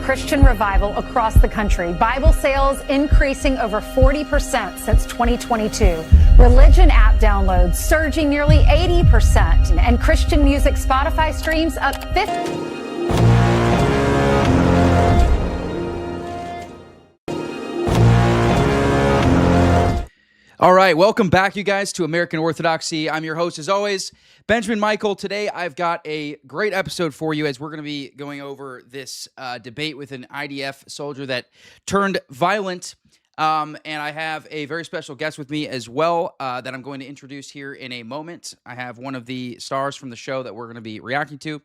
Christian revival across the country. Bible sales increasing over 40% since 2022. Religion app downloads surging nearly 80%. And Christian music Spotify streams up 50%. All right, welcome back, you guys, to American Orthodoxy. I'm your host, as always, Benjamin Michael. Today, I've got a great episode for you as we're going to be going over this debate with an IDF soldier that turned violent. And I have a very special guest with me as well that I'm going to introduce here in a moment. I have one of the stars from the show that we're going to be reacting to,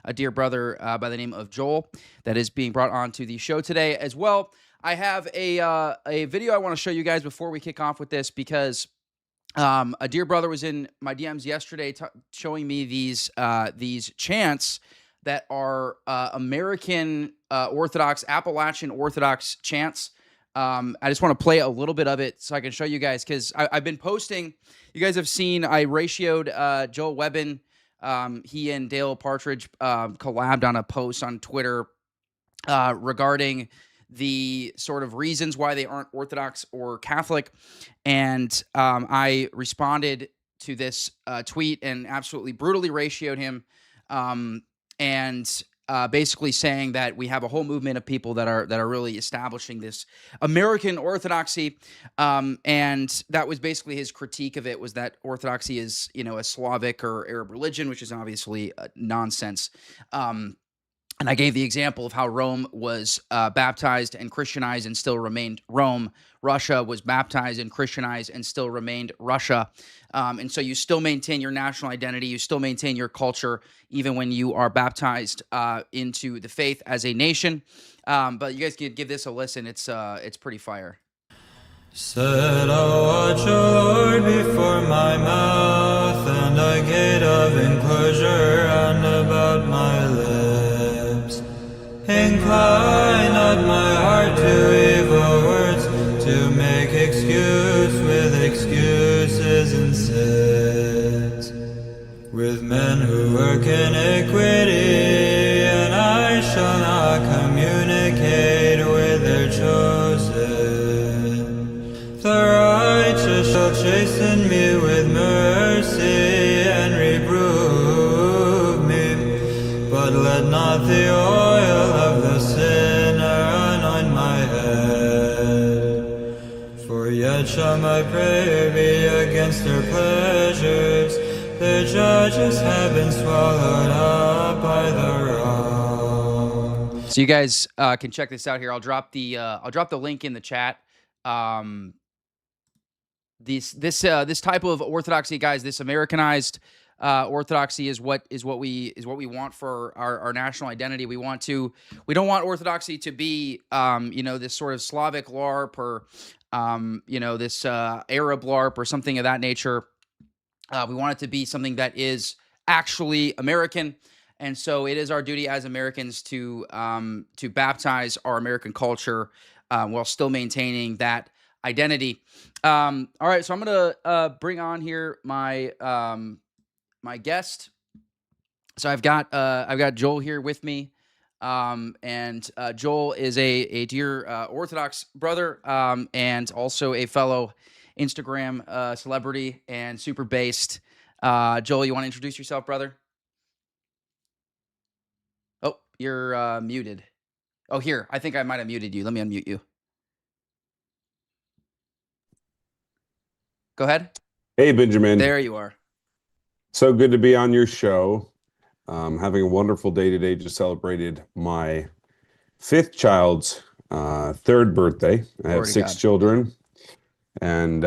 a dear brother by the name of Joel, that is being brought on to the show today as well. I have a video I want to show you guys before we kick off with this because a dear brother was in my DMs yesterday showing me these chants that are American Orthodox, Appalachian Orthodox chants. I just want to play a little bit of it so I can show you guys because I've been posting. You guys have seen I ratioed Joel Webbin. He and Dale Partridge collabed on a post on Twitter regarding the sort of reasons why they aren't Orthodox or Catholic. And I responded to this tweet and absolutely brutally ratioed him and basically saying that we have a whole movement of people that are really establishing this American Orthodoxy. And that was basically his critique of it, was that Orthodoxy is, a Slavic or Arab religion, which is obviously nonsense. And I gave the example of how Rome was baptized and Christianized and still remained Rome. Russia was baptized and Christianized and still remained Russia. And so you still maintain your national identity. You still maintain your culture, even when you are baptized into the faith as a nation. But you guys can give this a listen. It's pretty fire. Set a watch, O Lord, before my mouth, and a gate of enclosure round about my lips. Incline not my heart to evil words, to make excuse with excuses and sins, with men who work iniquity, and I shall not communicate with their chosen. The righteous shall chasten me with mercy and reprove me, but let not the oil of the sinner anoint my head. For yet shall my prayer be against their pleasures. Their judges have been swallowed up by the wrong. So you guys can check this out here. I'll drop the link in the chat. This type of orthodoxy, guys, this Americanized orthodoxy is what we want for our national identity. We don't want orthodoxy to be this sort of Slavic LARP or this Arab LARP or something of that nature. We want it to be something that is actually American. And so it is our duty as Americans to baptize our American culture while still maintaining that identity. All right, so I'm gonna bring on here my my guest. So I've got Joel here with me, and Joel is a dear Orthodox brother, and also a fellow Instagram celebrity and super based. Joel, you want to introduce yourself, brother? Oh, you're muted. Oh, here, I think I might have muted you. Let me unmute you. Go ahead. Hey, Benjamin. There you are. So good to be on your show. Having a wonderful day today. Just celebrated my 5th child's 3rd birthday. I have 6 children and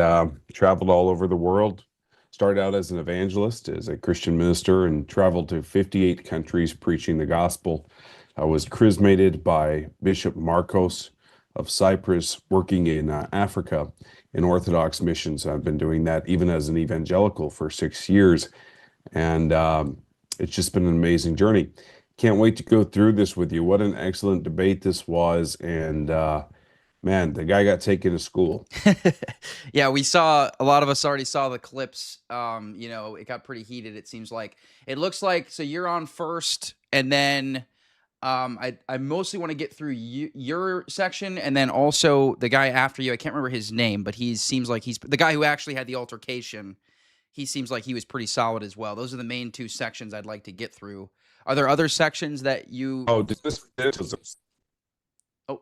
traveled all over the world. Started out as an evangelist, as a Christian minister, and traveled to 58 countries preaching the gospel. I was chrismated by Bishop Marcos of Cyprus, working in Africa in Orthodox missions. I've been doing that even as an evangelical for 6 years. And it's just been an amazing journey. Can't wait to go through this with you. What an excellent debate this was. And man, the guy got taken to school. Yeah, a lot of us already saw the clips. It got pretty heated, it seems like. It looks like, so you're on first, and then I mostly want to get through your section, and then also the guy after you. I can't remember his name, but seems like he's the guy who actually had the altercation. He seems like he was pretty solid as well. Those are the main two sections I'd like to get through. Are there other sections that you? Oh, oh,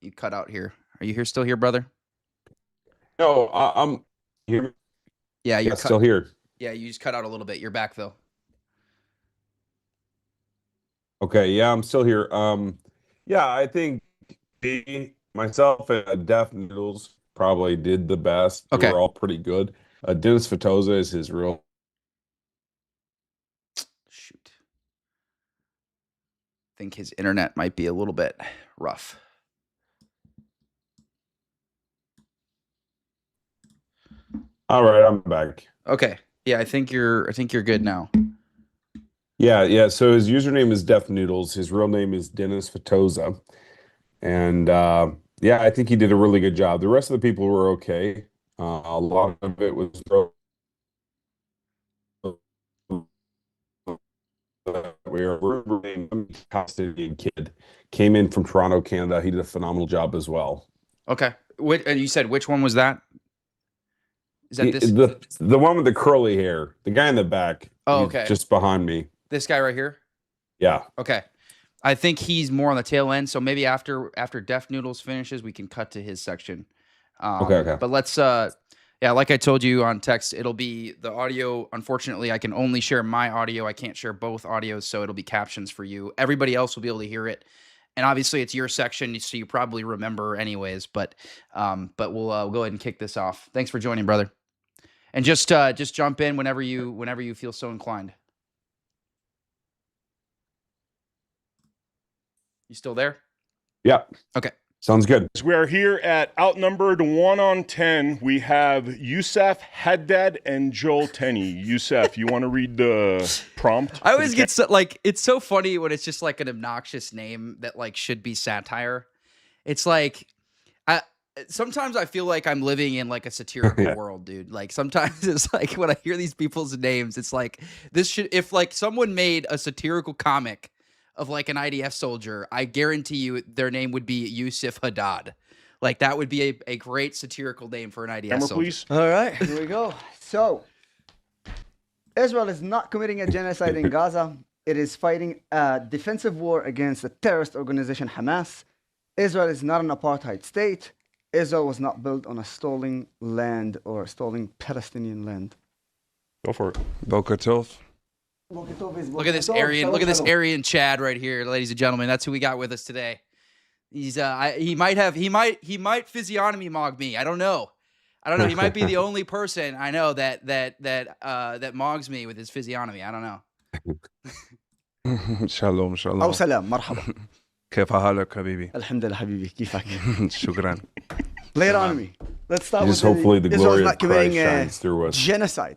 you cut out here. Are you still here, brother? No, I'm here. Yeah, you're still here. Yeah, you just cut out a little bit. You're back though. Okay, yeah, I'm still here. Yeah, I think myself and Def Noodles probably did the best. Okay. They were all pretty good. Dennis Fatoza is his real. Shoot. I think his internet might be a little bit rough. All right, I'm back. Okay. Yeah, I think you're good now. Yeah. So his username is Def Noodles. His real name is Dennis Fatoza. And yeah, I think he did a really good job. The rest of the people were okay. A lot of it was we're Palestinian kid came in from Toronto, Canada. He did a phenomenal job as well. Okay. And you said which one was that? Is that this? The one with the curly hair, the guy in the back. Oh, okay. Just behind me. This guy right here? Yeah. Okay. I think he's more on the tail end, so maybe after Def Noodles finishes, we can cut to his section. Okay. But let's yeah, like I told you on text, it'll be the audio. Unfortunately, I can only share my audio. I can't share both audios, so it'll be captions for you. Everybody else will be able to hear it. And obviously it's your section, so you probably remember anyways, but we'll go ahead and kick this off. Thanks for joining, brother. And just jump in whenever you feel so inclined. You still there? Yeah. Okay. Sounds good. We are here at outnumbered 1 on 10. We have Yusuf, Haddad, and Joel Tenney. Yusuf, you want to read the prompt? I always get so, like, it's so funny when it's just like an obnoxious name that like should be satire. It's like, sometimes I feel like I'm living in like a satirical world, dude. Like sometimes it's like when I hear these people's names, it's like if like someone made a satirical comic of like an IDF soldier, I guarantee you their name would be Yusuf Haddad. Like that would be a great satirical name for an IDF soldier. Please. All right, here we go. So, Israel is not committing a genocide in Gaza. It is fighting a defensive war against the terrorist organization Hamas. Israel is not an apartheid state. Israel was not built on a stolen land or stolen Palestinian land. Go for it. Boker Tov. Look at this Aryan Chad right here, ladies and gentlemen. That's who we got with us today. He's he might physiognomy mog me. I don't know. He might be the only person I know that mogs me with his physiognomy. I don't know. Shalom. أو سلام مرحبا. كيف حالك حبيبي؟ الحمد لله حبيبي كيفك؟ شكرا. Lay it on me. Let's start with hopefully the glory Israel's of not Christ committing shines through us. genocide.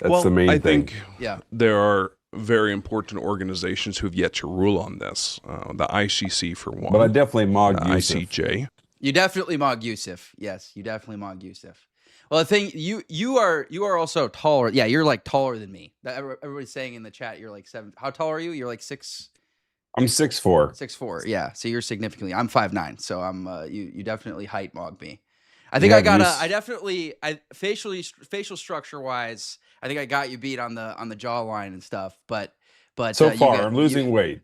That's the main I thing. think Yeah. there are very important organizations who have yet to rule on this. The ICC for one. But I definitely mogged the Yusuf. ICJ. You definitely mog Yusuf. Yes, you definitely mog Yusuf. Well, the thing you are also taller. Yeah, you're like taller than me. Everybody's saying in the chat you're like 7. How tall are you? You're like 6. I'm 6'4". 6'4". Yeah, so you're significantly. I'm 5'9". So I'm you definitely height mog me. I think facial structure wise, I think I got you beat on the jawline and stuff. But So far, I'm losing weight.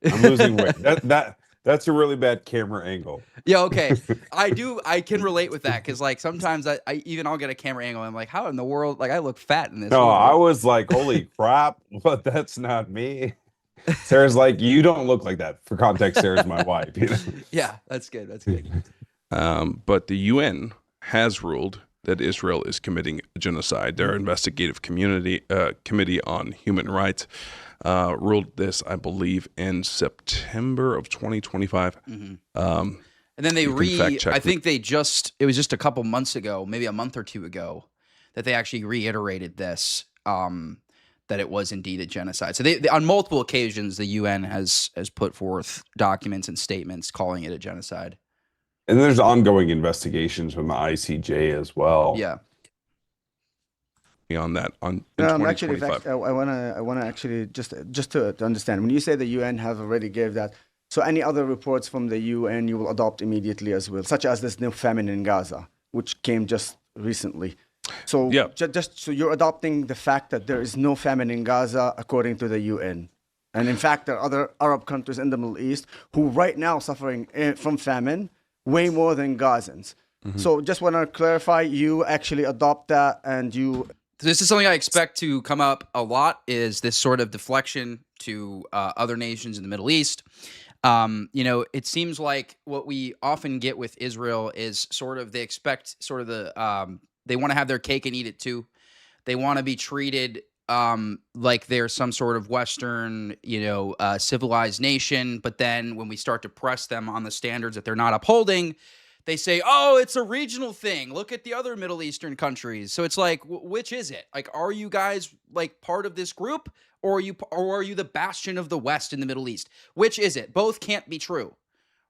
That's a really bad camera angle. Yeah, okay. I can relate with that because like sometimes I'll get a camera angle and I'm like, how in the world? Like I look fat in this. No, movie. I was like, holy crap, but that's not me. Sarah's like, you don't look like that. For context, Sarah's my wife. You know? Yeah, that's good. That's good. But the UN has ruled that Israel is committing genocide. Their investigative committee on human rights ruled this, I believe, in September of 2025. Mm-hmm. And then they I think it was just a couple months ago, maybe a month or two ago, that they actually reiterated this, that it was indeed a genocide. So they on multiple occasions, the UN has put forth documents and statements calling it a genocide. And there's ongoing investigations from the ICJ as well. Yeah. on that in 2025. Actually, I wanna actually just to understand, when you say the UN have already gave that, so any other reports from the UN you will adopt immediately as well, such as this new famine in Gaza, which came just recently. So Yeah. just so you're adopting the fact that there is no famine in Gaza according to the UN. And in fact, there are other Arab countries in the Middle East who right now suffering from famine way more than Gazans. So just want to clarify, you actually adopt that, and you... This is something I expect to come up a lot, is this sort of deflection to other nations in the Middle East. You know, it seems like what we often get with Israel is sort of they expect sort of the they want to have their cake and eat it too. They want to be treated like they're some sort of Western, you know, civilized nation. But then when we start to press them on the standards that they're not upholding, they say, oh, it's a regional thing. Look at the other Middle Eastern countries. So it's like, which is it? Like, are you guys like part of this group, or are you the bastion of the West in the Middle East? Which is it? Both can't be true,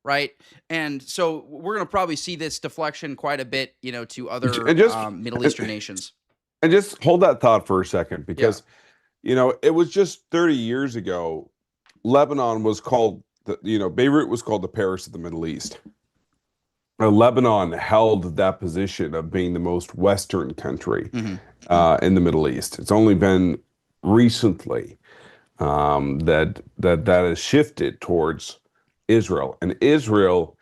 right? And so we're going to probably see this deflection quite a bit, you know, to other Middle Eastern nations. And just hold that thought for a second, because, you know, it was just 30 years ago, Lebanon was called, Beirut was called the Paris of the Middle East. Lebanon held that position of being the most Western country in the Middle East. It's only been recently that has shifted towards Israel. And Israel,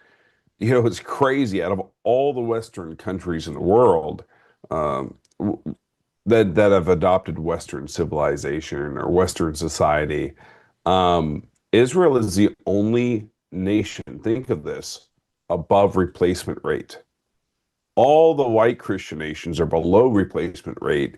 you know, it's crazy. Out of all the Western countries in the world that have adopted Western civilization or Western society, Israel is the only nation, think of this, above replacement rate. All the white Christian nations are below replacement rate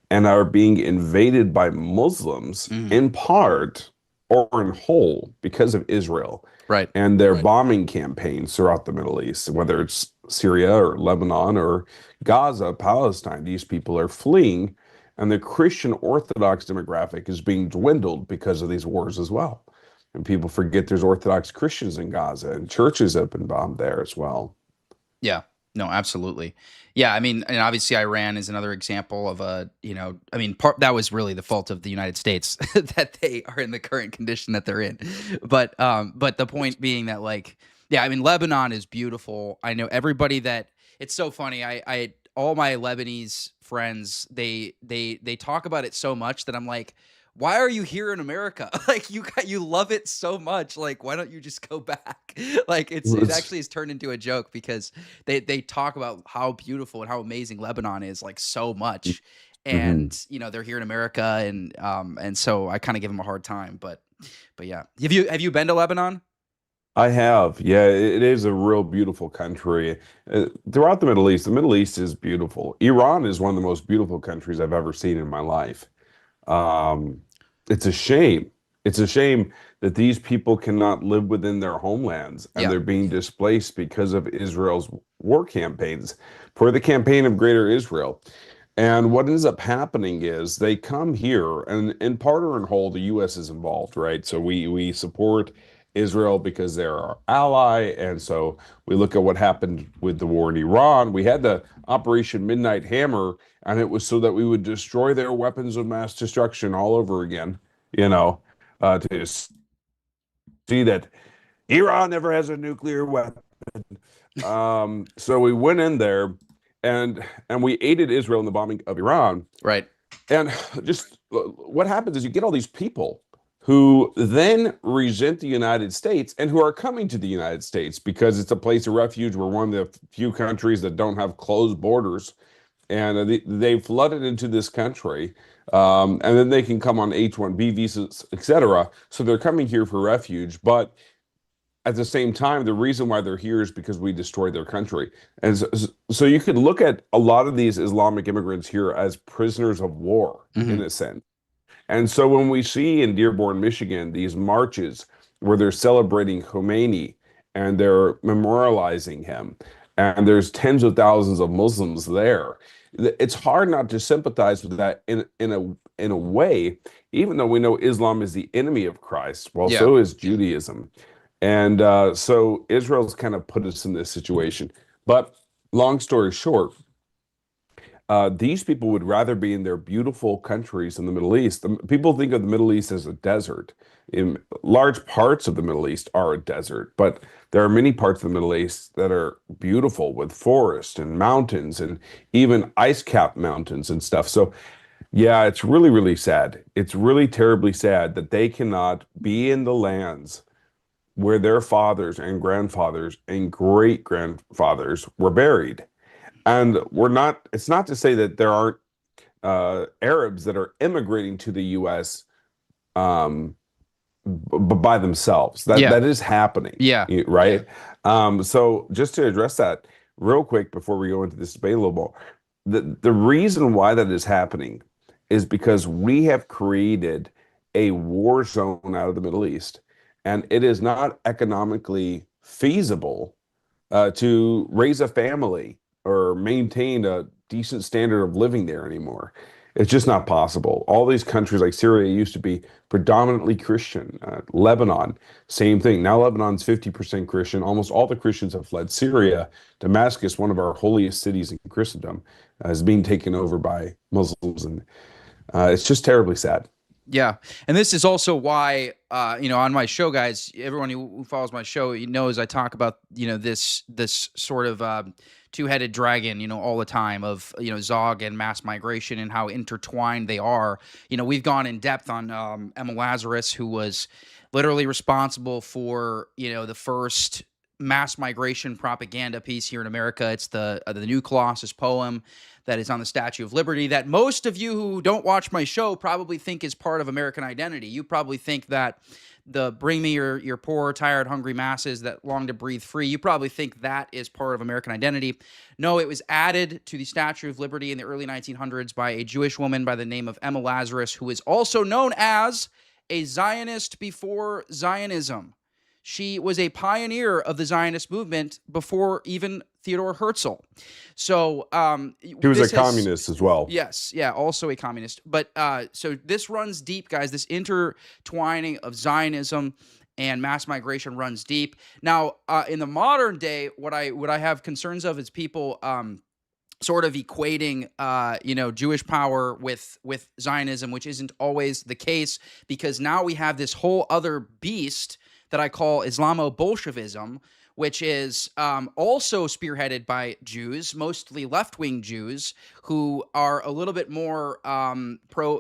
and are being invaded by Muslims in part or in whole because of Israel. Right. And their bombing campaigns throughout the Middle East, whether it's Syria or Lebanon or Gaza, Palestine. These people are fleeing, and the Christian Orthodox demographic is being dwindled because of these wars as well. And people forget there's Orthodox Christians in Gaza, and churches have been bombed there as well. Yeah, no, absolutely. Yeah, I mean, and obviously Iran is another example of that was really the fault of the United States that they are in the current condition that they're in. But the point being that, like, yeah, I mean, Lebanon is beautiful. I know everybody that, it's so funny. I all my Lebanese friends, they talk about it so much that I'm like, why are you here in America? Like, you love it so much. Like, why don't you just go back? Like, it actually has turned into a joke because they talk about how beautiful and how amazing Lebanon is, like, so much. And you know, they're here in America, and so I kind of give them a hard time. But yeah, have you been to Lebanon? I have. Yeah, it is a real beautiful country. Throughout the Middle East is beautiful. Iran is one of the most beautiful countries I've ever seen in my life. It's a shame. It's a shame that these people cannot live within their homelands, and they're being displaced because of Israel's war campaigns for the campaign of Greater Israel. And what ends up happening is they come here, and in part or in whole, the U.S. is involved, right? So we support Israel because they're our ally, and so we look at what happened with the war in Iran. We had the Operation Midnight Hammer, and it was so that we would destroy their weapons of mass destruction all over again, you know, to see that Iran never has a nuclear weapon. So we went in there and we aided Israel in the bombing of Iran. Right. And just what happens is you get all these people who then resent the United States and who are coming to the United States because it's a place of refuge. We're one of the few countries that don't have closed borders. And they flooded into this country, and then they can come on H-1B visas, etc. So they're coming here for refuge. But at the same time, the reason why they're here is because we destroyed their country. And so you can look at a lot of these Islamic immigrants here as prisoners of war, in a sense. And so when we see in Dearborn, Michigan, these marches where they're celebrating Khomeini and they're memorializing him, and there's tens of thousands of Muslims there, it's hard not to sympathize with that in a way, even though we know Islam is the enemy of Christ. Well, so is Judaism. And so Israel's kind of put us in this situation. But long story short, these people would rather be in their beautiful countries in the Middle East. People think of the Middle East as a desert. In large parts of the Middle East are a desert, but there are many parts of the Middle East that are beautiful with forest and mountains and even ice-capped mountains and stuff. So yeah, it's really, really sad. It's really terribly sad that they cannot be in the lands where their fathers and grandfathers and great-grandfathers were buried. And it's not to say that there aren't Arabs that are immigrating to the U.S. By themselves. That is happening. Yeah. Right? So just to address that real quick before we go into this debate a little more, the reason why that is happening is because we have created a war zone out of the Middle East, and it is not economically feasible to raise a family or maintain a decent standard of living there anymore. It's just not possible. All these countries like Syria used to be predominantly Christian. Lebanon, same thing. Now Lebanon's 50% Christian. Almost all the Christians have fled Syria. Damascus, one of our holiest cities in Christendom, is being taken over by Muslims, and it's just terribly sad. Yeah, and this is also why, on my show, guys, everyone who follows my show knows I talk about, this sort of two-headed dragon, all the time of, Zog and mass migration and how intertwined they are. We've gone in depth on Emma Lazarus, who was literally responsible for, the first mass migration propaganda piece here in America. It's the New Colossus poem that is on the Statue of Liberty that most of you who don't watch my show probably think is part of American identity. You probably think that the bring me your poor, tired, hungry masses that long to breathe free, you probably think that is part of American identity. No, it was added to the Statue of Liberty in the early 1900s by a Jewish woman by the name of Emma Lazarus, who is also known as a Zionist before Zionism. She was a pioneer of the Zionist movement before even Theodore Herzl. So he was a communist as well. Yes, yeah, also a communist. But so this runs deep, guys. This intertwining of Zionism and mass migration runs deep. Now, in the modern day, what I have concerns of is people sort of equating, Jewish power with Zionism, which isn't always the case, because now we have this whole other beast that I call Islamo-Bolshevism, which is also spearheaded by Jews, mostly left-wing Jews, who are a little bit more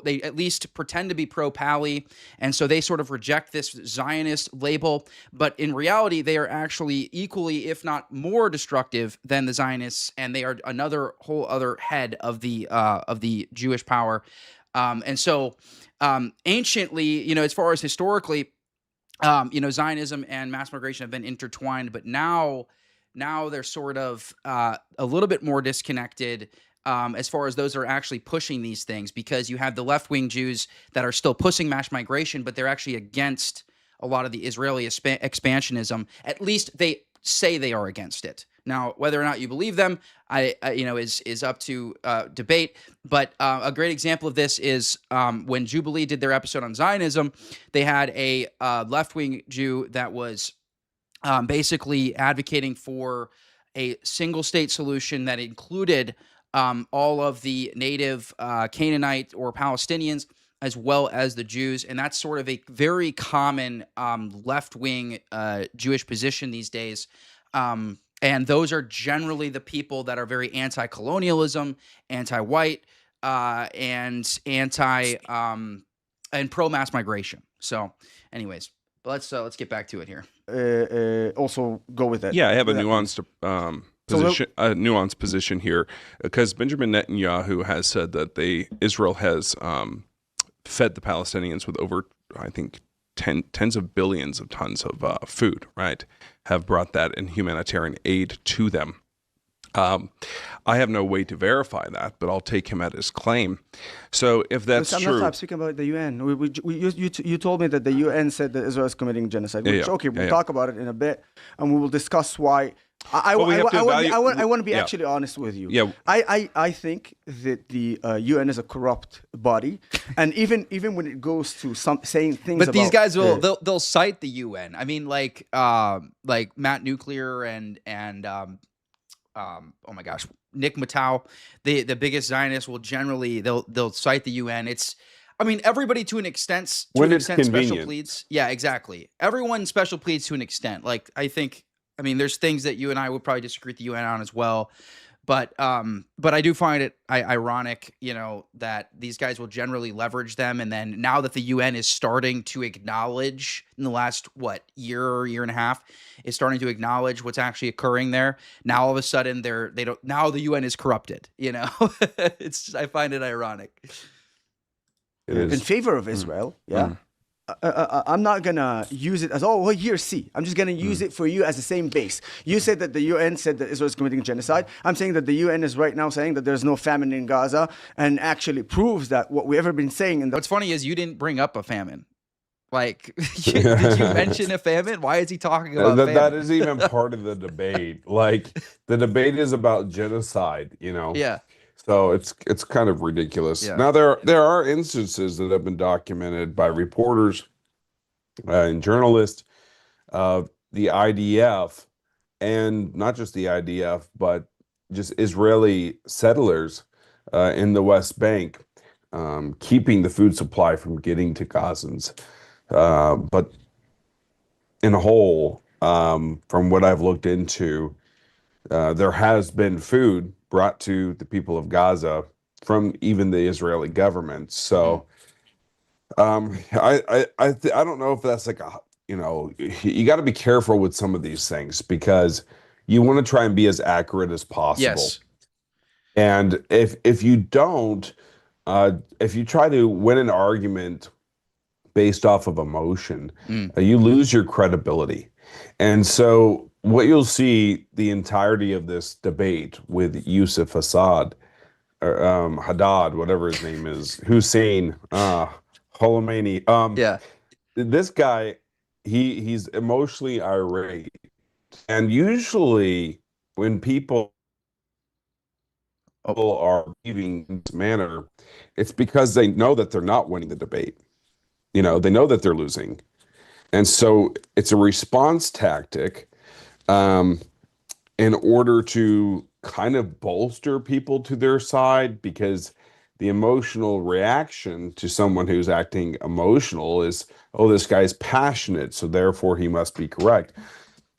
they at least pretend to be pro-Pali, and so they sort of reject this Zionist label, but in reality, they are actually equally, if not more destructive than the Zionists, and they are another whole other head of the Jewish power. And so anciently, as far as historically, Zionism and mass migration have been intertwined, but now they're sort of a little bit more disconnected as far as those that are actually pushing these things, because you have the left-wing Jews that are still pushing mass migration, but they're actually against a lot of the Israeli expansionism. At least they say they are against it. Now, whether or not you believe them, is up to debate. But a great example of this is when Jubilee did their episode on Zionism, they had a left-wing Jew that was basically advocating for a single-state solution that included all of the native Canaanite or Palestinians, as well as the Jews. And that's sort of a very common left-wing Jewish position these days. And those are generally the people that are very anti-colonialism, anti-white, and and pro-mass migration. So, anyways, but let's get back to it here. Also go with it. Yeah, I have a nuanced nuanced position here, because Benjamin Netanyahu has said that Israel has fed the Palestinians with over, I think, tens of billions of tons of food, right? Have brought that in humanitarian aid to them. I have no way to verify that, but I'll take him at his claim. So if that's true... I'm not speaking about the UN. You told me that the UN said that Israel is committing genocide. We'll talk about it in a bit, and we will discuss why. I want to be actually honest with you. Yeah. I think that the UN is a corrupt body, and even when it goes to saying things. But these guys they'll cite the UN. I mean, like Matt Nuclear and oh my gosh, Nick Matau, the biggest Zionist, will generally they'll cite the UN. I mean, everybody to an extent. When it's special convenient. pleads. Yeah, exactly. Everyone special pleads to an extent. Like I mean, there's things that you and I would probably disagree with the UN on as well. But I do find it ironic, that these guys will generally leverage them, and then now that the UN is starting to acknowledge in the last year and a half is starting to acknowledge what's actually occurring there. Now all of a sudden now the UN is corrupted. I find it ironic. It is. In favor of Israel, yeah. I'm not gonna use it as here, see. I'm just gonna use it for you as the same base. You said that the UN said that Israel is committing genocide. I'm saying that the UN is right now saying that there's no famine in Gaza, and actually proves that what we've ever been saying. What's funny is you didn't bring up a famine. Like, did you mention a famine? Why is he talking about famine? That is even part of the debate. Like, the debate is about genocide. Yeah. So it's kind of ridiculous. Yeah. Now there are instances that have been documented by reporters and journalists of the IDF, and not just the IDF, but just Israeli settlers in the West Bank, keeping the food supply from getting to Gazans. But in a whole, from what I've looked into, there has been food brought to the people of Gaza from even the Israeli government. So I don't know if that's like you got to be careful with some of these things, because you want to try and be as accurate as possible. Yes. And if you don't, if you try to win an argument based off of emotion, you lose your credibility. And so what you'll see the entirety of this debate with Yusuf Assad, or Haddad, whatever his name is, Hussein, Khomeini. Yeah. This guy, he's emotionally irate. And usually when people are leaving in this manner, it's because they know that they're not winning the debate. They know that they're losing. And so it's a response tactic in order to kind of bolster people to their side, because the emotional reaction to someone who's acting emotional is, this guy's passionate, so therefore he must be correct.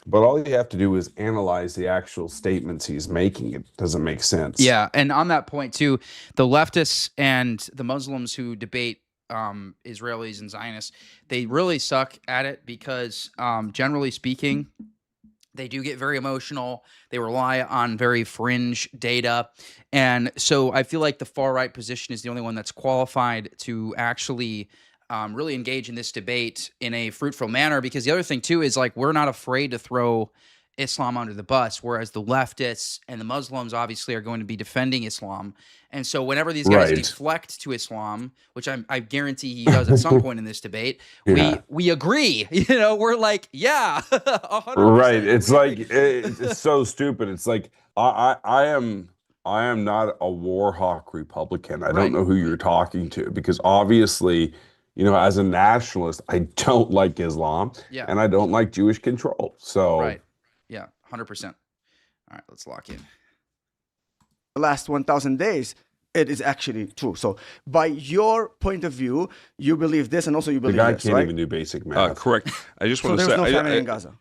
But all you have to do is analyze the actual statements he's making. It doesn't make sense. Yeah, and on that point too, the leftists and the Muslims who debate Israelis and Zionists, they really suck at it, because generally speaking, they do get very emotional. They rely on very fringe data. And so I feel like the far-right position is the only one that's qualified to actually really engage in this debate in a fruitful manner, because the other thing too is, like, we're not afraid to throw Islam under the bus, whereas the leftists and the Muslims obviously are going to be defending Islam. And so whenever these guys deflect to Islam, which I guarantee he does at some point in this debate, we agree. We're like, yeah, 100%. Right. It's like it's so stupid. It's like I am not a war hawk Republican. I don't know who you're talking to, because obviously, as a nationalist, I don't like Islam, and I don't like Jewish control. So right. Yeah, 100%. All right, let's lock in. The last 1,000 days, it is actually true. So by your point of view, you believe this, and also you believe the guy this, can't right? even do basic math. Correct. I just want to there's say, no famine in Gaza.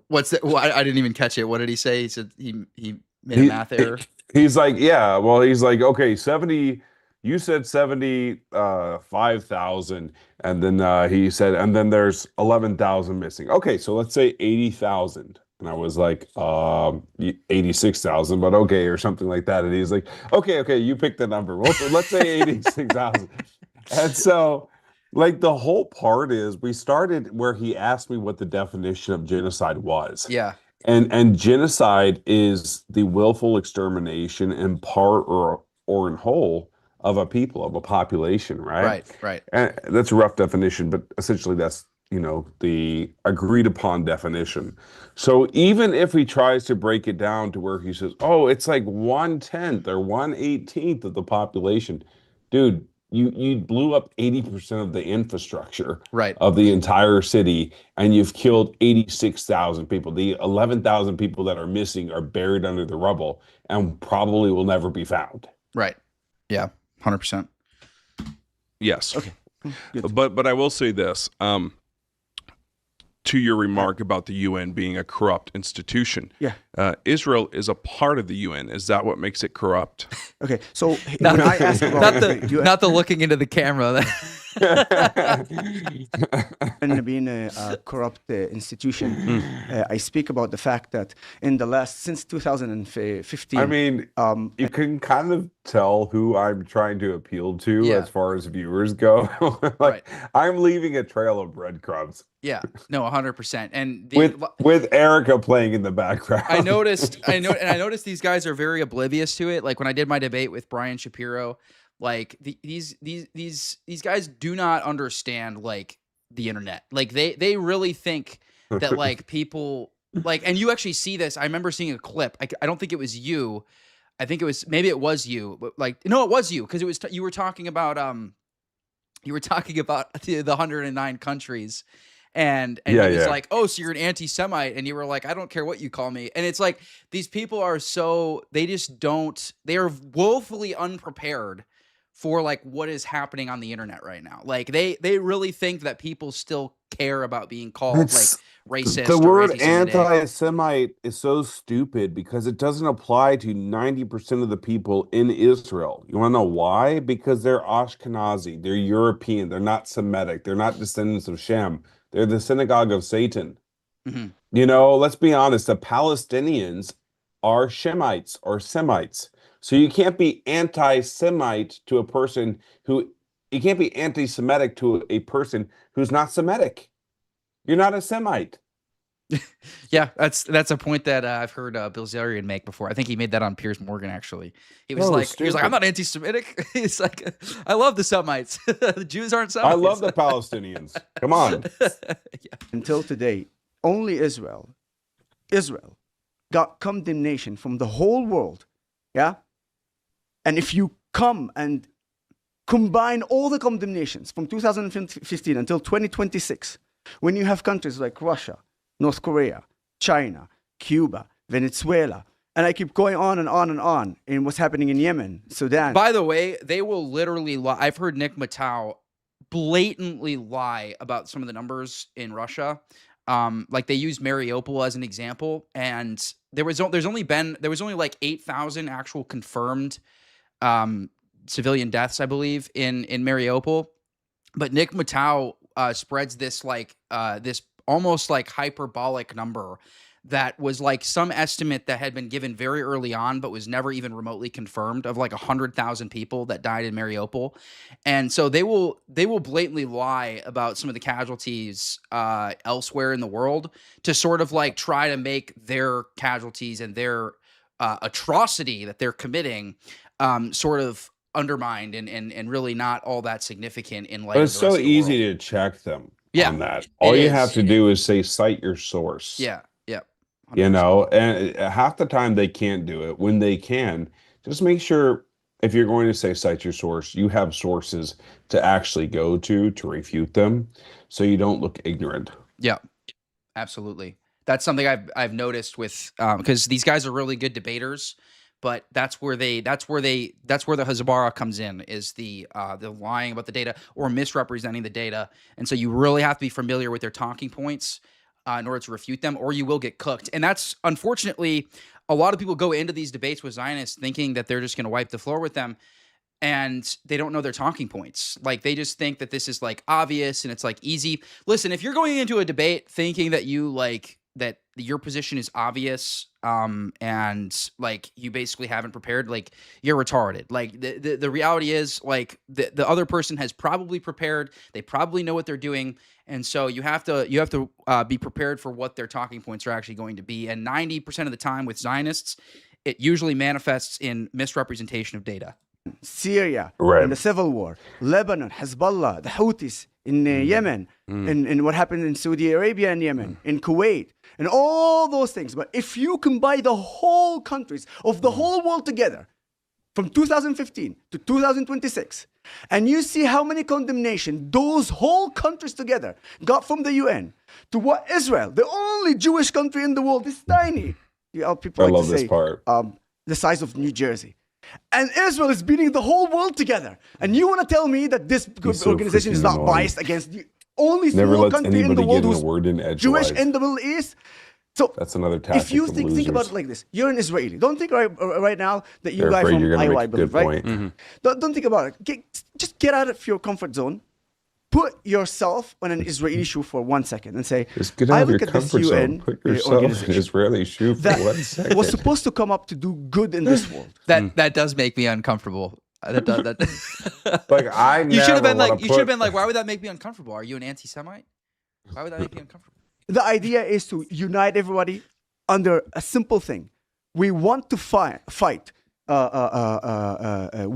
What's that? Well, I didn't even catch it. What did he say? He said he made a math error. He's like, okay, 70. You said 75,000, and then he said, and then there's 11,000 missing. Okay, so let's say 80,000. And I was like, 86,000, but okay, or something like that. And he's like, okay, you pick the number. Well, let's say 86,000. And so, like, the whole part is, we started where he asked me what the definition of genocide was. Yeah. And genocide is the willful extermination in part or in whole of a people, of a population, right? Right. And that's a rough definition, but essentially that's, the agreed upon definition. So even if he tries to break it down to where he says, it's like 1/10 or 1/18 of the population, dude, you blew up 80% of the infrastructure Right. of the entire city, and you've killed 86,000 people. The 11,000 people that are missing are buried under the rubble and probably will never be found. Right. Yeah. 100%. Yes. Okay. Good. But I will say this. To your remark about the UN being a corrupt institution, Yeah. Israel is a part of the UN. Is that what makes it corrupt? Okay. So when I ask about Not the looking into the camera. and being a corrupt institution, I speak about the fact that since 2015. I mean, you can kind of tell who I'm trying to appeal to Yeah. as far as viewers go. Right. I'm leaving a trail of breadcrumbs. Yeah. No, 100%. And With Erica playing in the background. I noticed these guys are very oblivious to it. Like when I did my debate with Brian Shapiro, like these guys do not understand like the internet. Like they really think that like people like, and you actually see this. I remember seeing a clip. I don't think it was you. I think maybe it was you, but like, no, it was you. Cause it was, you were talking about the 109 countries. And he was like, oh, so you're an anti-Semite. And you were like, I don't care what you call me. And it's like, these people are they are woefully unprepared for like what is happening on the internet right now. Like they really think that people still care about being called like racist. The or word anti-Semitic. anti-Semite is so stupid because it doesn't apply to 90% of the people in Israel. You want to know why? Because they're Ashkenazi, they're European, they're not Semitic, they're not descendants of Shem. They're the synagogue of Satan. Mm-hmm. You know, let's be honest, the Palestinians are Shemites or Semites. So you can't be anti-Semite to a person you can't be anti-Semitic to a person who's not Semitic. You're not a Semite. Yeah, that's a point that I've heard Bill Zarian make before. I think he made that on Piers Morgan. Actually, he was like, I'm not anti-Semitic. He's like, I love the Semites. The Jews aren't Semites. I love the Palestinians. Come on. Yeah. Until today, only Israel got condemnation from the whole world. Yeah, and if you come and combine all the condemnations from 2015 until 2026, when you have countries like Russia, North Korea, China, Cuba, Venezuela, and I keep going on and on and on in what's happening in Yemen, Sudan. By the way, they will literally lie. I've heard Nick Matau blatantly lie about some of the numbers in Russia. Like they used Mariupol as an example, and there's only like 8,000 actual confirmed civilian deaths, I believe, in Mariupol. But Nick Matau spreads this like this almost like hyperbolic number that was like some estimate that had been given very early on, but was never even remotely confirmed, of like 100,000 people that died in Mariupol. And so they will blatantly lie about some of the casualties elsewhere in the world to sort of like try to make their casualties and their atrocity that they're committing sort of undermined and really not all that significant in light But of it's the so rest of the easy world. to check them Yeah, on that. All it you is. have to do is say, cite your source. Yeah. 100%. You know, and half the time they can't do it. When they can, just make sure if you're going to say cite your source, you have sources to actually go to refute them, so you don't look ignorant. Yeah, absolutely. That's something I've noticed with because these guys are really good debaters, but that's where the Hezbollah comes in, is the lying about the data or misrepresenting the data, and so you really have to be familiar with their talking points in order to refute them, or you will get cooked. And that's, unfortunately, a lot of people go into these debates with Zionists thinking that they're just going to wipe the floor with them, and they don't know their talking points. Like, they just think that this is like obvious and it's like easy. Listen, if you're going into a debate thinking that that your position is obvious, and like you basically haven't prepared, like you're retarded. Like the reality is, like the other person has probably prepared. They probably know what they're doing. And so you have to be prepared for what their talking points are actually going to be. And 90% of the time with Zionists, it usually manifests in misrepresentation of data. Syria, Right. in the civil war, Lebanon, Hezbollah, the Houthis in Yemen, and what happened in Saudi Arabia and Yemen, in Kuwait, and all those things. But if you combine the whole countries of the whole world together, from 2015 to 2026, and you see how many condemnation those whole countries together got from the UN to what Israel, the only Jewish country in the world, is tiny. People I like love to this say, part. the size of New Jersey. And Israel is beating the whole world together. And you want to tell me that this so organization is freaking not annoying. biased against the only Never small lets country in anybody the world get in who's a word in Jewish edgewise. in the Middle East? So That's another tactic. if you of think about losers. it like this, you're an Israeli. Don't think right now that you They're guys afraid from you're going to Iowa, make I a believe, good right? point. Don't think about it. Just get out of your comfort zone. Put yourself on an Israeli shoe for 1 second and say, Just get I out of look your at this comfort zone. UN Put yourself in an organization Israeli shoe for that 1 second. was supposed to come up to do good in this world. That does make me uncomfortable. That Like I you should have been never like wanna put- why would that make me uncomfortable? Are you an anti-Semite? Why would that make me uncomfortable? The idea is to unite everybody under a simple thing. We want to fight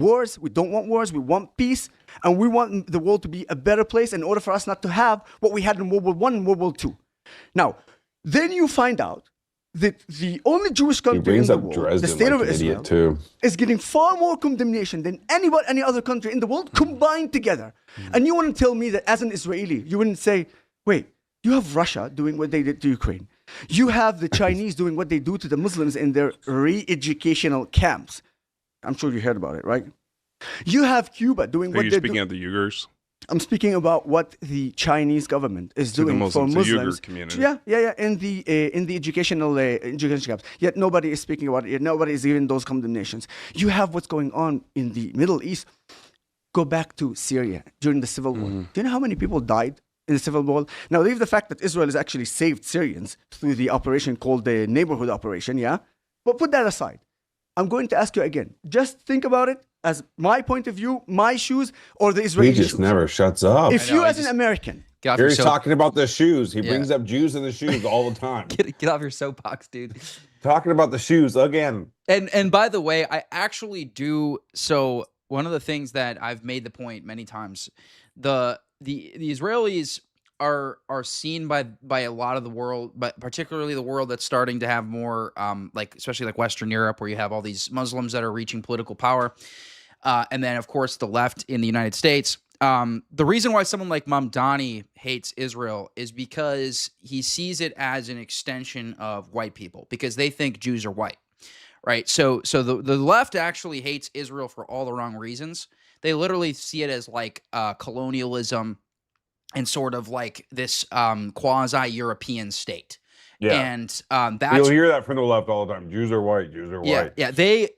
wars. We don't want wars. We want peace. And we want the world to be a better place in order for us not to have what we had in World War I and World War II. Now, then you find out that the only Jewish He country in brings the up world, Dresden the state like of an Israel, idiot too. is getting far more condemnation than any other country in the world combined together. And you want to tell me that as an Israeli, you wouldn't say, wait, you have Russia doing what they did to Ukraine. You have the Chinese doing what they do to the Muslims in their re-educational camps. I'm sure you heard about it, right? You have Cuba doing Are what you they're speaking doing. of the Uyghurs? I'm speaking about what the Chinese government is To the doing Muslims, for the Uyghur Muslims. community. Yeah, in the educational camps. Yet nobody is speaking about it. Yet nobody is giving those condemnations. You have what's going on in the Middle East. Go back to Syria during the civil war. Do you know how many people died in the civil war? Now leave the fact that Israel has actually saved Syrians through the operation called the Neighborhood Operation. Yeah, but put that aside. I'm going to ask you again. Just think about it as my point of view, my shoes, or the Israeli He just shoes. never shuts up. If I know, you, I as an just- American, Get off Here your he's talking about the shoes. He Yeah. brings up Jews in the shoes all the time. get off your soapbox, dude. Talking about the shoes again. And by the way, I actually do. So one of the things that I've made the point many times, the Israelis are seen by a lot of the world, but particularly the world that's starting to have more like especially like Western Europe, where you have all these Muslims that are reaching political power, and then of course the left in the United States. The reason why someone like Mamdani hates Israel is because he sees it as an extension of white people, because they think Jews are white. Right. So the left actually hates Israel for all the wrong reasons. They literally see it as like colonialism and sort of like this quasi-European state. Yeah. And that's You'll hear that from the left all the time. Jews are white. Jews are white. yeah.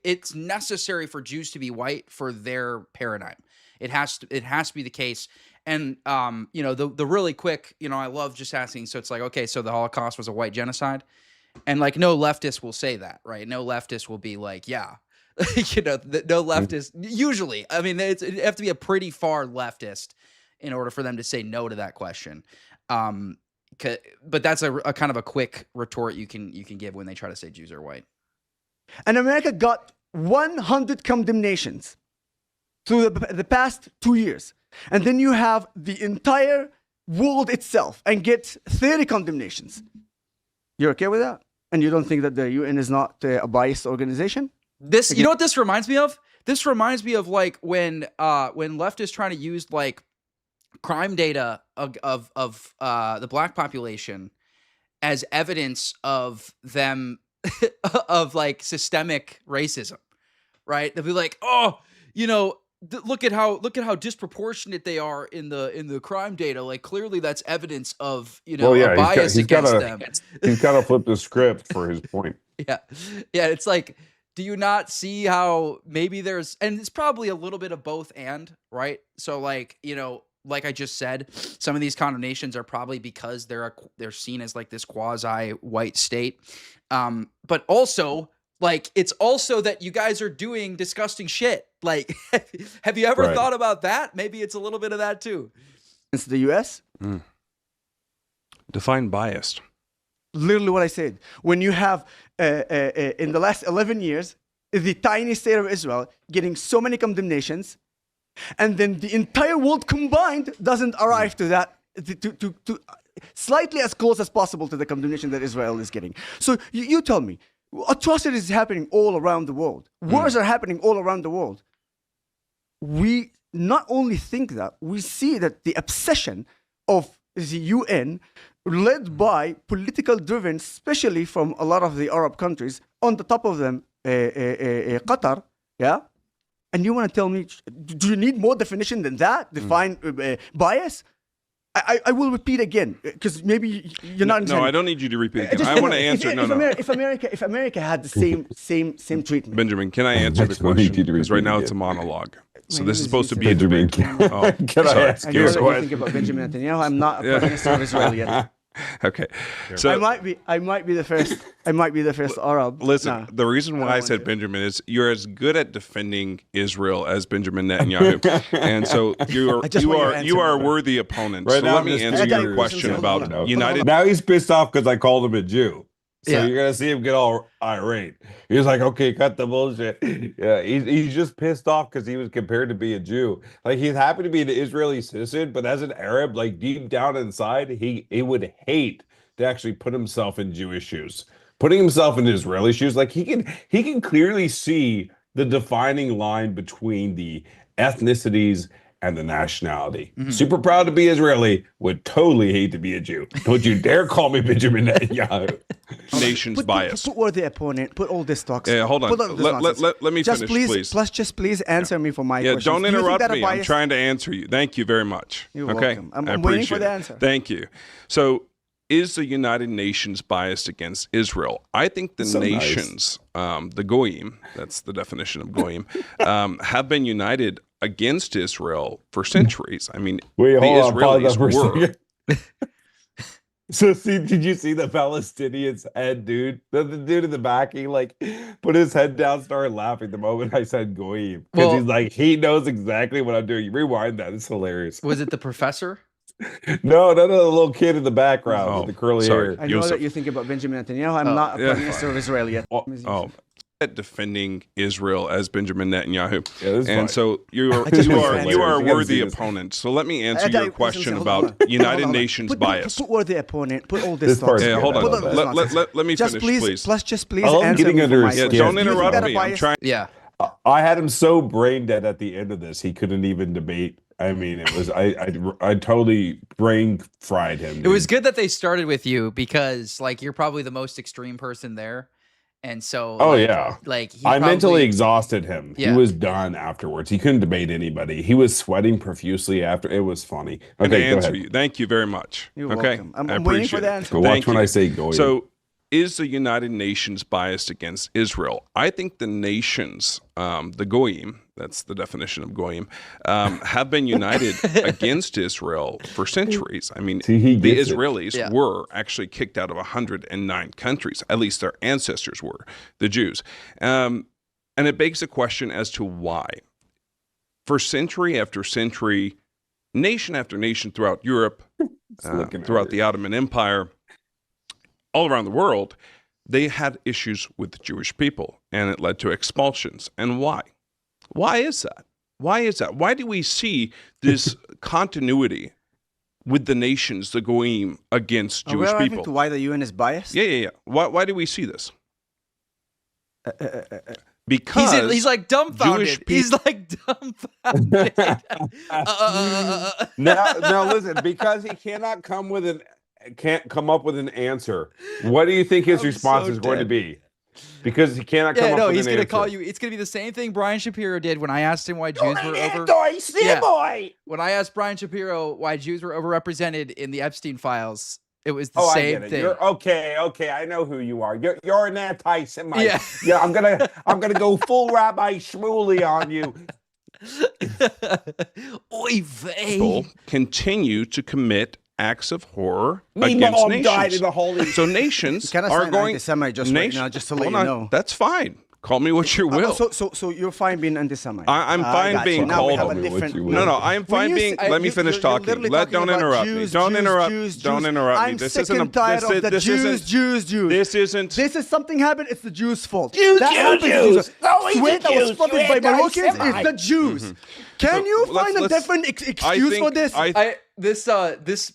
It's necessary for Jews to be white for their paradigm. It has to be the case. And the really quick, I love just asking. So it's like, okay, so the Holocaust was a white genocide. And like no leftist will say that, right? No leftist will be like, yeah, no leftist. Usually, I mean, it have to be a pretty far leftist in order for them to say no to that question. But that's a kind of a quick retort you can give when they try to say Jews are white. and America got 100 condemnations through the past 2 years. And then you have the entire world itself and get 30 condemnations. You're okay with that? And you don't think that the UN is not a biased organization? This, you know what this reminds me of? This reminds me of like when leftists trying to use like crime data of the black population as evidence of them of like systemic racism, right? They'll be like, oh, look at how disproportionate they are in the crime data. Like clearly that's evidence of a bias against them. He's got to flip the script for his point. Yeah. It's like, do you not see how maybe there's, and it's probably a little bit of both and, right? So like, like I just said, some of these condemnations are probably because they're seen as like this quasi-white state. But also, like, it's also that you guys are doing disgusting shit. Like, have you ever thought about that? Maybe it's a little bit of that too. It's the US? Define biased. Literally what I said. When you have, in the last 11 years, the tiny state of Israel getting so many condemnations, and then the entire world combined doesn't arrive to that, to slightly as close as possible to the condemnation that Israel is getting. So you tell me, atrocities happening all around the world. Wars are happening all around the world. We not only think that, we see that the obsession of the UN, led by political driven, especially from a lot of the Arab countries, on the top of them, Qatar, yeah? And you want to tell me, do you need more definition than that? Define bias? I will repeat again, because maybe you're not. No, I don't need you to repeat again. I want to answer. If America had the same treatment. Benjamin, can I answer the question? Because right now it's a monologue. So this is supposed to be a debate. Can I ask you a question? I think about Benjamin Netanyahu. I'm not a Prime Minister of Israel yet. Okay, so I might be the first Arab. Listen, the reason why I said Benjamin is you're as good at defending Israel as Benjamin Netanyahu, and so you are a worthy opponent. Right so now, let me answer your question about United. Now he's pissed off because I called him a Jew. So Yeah. you're gonna see him get all irate. He's like, "Okay, cut the bullshit." Yeah, he's just pissed off because he was compared to be a Jew. Like he's happy to be an Israeli citizen, but as an Arab, like deep down inside, he would hate to actually put himself in Jewish shoes. Putting himself in Israeli shoes, like he can clearly see the defining line between the ethnicities and the nationality. Super proud to be Israeli, would totally hate to be a Jew. Don't you dare call me Benjamin Netanyahu. Nation's bias. Put worthy opponent. Put all this talk. Yeah, hold on. Let me finish, please. Please answer me for my Yeah, question. don't interrupt me. I'm trying to answer you. Thank you very much. You're okay, welcome. I'm I waiting for appreciate the it. answer. Thank you. So, is the United Nations biased against Israel? I think the nations, the goyim, that's the definition of goyim, have been united against Israel for centuries. I mean, Wait, the hold on, Israelis pause that for a were. second. So did you see the Palestinian's head, dude? The dude in the back, he like put his head down, started laughing the moment I said goyim. Because Well- he's like, he knows exactly what I'm doing. You rewind that, it's hilarious. Was it the professor? No, the little kid in the background Oh, with the curly sorry. hair. I know that you think about Benjamin Netanyahu. I'm not a Prime Minister of Israel yet. Oh, defending Israel as Benjamin Netanyahu, Yeah, this is fine. and so you are just you want are to you are a hilarious. You gotta worthy see this. opponent. So let me answer I- your listen, question hold on, about hold on. United Hold on. Nations Put bias. worthy opponent. Put all This this talk. part's Yeah, hold on. Hold on. Let me Just finish, please, please. just please I love answer getting me under for my his Yeah, question. skin. don't Do you think interrupt that a me. I'm bias- trying. Yeah. I had him so brain dead at the end of this, he couldn't even debate. I mean, it was I totally brain fried him. It was dude. good that they started with you because like you're probably the most extreme person there. And so Oh, like, yeah. like he I mentally probably- exhausted him. Yeah. He was done afterwards. He couldn't debate anybody. He was sweating profusely after. It was funny. I'm Okay, gonna go answer ahead. you. Thank you very much. You're okay, welcome. I'm I waiting for appreciate the it. answer. Go watch Thank when you. I say go. So, is the United Nations biased against Israel? I think the nations, the goyim, that's the definition of goyim, have been united against Israel for centuries. I mean, See, he the gets it. Israelis Yeah. were actually kicked out of 109 countries. At least their ancestors were, the Jews. And it begs the question as to why. For century after century, nation after nation throughout Europe, looking at throughout it. the Ottoman Empire, all around the world, they had issues with the Jewish people, and it led to expulsions. And why? Why is that? Why is that? Why do we see this continuity with the nations, the goyim, against Are we Jewish arriving people? to why the UN is biased? Yeah. Why do we see this? Because he's like dumbfounded. Jewish He's like dumbfounded. Now listen, because he can't come up with an answer. What do you think his I'm response so is going to dead. be? Because he cannot come Yeah, up no, with he's an gonna answer. call you. It's gonna be the same thing Brian Shapiro did when I asked him why Jews were over. Yeah. When I asked Brian Shapiro why Jews were overrepresented in the Epstein files, it was the I same get it. thing. You're okay. I know who you are. You're an anti-Semite. Yeah. Yeah. I'm gonna go full Rabbi Shmuley on you. Oy vey. people continue to commit acts of horror Me against mom nations. died in the holy. So nations Can I are say going. anti-Semite just right now, just to let Hold you on. know? That's fine. Call me what you will. So you're fine being anti-Semite. I'm fine gotcha. being Now we called. have a Call me what different. you will. No, I'm When fine you being. say- Let me you- finish you're talking. literally Don't talking about interrupt me. Jews, Don't Jews, interrupt. Jews, Don't Jews. interrupt me. I'm This sick isn't and tired this, of the this Jews, isn't, Jews. This isn't. This is something happened. It's the Jews' fault. Jews, that Jews, happened to Jews. No, he's Kuwait a that was Jew. flooded You by Moroccans is anti-Semite. the Jews. Can So you let's- find a let's- different I excuse think- for this? this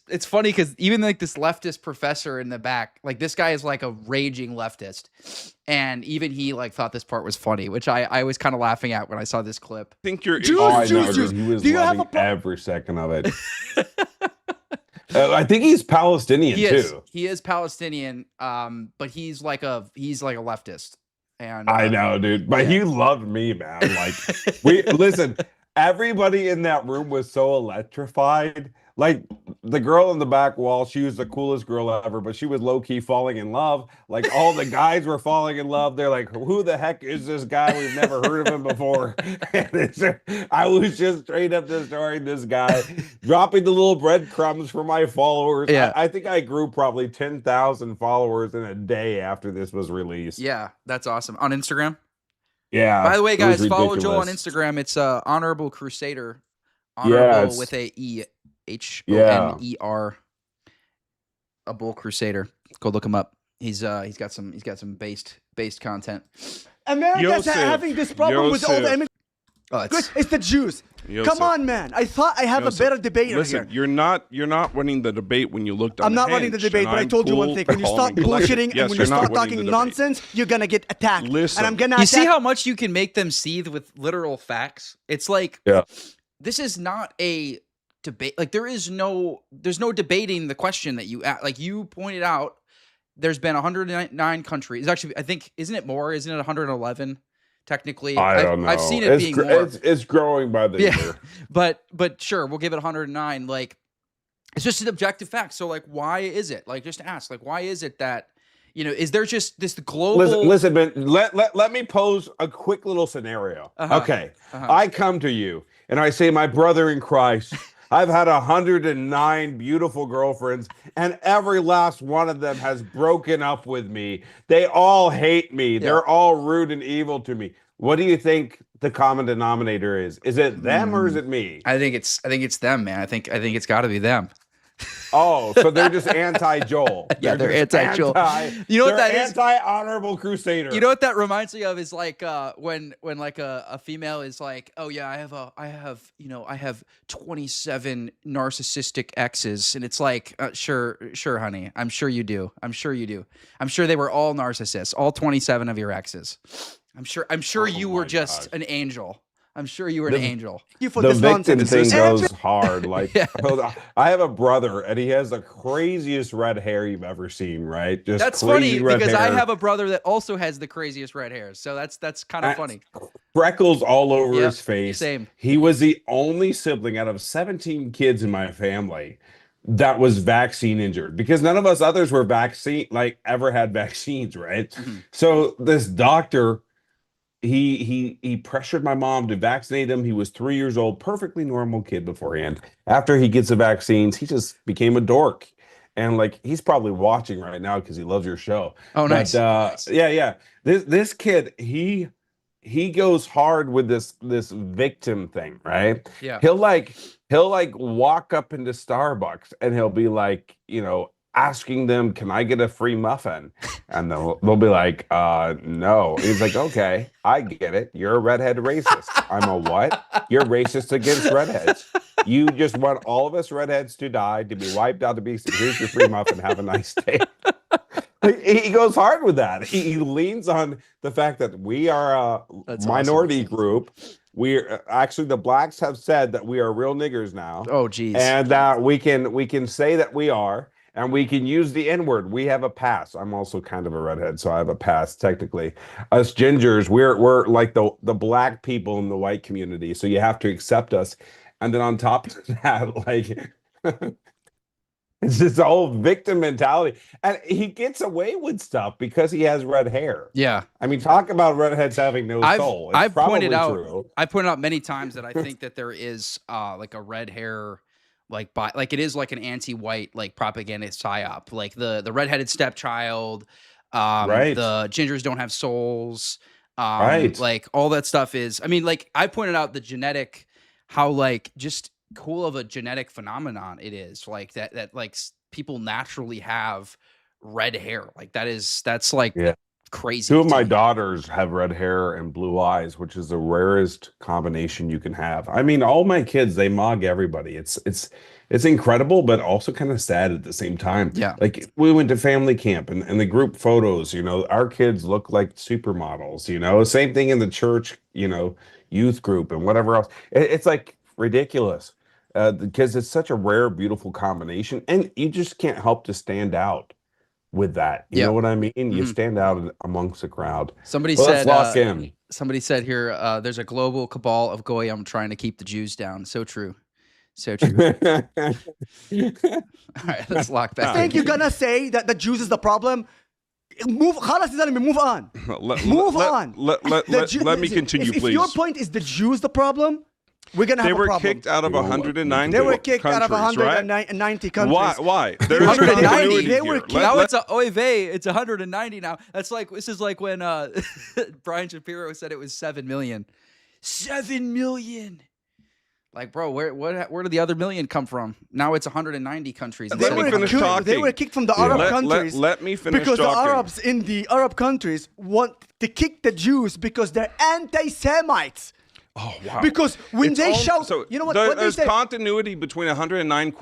it's funny because even like this leftist professor in the back, like this guy is like a raging leftist, and even he like thought this part was funny, which I was kind of laughing at when I saw this clip. I think you're Oh, I know, dude. He was loving every second of it. I think he's Palestinian too. He is Palestinian, but he's like a leftist. And I know, dude. But he loved me, man. Like listen, everybody in that room was so electrified. Like the girl in the back wall, she was the coolest girl ever, but she was low-key falling in love. Like all the guys were falling in love. They're like, who the heck is this guy? We've never heard of him before. And I was just straight up destroying this guy, dropping the little breadcrumbs for my followers. Yeah. I think I grew probably 10,000 followers in a day after this was released. Yeah, that's awesome. On Instagram? Yeah. By the way, it was guys, follow Joel on ridiculous. Instagram. It's Honorable Crusader. Honorable with a E. Honer, a bull crusader. Go look him up. He's got some based content. America's having this problem with all the immigrants. Oh, It's the Jews. Come on, man. I thought I have a better debate Listen, here. you're not running the debate when you look down. I'm not running the debate, but I told you one thing. When you start bullshitting and when you start talking nonsense, you're gonna get attacked. Listen, and I'm gonna. You see how much you can make them seethe with literal facts? It's like, this is not a debate. Like there's no debating the question that you like you pointed out. There's been 109 countries. Actually, I think, isn't it more? Isn't it 111 technically? I don't know. I've seen it being more. It's growing by the year. But sure, we'll give it 109. Like it's just an objective fact. So like, why is it? Like, just ask. Like, why is it that, is there just this global? Listen, man. Let me pose a quick little scenario. Okay, I come to you and I say, my brother in Christ, I've had 109 beautiful girlfriends, and every last one of them has broken up with me. They all hate me. Yeah. They're all rude and evil to me. What do you think the common denominator is? Is it them or is it me? I think it's them, man. I think it's got to be them. Oh, so they're just anti-Joel. Yeah, they're anti-Joel. You know what that is? Anti-honorable crusader. You know what that reminds me of is like when like a female is like, oh yeah, I have 27 narcissistic exes, and it's like, sure, honey, I'm sure you do. I'm sure they were all narcissists, all 27 of your exes. I'm sure you were just an angel. I'm sure you were an angel. You for the this victim nonsense. thing goes hard. Like, I have a brother, and he has the craziest red hair you've ever seen. Right? Just that's funny because I have a brother that also has the craziest red hair. So that's kind of funny. Freckles all over his face. Same. He was the only sibling out of 17 kids in my family that was vaccine injured, because none of us others were ever had vaccines. Right? Mm-hmm. So this doctor, he pressured my mom to vaccinate him. He was 3 years old, perfectly normal kid beforehand. After he gets the vaccines, he just became a dork. And like, he's probably watching right now because he loves your show. Oh, nice. Yeah. This kid, he goes hard with this victim thing, right? Yeah. He'll walk up into Starbucks and he'll be like, asking them, can I get a free muffin? And they'll be like, no. He's like, okay, I get it. You're a redhead racist. I'm a what? You're racist against redheads. You just want all of us redheads to die, to be wiped out, here's your free muffin. Have a nice day. He goes hard with that. He leans on the fact that we are a minority group. We're actually, the blacks have said that we are real niggers now. Oh, geez. And that we can say that we are. And we can use the N-word. We have a pass. I'm also kind of a redhead, so I have a pass technically. Us gingers, we're like the black people in the white community, so you have to accept us. And then on top of that, like, it's this whole victim mentality. And he gets away with stuff because he has red hair. Yeah. I mean, talk about redheads having no soul. I've pointed out many times that I think that there is like a red hair, like it is like an anti-white like propaganda psyop, like the redheaded stepchild, right? The gingers don't have souls, right? Like all that stuff is. I mean, like I pointed out the genetic, how like just cool of a genetic phenomenon it is, like that like people naturally have red hair, like that's like crazy. Two of my me. daughters have red hair and blue eyes, which is the rarest combination you can have. I mean, all my kids, they mug everybody. It's incredible, but also kind of sad at the same time. Yeah. Like we went to family camp and the group photos, our kids look like supermodels, same thing in the church, youth group and whatever else. It's like ridiculous because it's such a rare, beautiful combination. And you just can't help to stand out with that. You know what I mean? You stand out amongst the crowd. Somebody let's said, lock in. Somebody said here, there's a global cabal of Goyim trying to keep the Jews down. So true. So true. All right, let's lock back. I think you're gonna say that the Jews is the problem. Move on. Move on. Let me continue, please. If your point is the Jews the problem, we're gonna have a problem. They were kicked out of 190 They were kicked out of countries, 190 countries. Why? There's 190. They were kicked. Now it's oy vey. It's 190 now. This is like when Brian Shapiro said it was 7 million. 7 million. Like, bro, where did the other million come from? Now it's 190 countries. Let me finish talking. They were kicked from the Arab countries. Let me finish because talking. the Arabs in the Arab countries want to kick the Jews because they're anti-Semites. Oh, wow. Because when they shout, so you know what there's they say? continuity between 109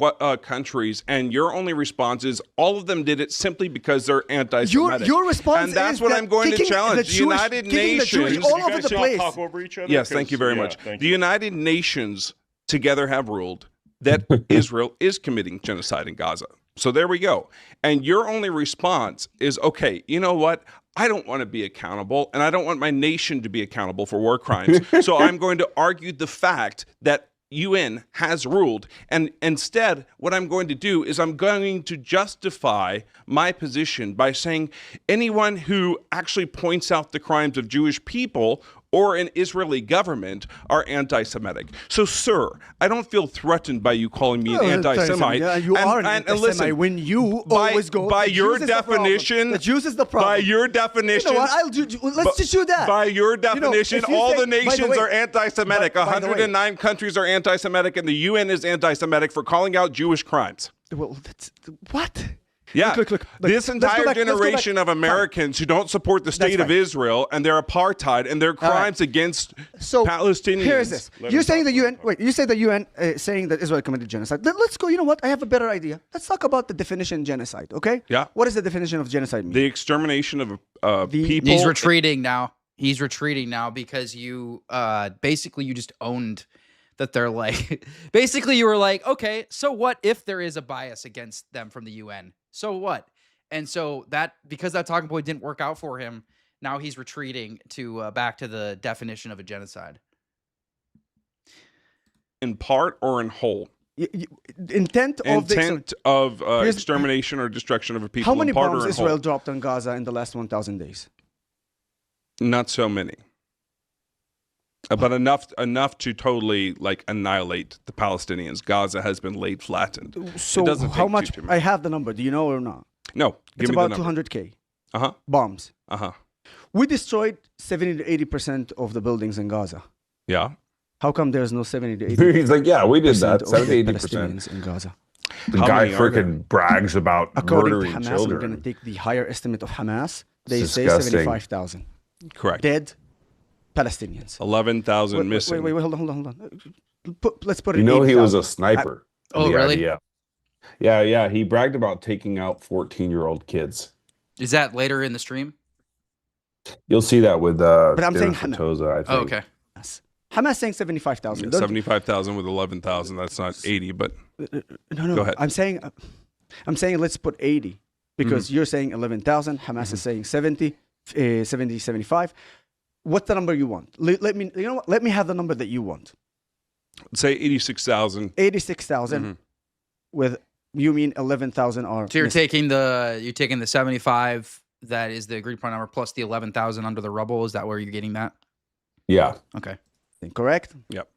countries, and your only response is all of them did it simply because they're anti-Semitic. Your response and that's is what that I'm going to challenge. the United Nations. all over the place. Talk over each other? Yes, thank you very much. The United Nations together have ruled that Israel is committing genocide in Gaza. So there we go. And your only response is, okay, you know what? I don't want to be accountable, and I don't want my nation to be accountable for war crimes. So I'm going to argue the fact that UN has ruled. And instead, what I'm going to do is I'm going to justify my position by saying anyone who actually points out the crimes of Jewish people or an Israeli government are anti-Semitic. So, sir, I don't feel threatened by you calling me an anti-Semite. Yeah, you are an anti-Semite when you always go. By your definition, the Jews is the problem. By your definition, you know what? Let's just do that. By your definition, all the nations are anti-Semitic. By the way, 109 countries are anti-Semitic, and the UN is anti-Semitic for calling out Jewish crimes. Well, that's what? Yeah, look, this entire generation of Americans who don't support the state of Israel and their apartheid and their crimes against Palestinians. Here's this. You're saying the UN. Wait, you say the UN saying that Israel committed genocide. Let's go. You know what? I have a better idea. Let's talk about the definition of genocide. Okay? Yeah. What is the definition of genocide mean? The extermination of people. He's retreating now. He's retreating now because you basically you just owned that they're like basically you were like, okay, so what if there is a bias against them from the UN? So what? And so that because that talking point didn't work out for him, now he's retreating to back to the definition of a genocide. In part or in whole? Intent of extermination or destruction of a people. How many in part bombs or in Israel whole? dropped on Gaza in the last 1,000 days? Not so many. But enough to totally like annihilate the Palestinians. Gaza has been laid flattened. So how much? I have the number. Do you know or not? No, it's about 200K. Bombs. We destroyed 70 to 80% of the buildings in Gaza. Yeah. How come there's no 70 to 80%? He's like, yeah, we did that. 70 to 80% in Gaza. The guy freaking brags about murdering According to Hamas, children. we're going to take the higher estimate of Hamas. They say disgusting. 75,000. Correct. Dead Palestinians. 11,000 missing. Wait, hold on. Let's put it. You know, 8, he was a sniper. Oh, really? IDF. Yeah. He bragged about taking out 14-year-old kids. Is that later in the stream? You'll see that with but I'm saying Toza, I think. Oh, okay. Hamas saying 75,000. 75,000 with 11,000. That's not 80, but no. Go ahead. I'm saying let's put 80 because you're saying 11,000. Hamas is saying 70, 75. What's the number you want? Let me. You know what? Let me have the number that you want. Say 86,000. 86,000 with you mean 11,000 are. So you're taking the 75 that is the agreed upon number plus the 11,000 under the rubble. Is that where you're getting that? Yeah. Okay. Correct? Yep.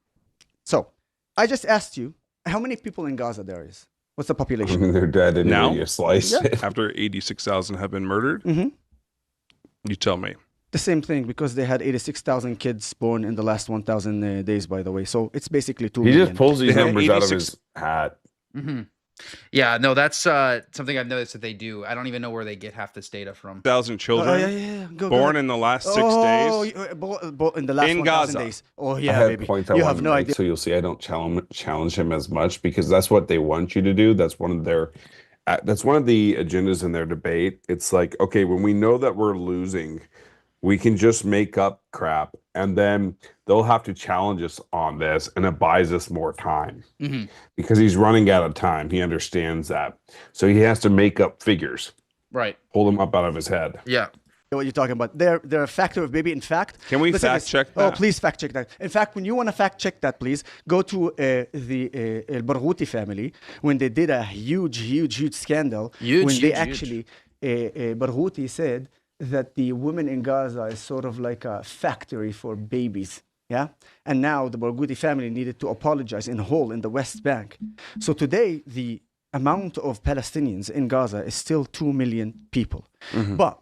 So, I just asked you, how many people in Gaza there is? What's the population? They're dead and Now? you slice it. After 86,000 have been murdered? You tell me. The same thing, because they had 86,000 kids born in the last 1,000 days, by the way. So, it's basically 2 He million. just pulls these They had numbers out of 86 his hat. Yeah, no, that's something I've noticed that they do. I don't even know where they get half this data from. 1,000 children born in the last 6 days in the last in 1,000 Gaza. days. Oh I yeah, have baby. points I You want have to no make, idea. so you'll see I don't challenge him as much because that's what they want you to do. That's one of their that's one of the agendas in their debate. It's like, okay, when we know that we're losing, we can just make up crap, and then they'll have to challenge us on this, and it buys us more time because he's running out of time. He understands that, so he has to make up figures, Right. pull them up out of his head. Yeah. What you're talking about? They're a factor of baby. In fact, Can we listen, fact check Oh, that? please fact check that. In fact, when you want to fact check that, please go to the El Barghouti family when they did a huge scandal. When they actually Barghouti said that the women in Gaza is sort of like a factory for babies. Yeah, and now the Barghouti family needed to apologize in whole in the West Bank. So today the amount of Palestinians in Gaza is still 2 million people, but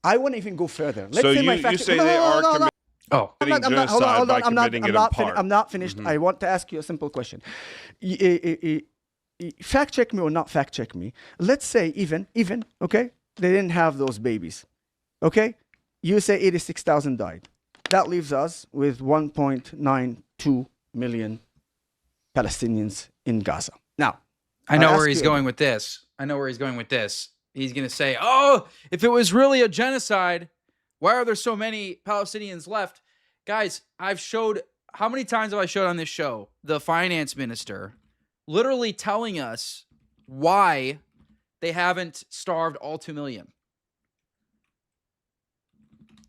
I want to even go further. Let's So say my you say they are committing Oh, genocide by committing it in part. I'm not finished. I want to ask you a simple question. Fact check me or not fact check me. Let's say even, okay, they didn't have those babies. Okay, you say 86,000 died. That leaves us with 1.92 million Palestinians in Gaza. Now, I know I'll where ask he's you going with this. He's going to say, oh, if it was really a genocide, why are there so many Palestinians left? Guys, how many times have I showed on this show the finance minister literally telling us why they haven't starved all 2 million?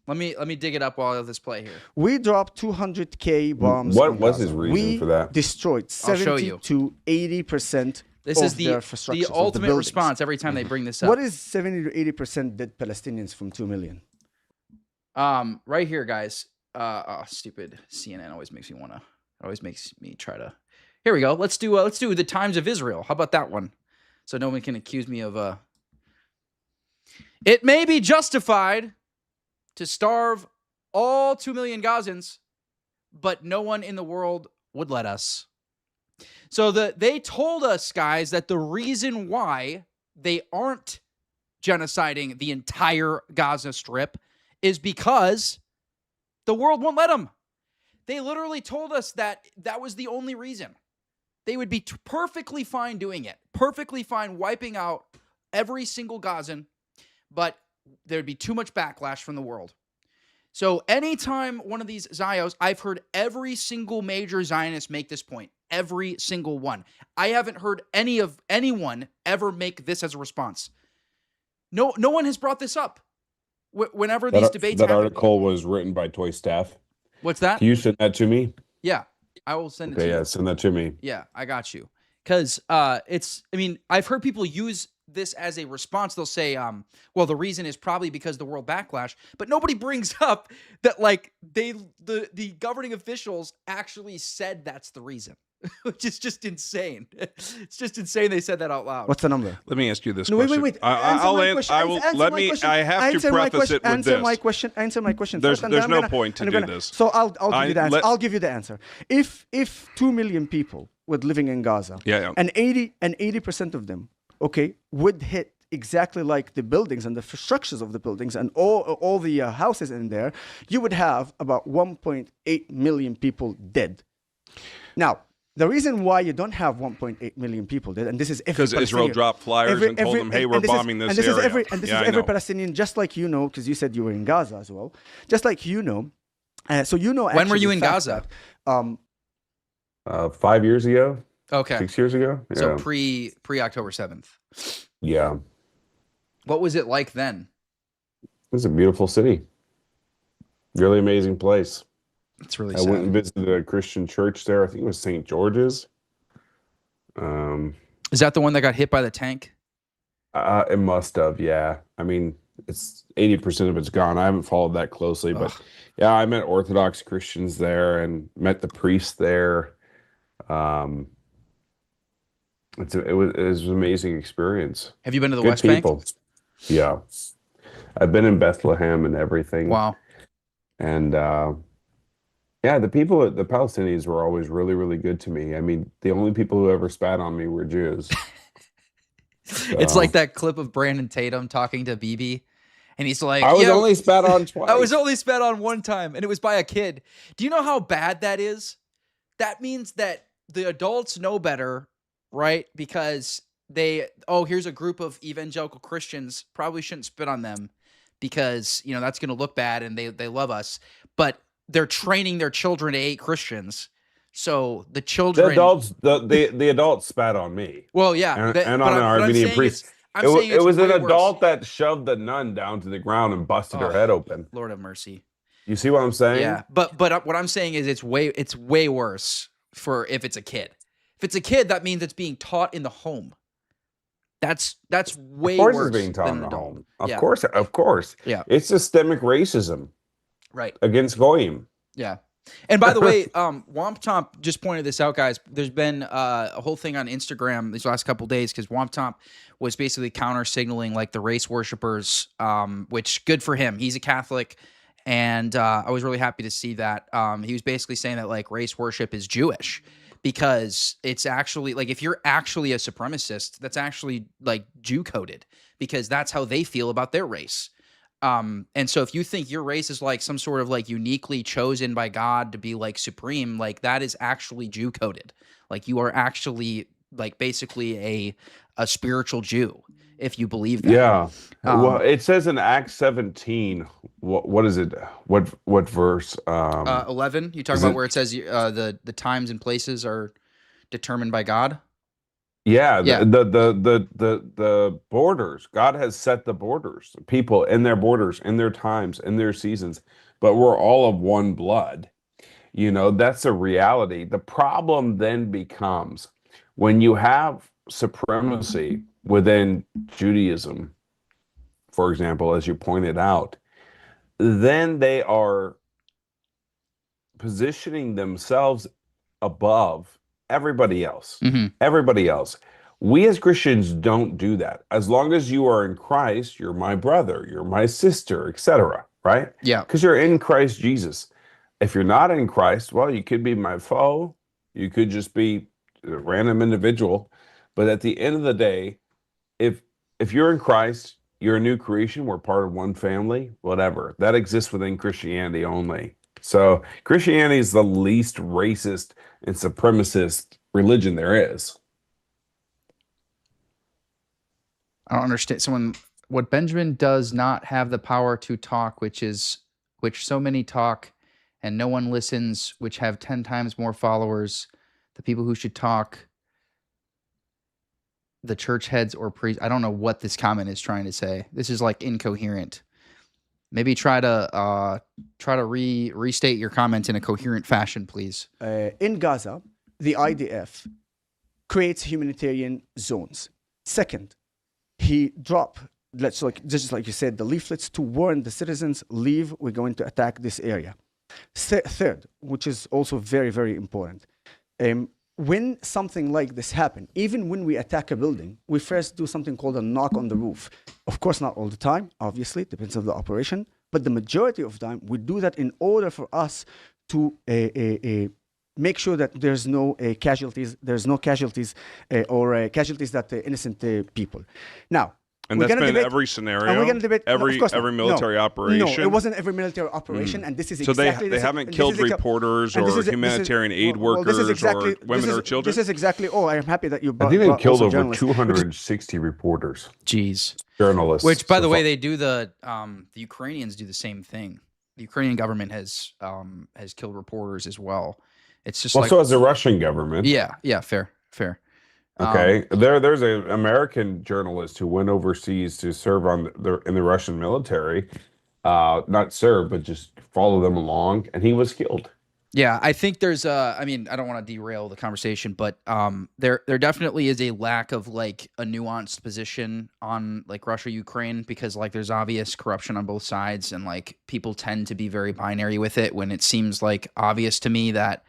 Let me dig it up while I have this play here. We dropped 200K bombs. What on was Gaza. his reason for that? Destroyed I'll show 70 you. to 80% This of is their the infrastructures, of the ultimate buildings. response every time they bring this up. What is 70 to 80% dead Palestinians from 2 million? Right here, guys. Stupid CNN always makes me try to. Here we go. Let's do the Times of Israel. How about that one? So no one can accuse me of. It may be justified to starve all 2 million Gazans, but no one in the world would let us. So they told us, guys, that the reason why they aren't genociding the entire Gaza Strip is because the world won't let them. They literally told us that was the only reason. They would be perfectly fine doing it, perfectly fine wiping out every single Gazan, but there'd be too much backlash from the world. So anytime one of these Zios, I've heard every single major Zionist make this point, every single one. I haven't heard anyone ever make this as a response. No one has brought this up. Whenever these debates happen. That article was written by Toy Staff. What's that? Can you send that to me? Yeah, I will send it to you. Okay, yeah, send that to me. Yeah, I got you. Because I've heard people use this as a response. They'll say, well, the reason is probably because the world backlash, but nobody brings up that like the governing officials actually said that's the reason, which is just insane. It's just insane they said that out loud. What's the number? Let me ask you this No, question. wait. I have to preface it with Answer this. my question. Answer my question. There's first, and then no I'm gonna- point to and do I'm gonna- this. So I'll give you the answer. I'll give you the answer. If 2 million people were living in Gaza, Yeah. and 80% of them, okay, would hit exactly like the buildings and the structures of the buildings and all the houses in there, you would have about 1.8 million people dead. Now, the reason why you don't have 1.8 million people dead, and this is every Because Israel Palestinian- dropped flyers and told them, hey, we're bombing this area. This Yeah, is I every know. Palestinian, just like you know, because you said you were in Gaza as well, just like you know. So you know. When were you actually in the fact Gaza? that, 5 years ago, Okay. 6 years ago. Yeah. So pre October 7th. Yeah. What was it like then? It's a beautiful city. Really amazing place. It's really I sad. went and visited a Christian church there. I think it was St. George's. Is that the one that got hit by the tank? It must have, yeah. I mean, it's 80% of it's gone. I haven't followed that closely, but yeah, I met Orthodox Christians there and met the priest there. It was an amazing experience. Have you been to the Good West people. Bank? Yeah, I've been in Bethlehem and everything. Wow. And yeah, the Palestinians were always really, really good to me. I mean, the only people who ever spat on me were Jews. It's like that clip of Brandon Tatum talking to BB, and he's like, I was only spat on twice. I was only spat on one time, and it was by a kid. Do you know how bad that is? That means that the adults know better, right? Because here's a group of evangelical Christians, probably shouldn't spit on them because, that's going to look bad and they love us. But they're training their children to hate Christians. So the children... The adults spat on me. Well, yeah. And on an Armenian priest. It was an adult that shoved the nun down to the ground and busted her head open. Lord have mercy. You see what I'm saying? Yeah, but what I'm saying is it's way worse for if it's a kid. If it's a kid, that means it's being taught in the home. That's way worse. Of course, it's being taught in the home. Of course. Yeah, it's systemic racism, right, against Goyim. Yeah. And by the way, Womp Tomp just pointed this out, guys. There's been a whole thing on Instagram these last couple days because Womp Tomp was basically counter signaling like the race worshippers, which good for him. He's a Catholic. And I was really happy to see that. He was basically saying that like race worship is Jewish because it's actually like if you're actually a supremacist, that's actually like Jew coded because that's how they feel about their race. And so if you think your race is like some sort of like uniquely chosen by God to be like supreme, like that is actually Jew coded. Like you are actually like basically a spiritual Jew. If you believe that. Yeah. Well, it says in Acts 17, what is it? What verse? 11. You talk about where it says the times and places are determined by God? Yeah. The borders. God has set the borders. People in their borders, in their times, in their seasons. But we're all of one blood. That's a reality. The problem then becomes when you have supremacy within Judaism, for example, as you pointed out, then they are positioning themselves above everybody else. Mm-hmm. Everybody else. We as Christians don't do that. As long as you are in Christ, you're my brother, you're my sister, etc. Right? Yeah. Because you're in Christ Jesus. If you're not in Christ, well, you could be my foe. You could just be a random individual. But at the end of the day, if you're in Christ, you're a new creation. We're part of one family, whatever. That exists within Christianity only. So Christianity is the least racist and supremacist religion there is. I don't understand. What Benjamin does not have the power to talk, which so many talk and no one listens, which have 10 times more followers. The people who should talk, the church heads or priests. I don't know what this comment is trying to say. This is like incoherent. Maybe try to restate your comment in a coherent fashion, please. In Gaza, the IDF creates humanitarian zones. Second, he dropped, just like you said, the leaflets to warn the citizens, leave, we're going to attack this area. Third, which is also very, very important, when something like this happens, even when we attack a building, we first do something called a knock on the roof. Of course, not all the time, obviously, depends on the operation, but the majority of the time, we do that in order for us to make sure that there's no casualties, or casualties that innocent people. Now, and that's been every scenario, and we're going to debate, every military operation. No, it wasn't every military operation, and this is so exactly... they haven't killed reporters or humanitarian aid workers or women or children? This is exactly... Oh, I am happy that you brought... I think they've killed over 260 reporters. Jeez. Journalists. Which, by the way, they do the Ukrainians do the same thing. The Ukrainian government has killed reporters as well. It's just so has the Russian government. Yeah, fair. Okay, there's an American journalist who went overseas to serve in the Russian military, not serve, but just follow them along, and he was killed. Yeah, I think there's I don't want to derail the conversation, but there definitely is a lack of like a nuanced position on like Russia, Ukraine, because like there's obvious corruption on both sides, and like people tend to be very binary with it when it seems like obvious to me that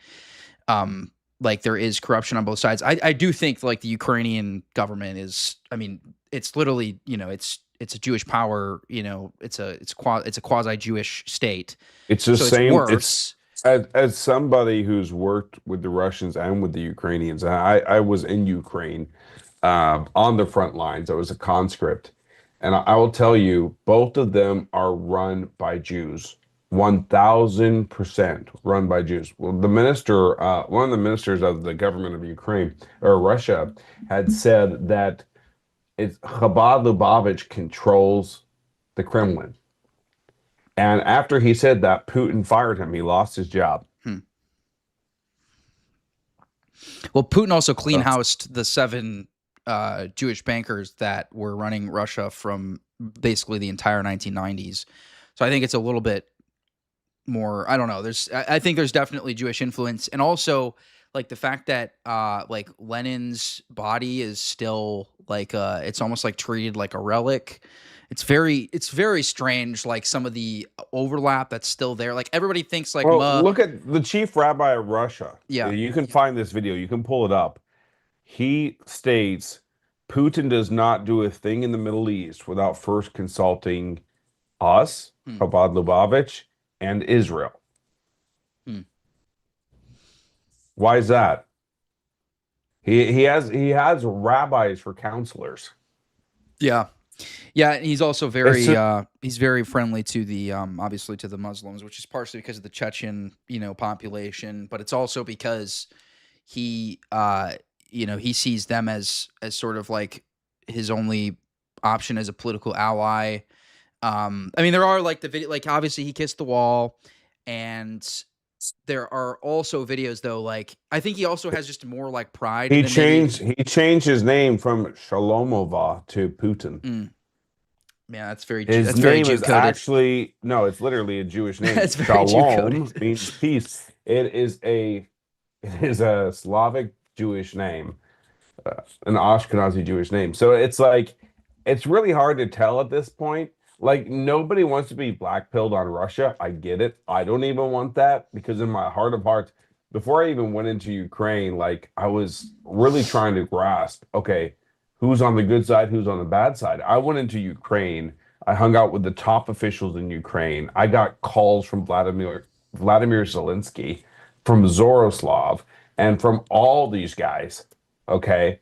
like there is corruption on both sides. I do think like the Ukrainian government is, it's literally, it's a Jewish power, it's a quasi Jewish state. It's the same. Worse. As somebody who's worked with the Russians and with the Ukrainians, I was in Ukraine on the front lines. I was a conscript. And I will tell you, both of them are run by Jews. 1000% run by Jews. Well, the minister, one of the ministers of the government of Ukraine or Russia had said that it's Chabad Lubavitch controls the Kremlin. And after he said that, Putin fired him. He lost his job. Well, Putin also clean-housed the 7 Jewish bankers that were running Russia from basically the entire 1990s. So I think it's a little bit more, I don't know. I think there's definitely Jewish influence, and also like the fact that like Lenin's body is still like it's almost like treated like a relic. It's very strange, like some of the overlap that's still there. Like everybody thinks like, look at the chief rabbi of Russia. Yeah. You can find this video. You can pull it up. He states Putin does not do a thing in the Middle East without first consulting us, Chabad Lubavitch, and Israel. Why is that? He has rabbis for counselors. Yeah. Yeah, and he's also very he's very friendly to the obviously to the Muslims, which is partially because of the Chechen, population, but it's also because he he sees them as sort of like his only option as a political ally. I mean, there are like the video, like obviously he kissed the wall, and there are also videos though, like I think he also has just more like pride. He changed his name from Shalomova to Putin. Yeah, that's very his name is actually it's literally a Jewish name. That's very Shalom means peace. It is a Slavic Jewish name, an Ashkenazi Jewish name. So it's like it's really hard to tell at this point. Like, nobody wants to be blackpilled on Russia. I get it. I don't even want that, because in my heart of hearts, before I even went into Ukraine, like, I was really trying to grasp, okay, who's on the good side, who's on the bad side. I went into Ukraine. I hung out with the top officials in Ukraine. I got calls from Vladimir Zelensky, from Zoroslav, and from all these guys, okay?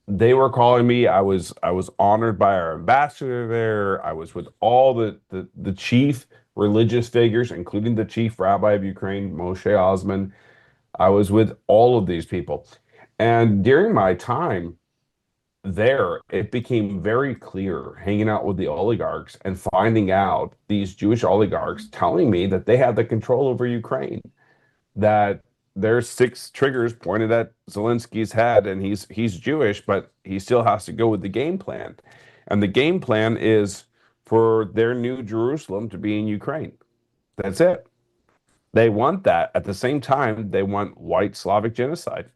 They were calling me. I was honored by our ambassador there. I was with all the chief religious figures, including the chief rabbi of Ukraine, Moshe Osman. I was with all of these people. And during my time there, it became very clear, hanging out with the oligarchs and finding out these Jewish oligarchs telling me that they had the control over Ukraine, that there's 6 triggers pointed at Zelensky's head, and he's Jewish, but he still has to go with the game plan. And the game plan is for their new Jerusalem to be in Ukraine. That's it. They want that. At the same time, they want white Slavic genocide.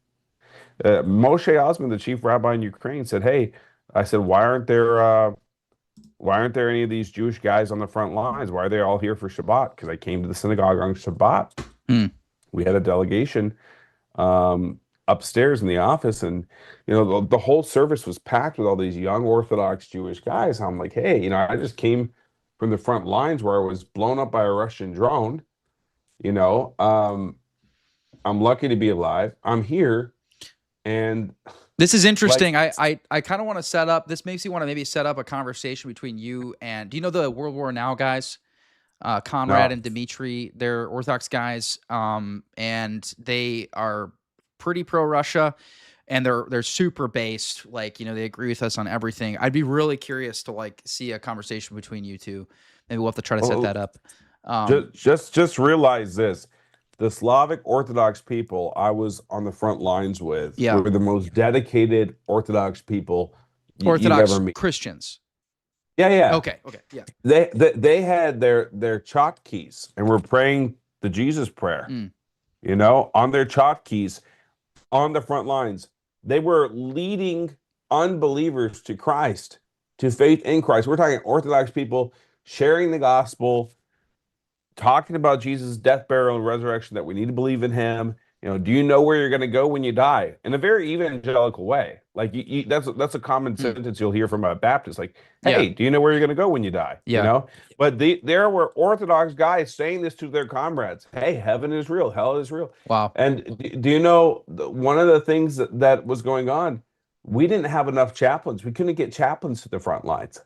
Moshe Osman, the chief rabbi in Ukraine, said, "Hey," I said, why aren't there any of these Jewish guys on the front lines? Why are they all here for Shabbat? Because I came to the synagogue on Shabbat. We had a delegation upstairs in the office, and the whole service was packed with all these young Orthodox Jewish guys. I'm like, hey, I just came from the front lines where I was blown up by a Russian drone. I'm lucky to be alive. I'm here, and this is interesting. I kind of want to set up. This makes me want to maybe set up a conversation between you and. Do you know the World War Now guys? Conrad and Dimitri, they're Orthodox guys, and they are pretty pro-Russia, and they're super based. Like, they agree with us on everything. I'd be really curious to see a conversation between you two. Maybe we'll have to try to set that up. Just realize this: the Slavic Orthodox people I was on the front lines with were the most dedicated Orthodox people Orthodox ever meet. Christians. Yeah. Okay. Yeah. They had their chalk keys and were praying the Jesus prayer. On their chalk keys, on the front lines. They were leading unbelievers to Christ, to faith in Christ. We're talking Orthodox people sharing the gospel, talking about Jesus' death, burial, and resurrection, that we need to believe in him. Do you know where you're going to go when you die? In a very evangelical way. Like, that's a common sentence you'll hear from a Baptist. Like, hey, do you know where you're going to go when you die? But there were Orthodox guys saying this to their comrades. Hey, heaven is real. Hell is real. Wow. And do you know one of the things that was going on? we didn't have enough chaplains. We couldn't get chaplains to the front lines.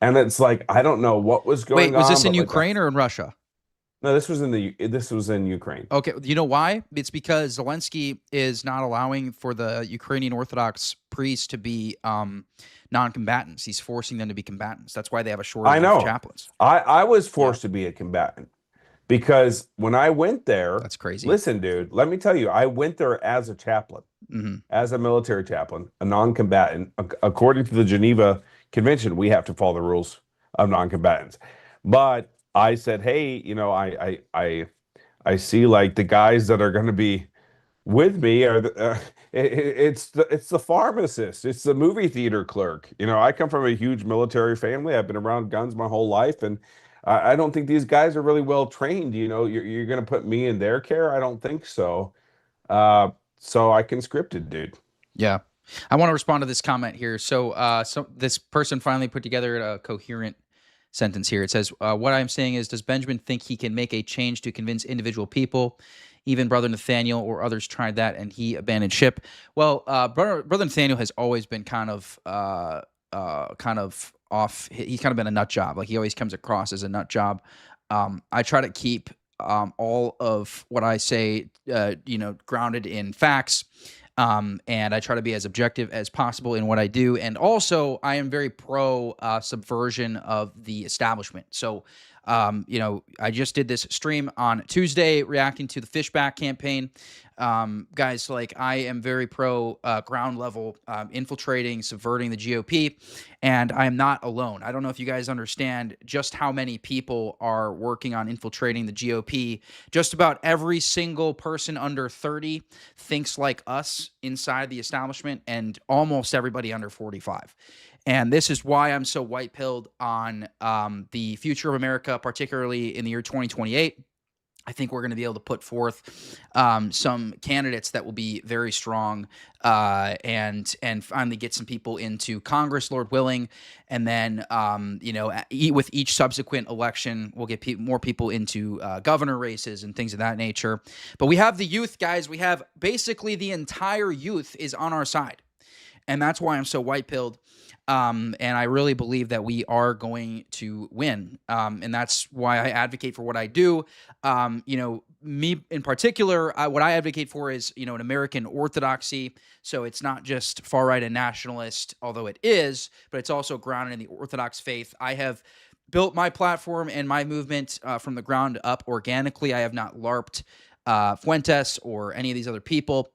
And it's like, I don't know what was going on. Wait, was this in but Ukraine or in Russia? No, this was in Ukraine. Okay, you know why? It's because Zelensky is not allowing for the Ukrainian Orthodox priests to be non-combatants. He's forcing them to be combatants. That's why they have a shortage of chaplains. I was forced to be a combatant because when I went there, that's crazy. Listen, dude, let me tell you, I went there as a chaplain, as a military chaplain, a non-combatant. According to the Geneva Convention, we have to follow the rules of non-combatants. But I said, hey, you know, I see like the guys that are going to be with me are it's the pharmacist, it's the movie theater clerk. You know, I come from a huge military family. I've been around guns my whole life, and I don't think these guys are really well trained. You know, you're going to put me in their care? I don't think so. So I conscripted, dude. Yeah. I want to respond to this comment here. So this person finally put together a coherent sentence here. It says, what I'm saying is, does Benjamin think he can make a change to convince individual people? Even Brother Nathaniel or others tried that and he abandoned ship. Well, Brother Nathaniel has always been kind of off. He's kind of been a nut job. Like, he always comes across as a nut job. I try to keep all of what I say, grounded in facts. And I try to be as objective as possible in what I do. And also, I am very pro subversion of the establishment. So, I just did this stream on Tuesday reacting to the Fishback campaign. Guys, like, I am very pro ground level infiltrating, subverting the GOP, and I am not alone. I don't know if you guys understand just how many people are working on infiltrating the GOP. Just about every single person under 30 thinks like us inside the establishment, and almost everybody under 45. And this is why I'm so white-pilled on the future of America, particularly in the year 2028. I think we're going to be able to put forth some candidates that will be very strong and finally get some people into Congress, Lord willing. And then, with each subsequent election, we'll get more people into governor races and things of that nature. But we have the youth, guys. We have basically the entire youth is on our side. And that's why I'm so white-pilled. And I really believe that we are going to win. And that's why I advocate for what I do. Me in particular, what I advocate for is, an American Orthodoxy. So it's not just far-right and nationalist, although it is, but it's also grounded in the Orthodox faith. I have built my platform and my movement from the ground up organically. I have not LARPed Fuentes or any of these other people.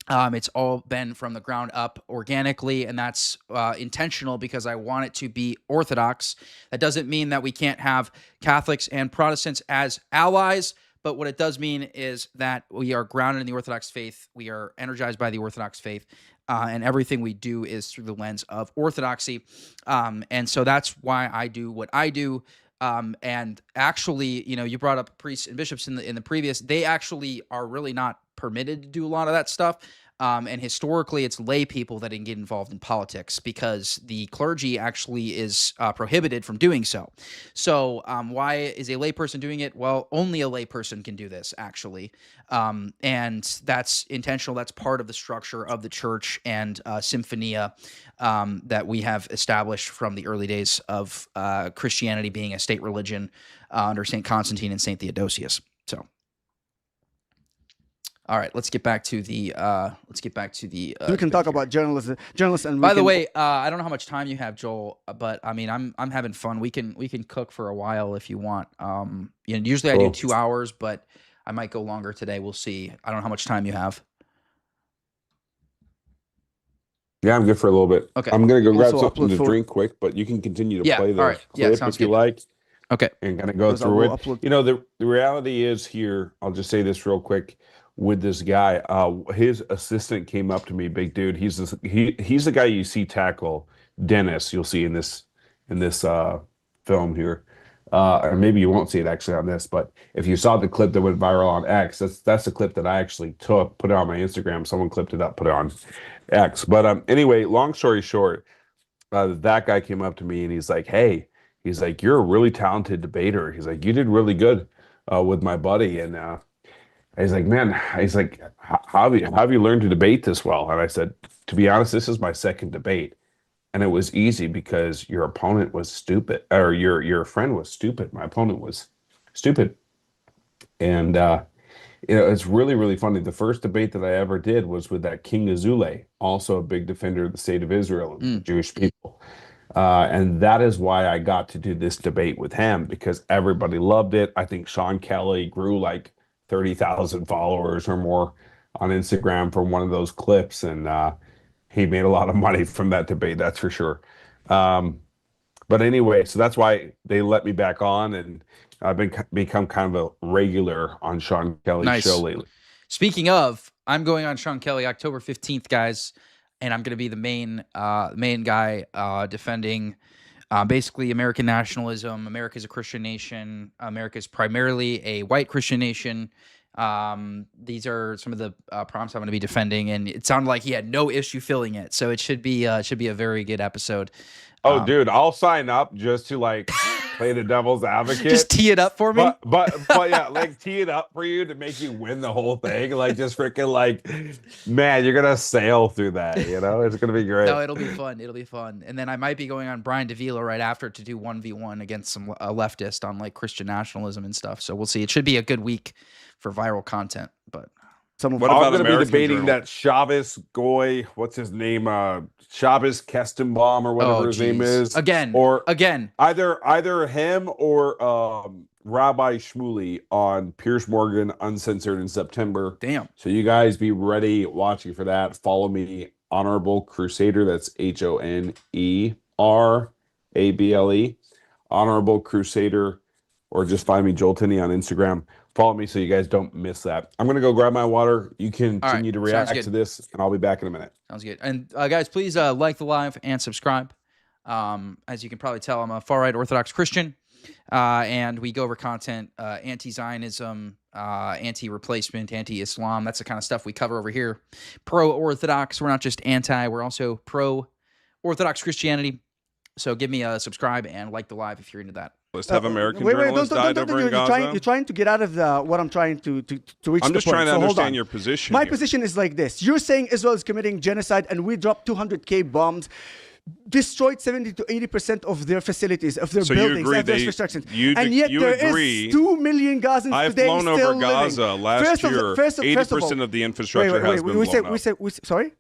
It's all been from the ground up organically, and that's intentional because I want it to be Orthodox. That doesn't mean that we can't have Catholics and Protestants as allies, but what it does mean is that we are grounded in the Orthodox faith. We are energized by the Orthodox faith, and everything we do is through the lens of Orthodoxy. And so that's why I do what I do. And actually, you brought up priests and bishops in the previous. They actually are really not permitted to do a lot of that stuff. And historically, it's lay people that can get involved in politics because the clergy actually is prohibited from doing so. So why is a layperson doing it? Well, only a layperson can do this, actually. And that's intentional. That's part of the structure of the church and Symphonia that we have established from the early days of Christianity being a state religion under St. Constantine and St. Theodosius. So. All right, let's get back to the. We can talk about journalists, and. By the way, I don't know how much time you have, Joel, but I mean, I'm having fun. We can cook for a while if you want. Usually I do 2 hours, but I might go longer today. We'll see. I don't know how much time you have. Yeah, I'm good for a little bit. Okay, I'm gonna go grab something to drink quick, but you can continue to play the clip if you like. Okay, and kind of go through it. The reality is here. I'll just say this real quick. With this guy, his assistant came up to me, big dude. He's the guy you see tackle Dennis. You'll see in this film here, or maybe you won't see it actually on this. But if you saw the clip that went viral on X, that's the clip that I actually took, put it on my Instagram. Someone clipped it up, put it on X. But anyway, long story short, that guy came up to me and he's like, "Hey, he's like, you're a really talented debater. He's like, you did really good with my buddy and." He's like, man, he's like, how have you learned to debate this well? And I said, to be honest, this is my second debate. And it was easy because your opponent was stupid, or your friend was stupid. My opponent was stupid. And it's really, really funny. The first debate that I ever did was with that King Azule, also a big defender of the state of Israel and the Jewish people. And that is why I got to do this debate with him, because everybody loved it. I think Sean Kelly grew like 30,000 followers or more on Instagram from one of those clips. And he made a lot of money from that debate, that's for sure. But anyway, so that's why they let me back on, and I've become kind of a regular on Sean Kelly's show lately. Speaking of, I'm going on Sean Kelly October 15th, guys, and I'm going to be the main guy defending basically American nationalism. America's a Christian nation. America's primarily a white Christian nation. These are some of the prompts I'm going to be defending, and it sounded like he had no issue filling it, so it should be a very good episode. Oh, dude, I'll sign up just to like play the devil's advocate. Just tee it up for me. But yeah, like tee it up for you to make you win the whole thing. Like just freaking like, man, you're gonna sail through that. You know, it's gonna be great. No, it'll be fun. It'll be fun. And then I might be going on Brian DeVilo right after to do 1v1 against some leftist on like Christian nationalism and stuff. So we'll see. It should be a good week for viral content. But I'm going to be debating that Shabbos Goy, what's his name? Shabbos Kestenbaum or whatever his name is. Again. Either him or Rabbi Shmuley on Piers Morgan Uncensored in September. Damn. So you guys be ready watching for that. Follow me, Honorable Crusader. That's HONERABLE. Honorable Crusader. Or just find me, Joel Tinney, on Instagram. Follow me so you guys don't miss that. I'm going to go grab my water. You continue to react to this, and I'll be back in a minute. Sounds good. And guys, please like the live and subscribe. As you can probably tell, I'm a far-right Orthodox Christian, and we go over content, anti-Zionism, anti-replacement, anti-Islam. That's the kind of stuff we cover over here. Pro-Orthodox. We're not just anti. We're also pro-Orthodox Christianity. So give me a subscribe and like the live if you're into that. Have American journalists died over in Gaza? You're trying to get out of what I'm trying to reach. I'm just trying to understand your position. My position is like this: you're saying Israel is committing genocide, and we dropped 200K bombs, destroyed 70 to 80% of their facilities, of their buildings, of their infrastructure, and yet there is 2 million Gazans I've today flown still over Gaza living. last year. 80% of the infrastructure has been blown up. Sorry?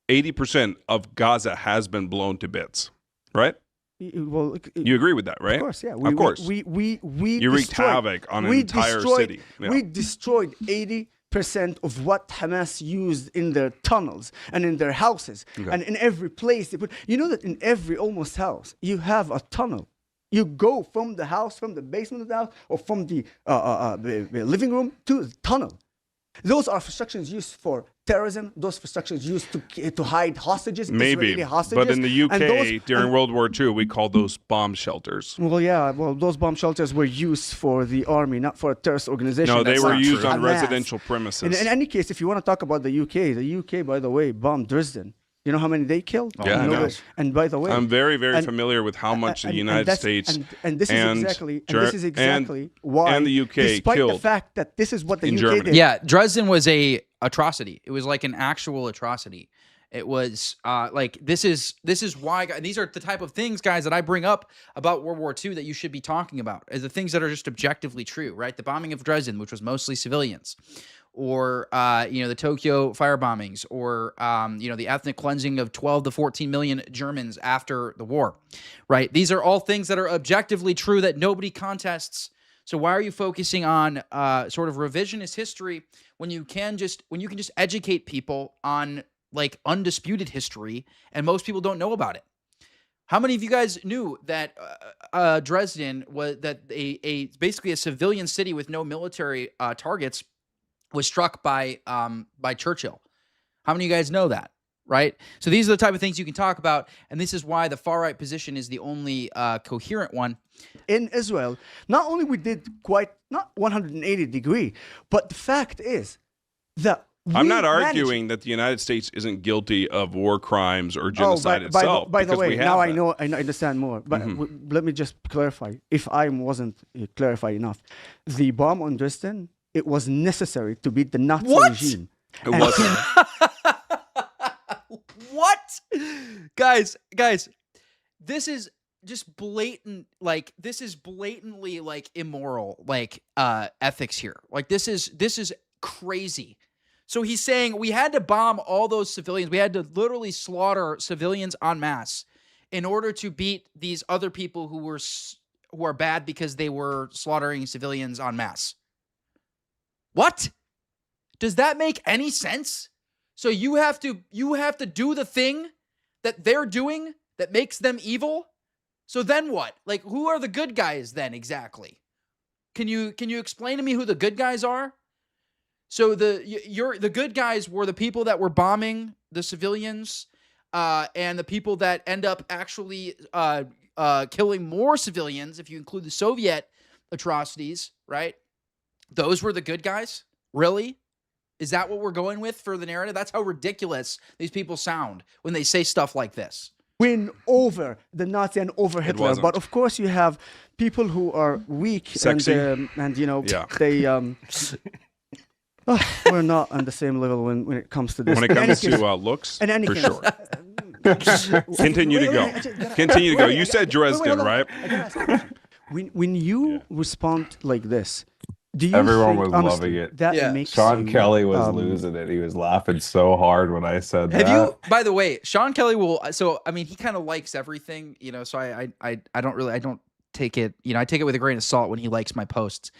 80% of Gaza has been blown to bits, right? Well, you agree with that, right? Of course, yeah. Of course. We you wreaked havoc on an entire city. Yeah. We destroyed 80% of what Hamas used in their tunnels and in their houses and in every place they put. You know that in every almost house you have a tunnel. You go from the house, from the basement of the house, or from the living room to the tunnel. Those are constructions used for terrorism. Those constructions used to hide hostages, maybe, Israeli hostages. But in the UK during World War II, we called those bomb shelters. Well, yeah. Well, those bomb shelters were used for the army, not for a terrorist organization. No, they were used on Hamas. residential premises. In any case, if you want to talk about the UK, by the way, bombed Dresden. You know how many they killed? Yeah, I know. And by the way, I'm very, very familiar with how much the United States this is exactly why, and the UK despite killed the fact that this is what the UK Germany. did. Yeah, Dresden was a atrocity. It was like an actual atrocity. It was like this is why these are the type of things, guys, that I bring up about World War II that you should be talking about as the things that are just objectively true, right? The bombing of Dresden, which was mostly civilians. Or, the Tokyo fire bombings, or, the ethnic cleansing of 12 to 14 million Germans after the war, right? These are all things that are objectively true that nobody contests. So why are you focusing on sort of revisionist history when you can just educate people on like undisputed history, and most people don't know about it? How many of you guys knew that Dresden was basically a civilian city with no military targets was struck by Churchill? How many of you guys know that, right? So these are the type of things you can talk about, and this is why the far-right position is the only coherent one. In Israel, not only we did not 180 degree, but the fact is that I'm not arguing that the United States isn't guilty of war crimes or genocide itself. By the way, now I understand more. But let me just clarify, if I wasn't clarified enough. The bomb on Dresden it was necessary to beat the Nazi What? regime. It wasn't. What? Guys, this is just blatant, like, this is blatantly, like, immoral, like, ethics here. Like, this is crazy. So he's saying we had to bomb all those civilians. We had to literally slaughter civilians en masse in order to beat these other people who are bad because they were slaughtering civilians en masse. What? Does that make any sense? So you have to do the thing that they're doing that makes them evil? So then what? Like, who are the good guys then exactly? Can you explain to me who the good guys are? So the good guys were the people that were bombing the civilians, and the people that end up actually killing more civilians, if you include the Soviet atrocities, right? Those were the good guys? Really? Is that what we're going with for the narrative? That's how ridiculous these people sound when they say stuff like this. Win over the Nazi and over Hitler. wasn't. But of course, you have people who are weak Sexy. and you know, Yeah. they we're not on the same level when it comes to this. When it In any comes case- to looks, in any for case- sure. Continue to go. Continue to go. You said Dresden, right? When you respond like this, do you Everyone think, was honestly, loving it. that Yeah. makes Sean you, Kelly was losing it. He was laughing so hard when I said that. Have you, by the way, Sean Kelly will, so, I mean, he kind of likes everything, you know, so I don't take it, you know, I take it with a grain of salt when he likes my posts,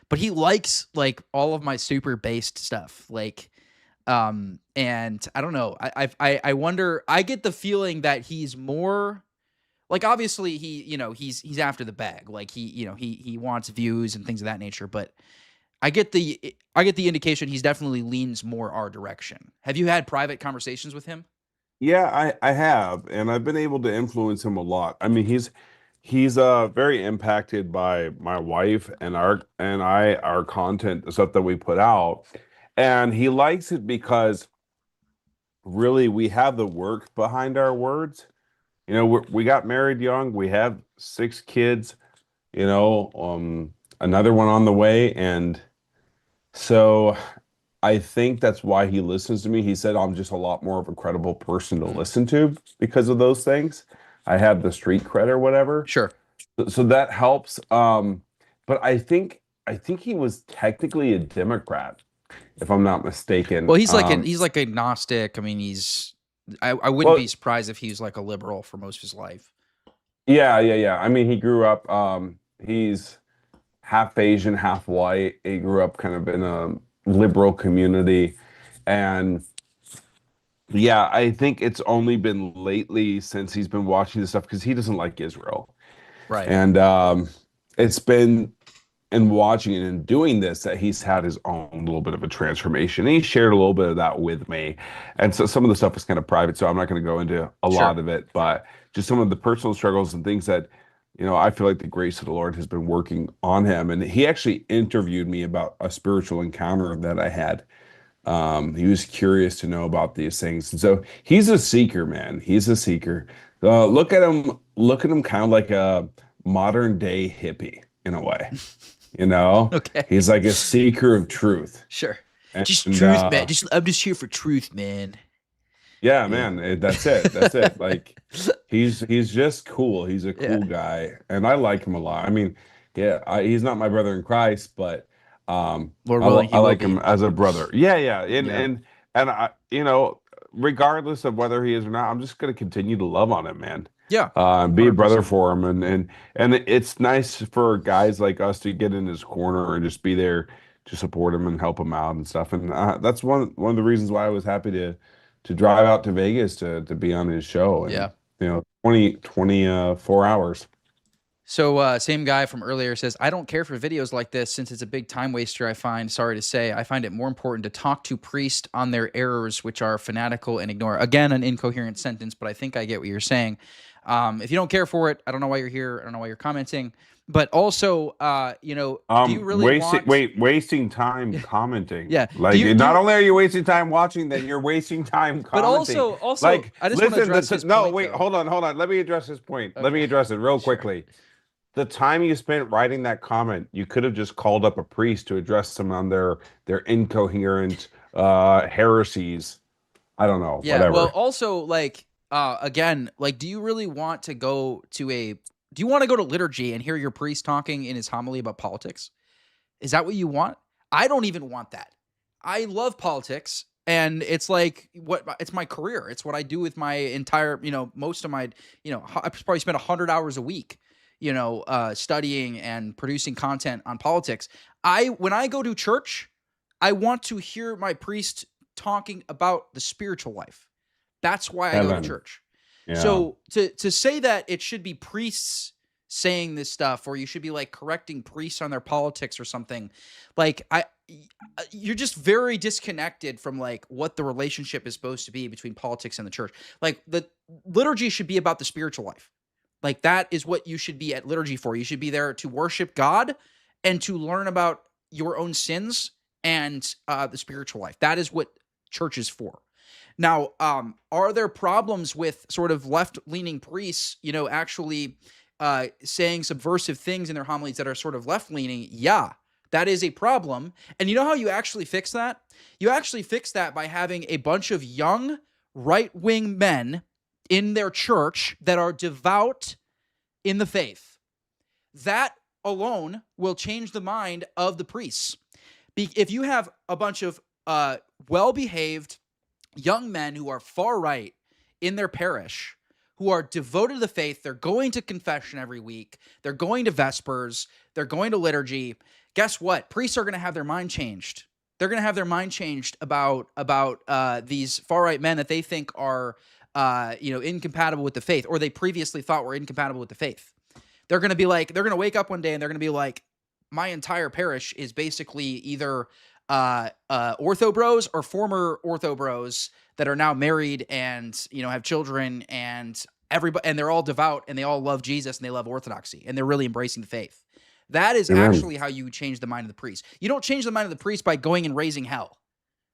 but he likes, like, all of my super based stuff, like, and I don't know, I wonder, I get the feeling that he's more, like, obviously he, you know, he's after the bag, like, he, you know, he wants views and things of that nature, but I get the indication he's definitely leans more our direction. Have you had private conversations with him? Yeah, I have, and I've been able to influence him a lot. I mean, he's very impacted by my wife and our content, the stuff that we put out, and he likes it because really we have the work behind our words. You know, we got married young. We have 6 kids. You know, another one on the way, and so I think that's why he listens to me. He said I'm just a lot more of a credible person to listen to because of those things. I have the street cred or whatever. Sure. So that helps. But I think he was technically a Democrat, if I'm not mistaken. Well, he's like agnostic. I mean, I wouldn't Well- be surprised if he's like a liberal for most of his life. Yeah. I mean, he grew up. He's half Asian, half white. He grew up kind of in a liberal community, and yeah, I think it's only been lately since he's been watching this stuff because he doesn't like Israel, Right. and it's been in watching it and doing this that he's had his own little bit of a transformation. And he shared a little bit of that with me, and so some of the stuff is kind of private, so I'm not going to go into a lot of it, but just some of the personal struggles and things that, you know, I feel like the grace of the Lord has been working on him. And he actually interviewed me about a spiritual encounter that I had. He was curious to know about these things. And so he's a seeker, man. He's a seeker. Look at him kind of like a modern day hippie in a way, you know? Okay. He's like a seeker of truth. Sure. And, Just truth, man. I'm just here for truth, man. Yeah, man. That's it. That's it. Like he's just cool. He's a cool guy, and I like him a lot. I mean, yeah, he's not my brother in Christ, but Lord I willing, he will like be. him as a brother. Yeah. And I, you know, regardless of whether he is or not, I'm just gonna continue to love on him, man. Yeah. Be a brother for him, and it's nice for guys like us to get in his corner and just be there to support him and help him out and stuff. And that's one of the reasons why I was happy to drive out to Vegas to be on his show. And, Yeah. you know, 24 hours. So same guy from earlier says, I don't care for videos like this since it's a big time waster. I find it more important to talk to priests on their errors, which are fanatical and ignore. Again, an incoherent sentence, but I think I get what you're saying. If you don't care for it, I don't know why you're here. I don't know why you're commenting. But also, you know, do you really wasting time commenting? Yeah. Like, not only are you wasting time watching, then you're wasting time commenting. But also, like, I just want to address this no, point, wait, though. hold on. Let me address this point. Let me address it real quickly. the time you spent writing that comment, you could have just called up a priest to address them on their incoherent heresies. I don't know, Yeah. whatever. Well, also, like, again, like, do you really want to go to liturgy and hear your priest talking in his homily about politics? Is that what you want? I don't even want that. I love politics, and it's like it's my career. It's what I do with my entire, most of my, I probably spend 100 hours a week, studying and producing content on politics. When I go to church, I want to hear my priest talking about the spiritual life. That's why I go to church. Yeah. So to say that it should be priests saying this stuff, or you should be like correcting priests on their politics or something, like you're just very disconnected from like what the relationship is supposed to be between politics and the church. Like the liturgy should be about the spiritual life. Like that is what you should be at liturgy for. You should be there to worship God and to learn about your own sins and the spiritual life. That is what church is for. Now, are there problems with sort of left-leaning priests, actually saying subversive things in their homilies that are sort of left-leaning? Yeah, that is a problem. And you know how you actually fix that? You actually fix that by having a bunch of young right-wing men in their church that are devout in the faith. That alone will change the mind of the priests. If you have a bunch of well-behaved young men who are far right in their parish, who are devoted to the faith, they're going to confession every week, they're going to Vespers, they're going to liturgy, guess what? Priests are going to have their mind changed. They're going to have their mind changed about these far-right men that they think are incompatible with the faith, or they previously thought were incompatible with the faith. They're going to be like, they're going to wake up one day and they're going to be like, my entire parish is basically either ortho bros or former ortho bros that are now married and have children, and everybody, and they're all devout and they all love Jesus and they love Orthodoxy and they're really embracing the faith. That is actually how you change the mind of the priest. You don't change the mind of the priest by going and raising hell.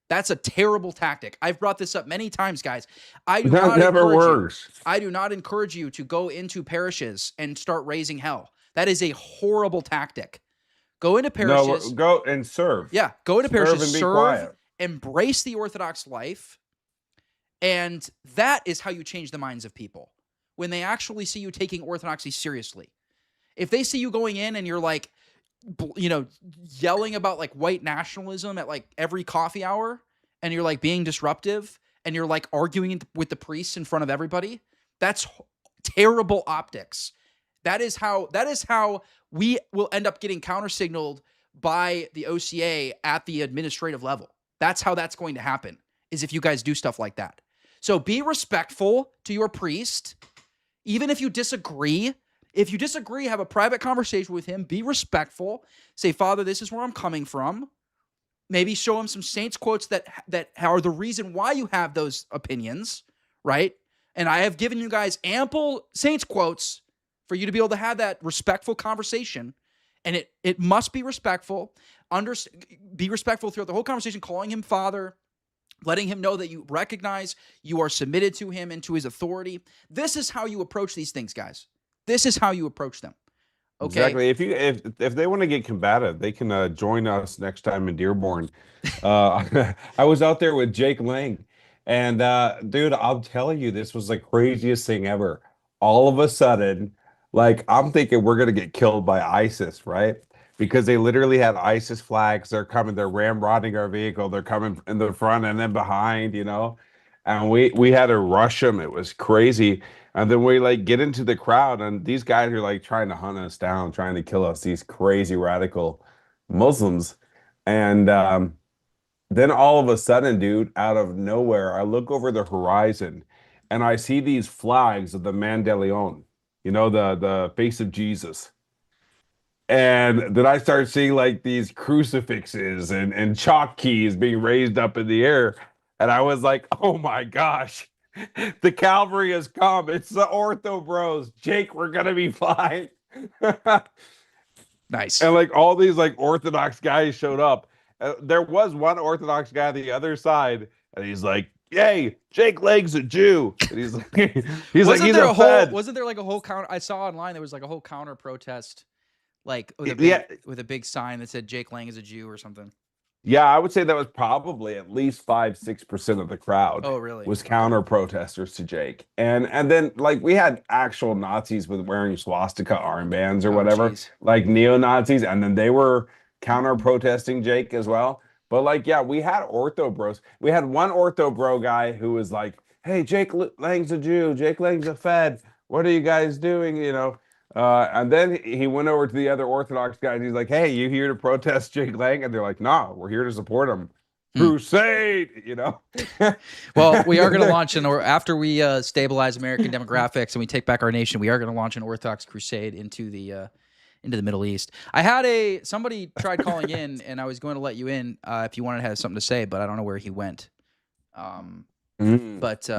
That's a terrible tactic. I've brought this up many times, guys. That never works. I do not encourage you to go into parishes and start raising hell. That is a horrible tactic. Go into parishes. No, go and serve. Yeah, go into parishes, serve, embrace the Orthodox life, and that is how you change the minds of people. When they actually see you taking Orthodoxy seriously. If they see you going in and you're like, yelling about like white nationalism at like every coffee hour, and you're like being disruptive, and you're like arguing with the priests in front of everybody, that's terrible optics. That is how we will end up getting countersignaled by the OCA at the administrative level. That's how that's going to happen, is if you guys do stuff like that. So be respectful to your priest, even if you disagree. If you disagree, have a private conversation with him. Be respectful. Say, Father, this is where I'm coming from. Maybe show him some saints quotes that are the reason why you have those opinions, right? And I have given you guys ample saints quotes for you to be able to have that respectful conversation. And it must be respectful. Be respectful throughout the whole conversation, calling him Father, letting him know that you recognize you are submitted to him and to his authority. This is how you approach these things, guys. This is how you approach them. Okay. Exactly. If they want to get combative, they can join us next time in Dearborn. I was out there with Jake Lang, and dude, I'll tell you, this was the craziest thing ever. All of a sudden, like, I'm thinking we're gonna get killed by ISIS, right? Because they literally had ISIS flags. They're coming. They're ramrodding our vehicle. They're coming in the front and then behind, and we had to rush them. It was crazy. And then we like get into the crowd, and these guys are like trying to hunt us down, trying to kill us, these crazy radical Muslims. And then all of a sudden, dude, out of nowhere, I look over the horizon and I see these flags of the Mandeleon, the face of Jesus. And then I start seeing like these crucifixes and chalk keys being raised up in the air. And I was like, oh my gosh. The cavalry has come. It's the ortho bros. Jake, we're gonna be fine. Nice. And like all these like Orthodox guys showed up. There was one Orthodox guy on the other side, and he's like, "Hey, Jake Lang's a Jew." And he's like, he's wasn't there like a whole counter? I saw online there was like a whole counter protest, like with a big sign that said Jake Lang is a Jew or something. Yeah, I would say that was probably at least 5-6% of the crowd. Oh, really? Was counter protesters to Jake, and then like we had actual Nazis with wearing swastika armbands or whatever, geez. like neo-Nazis, and then they were counter protesting Jake as well. But like, yeah, we had ortho bros. We had one ortho bro guy who was like, "Hey, Jake Lang's a Jew. Jake Lang's a Fed. What are you guys doing?" You know. And then he went over to the other Orthodox guys. He's like, "Hey, you here to protest Jake Lang?" And they're like, "No, we're here to support him. Crusade," you know. Well, we are going to launch after we stabilize American demographics and we take back our nation. We are going to launch an Orthodox crusade into the Middle East. I had somebody tried calling in, and I was going to let you in if you wanted to have something to say, but I don't know where he went. But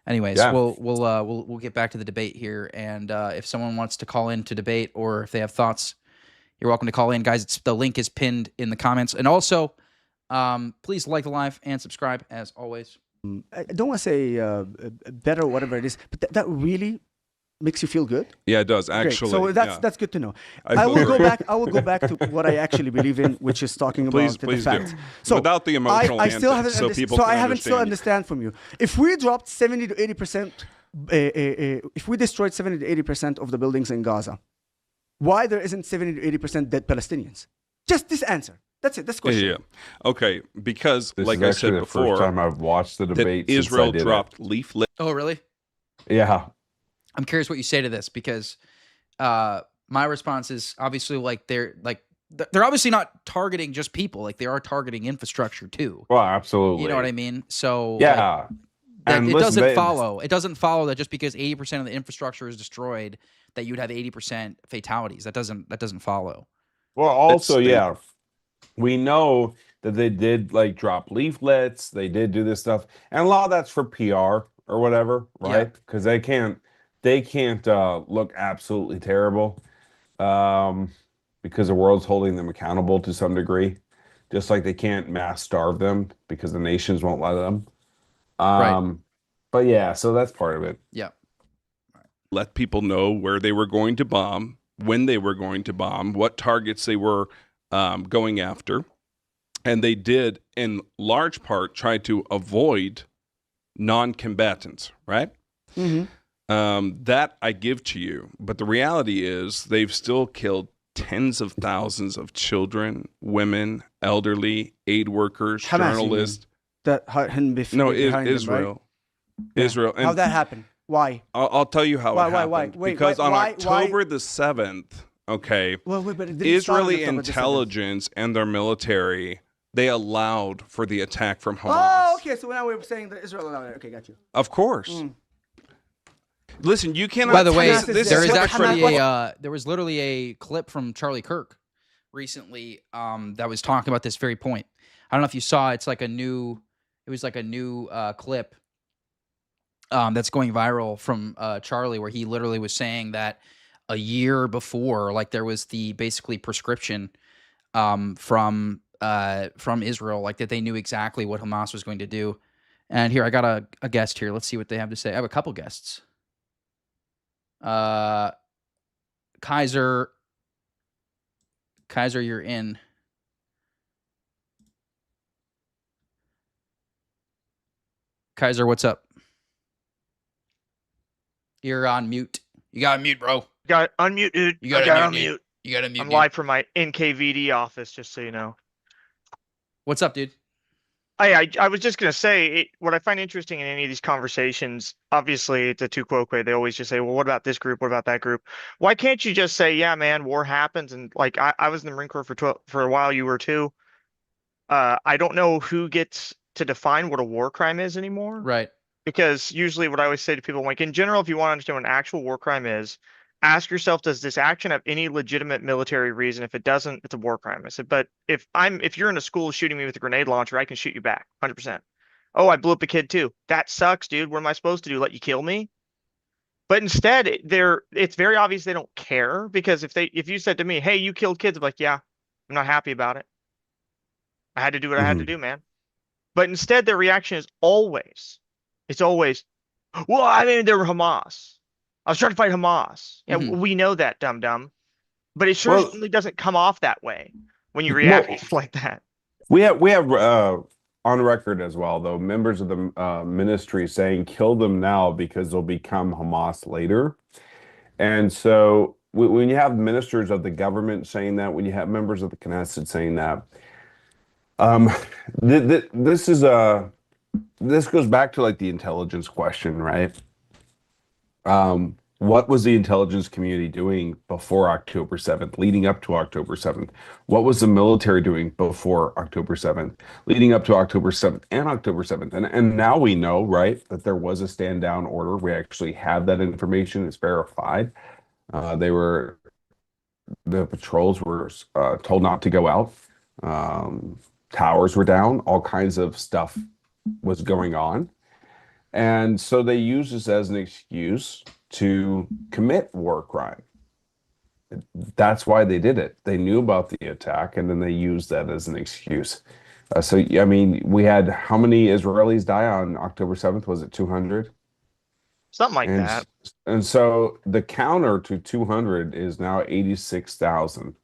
anyways, yeah. we'll get back to the debate here, and if someone wants to call in to debate or if they have thoughts, you're welcome to call in, guys. The link is pinned in the comments, and also please like the live and subscribe as always. I don't want to say better or whatever it is, but that really makes you feel good. Yeah, it does actually. Great. So that's good to know. I will go back to what I actually believe in, which is talking about the facts. So without the emotional, I still haven't. I haven't still understand from you. If we dropped 70 to 80%, if we destroyed 70 to 80% of the buildings in Gaza, why there isn't 70 to 80% dead Palestinians? Just this answer. That's it. That's the question. Yeah. Okay. Because, this like is I actually said the before, first time I've watched the debate. Israel dropped leaflets. Oh, really? Yeah. I'm curious what you say to this because my response is obviously like they're obviously not targeting just people, like they are targeting infrastructure too. Well, absolutely. You know what I mean? So yeah, it doesn't follow. It doesn't follow that just because 80% of the infrastructure is destroyed that you'd have 80% fatalities. That doesn't follow. Well, also, yeah, we know that they did like drop leaflets. They did do this stuff, and a lot of that's for PR or whatever, right? Because they can't look absolutely terrible because the world's holding them accountable to some degree, just like they can't mass starve them because the nations won't let them. Right. But yeah, so that's part of it. Yeah. Let people know where they were going to bomb, when they were going to bomb, what targets they were going after. And they did, in large part, try to avoid non-combatants, right? Mm-hmm. That I give to you. But the reality is they've still killed tens of thousands of children, women, elderly, aid workers, journalists. No, Israel. Yeah. Israel. And how'd that happen? Why? I'll tell you how it happened. Why? Because on October the 7th, okay, but Israeli intelligence and their military, they allowed for the attack from Hamas. Oh, okay. So now we're saying that Israel allowed it. Okay, got you. Of course. Listen, you cannot. By the way, there was literally a clip from Charlie Kirk recently that was talking about this very point. I don't know if you saw. It was like a new clip that's going viral from Charlie, where he literally was saying that a year before, like there was the basically prescription from Israel, like that they knew exactly what Hamas was going to do. And here I got a guest here. Let's see what they have to say. I have a couple guests. Kaiser, you're in. Kaiser, what's up? You're on mute. You got to mute, bro. Got unmute, dude. You got to unmute. You got to mute. I'm live from my NKVD office, just so you know. What's up, dude? I was just gonna say what I find interesting in any of these conversations. Obviously, it's a tu quoque. They always just say, "Well, what about this group? What about that group?" Why can't you just say, "Yeah, man, war happens"? And like I was in the Marine Corps for a while. You were too. I don't know who gets to define what a war crime is anymore. Right. Because usually, what I always say to people, like in general, if you want to understand what an actual war crime is, ask yourself, does this action have any legitimate military reason? If it doesn't, it's a war crime. I said, but if you're in a school shooting me with a grenade launcher, I can shoot you back 100%. Oh, I blew up a kid too. That sucks, dude. What am I supposed to do? Let you kill me? But instead, it's very obvious they don't care, because if you said to me, hey, you killed kids, I'm like, yeah, I'm not happy about it. I had to do what I had to do, man. But instead, their reaction is always, it's always, well, I mean, they were Hamas. I was trying to fight Hamas. Yeah, we know that, dum-dum. But it Well, certainly doesn't come off that way when you well, react like that. we have on record as well, though, members of the ministry saying kill them now because they'll become Hamas later. And so when you have ministers of the government saying that, when you have members of the Knesset saying that, this goes back to like the intelligence question, right? What was the intelligence community doing before October 7th, leading up to October 7th? What was the military doing before October 7th, leading up to October 7th and October 7th? And now we know, right, that there was a stand down order. We actually have that information. It's verified. The patrols were told not to go out. Towers were down. All kinds of stuff was going on. And so they use this as an excuse to commit war crime. That's why they did it. They knew about the attack, and then they used that as an excuse. So, I mean, we had how many Israelis die on October 7th? Was it 200? Something like that. And so the counter to 200 is now 86,000.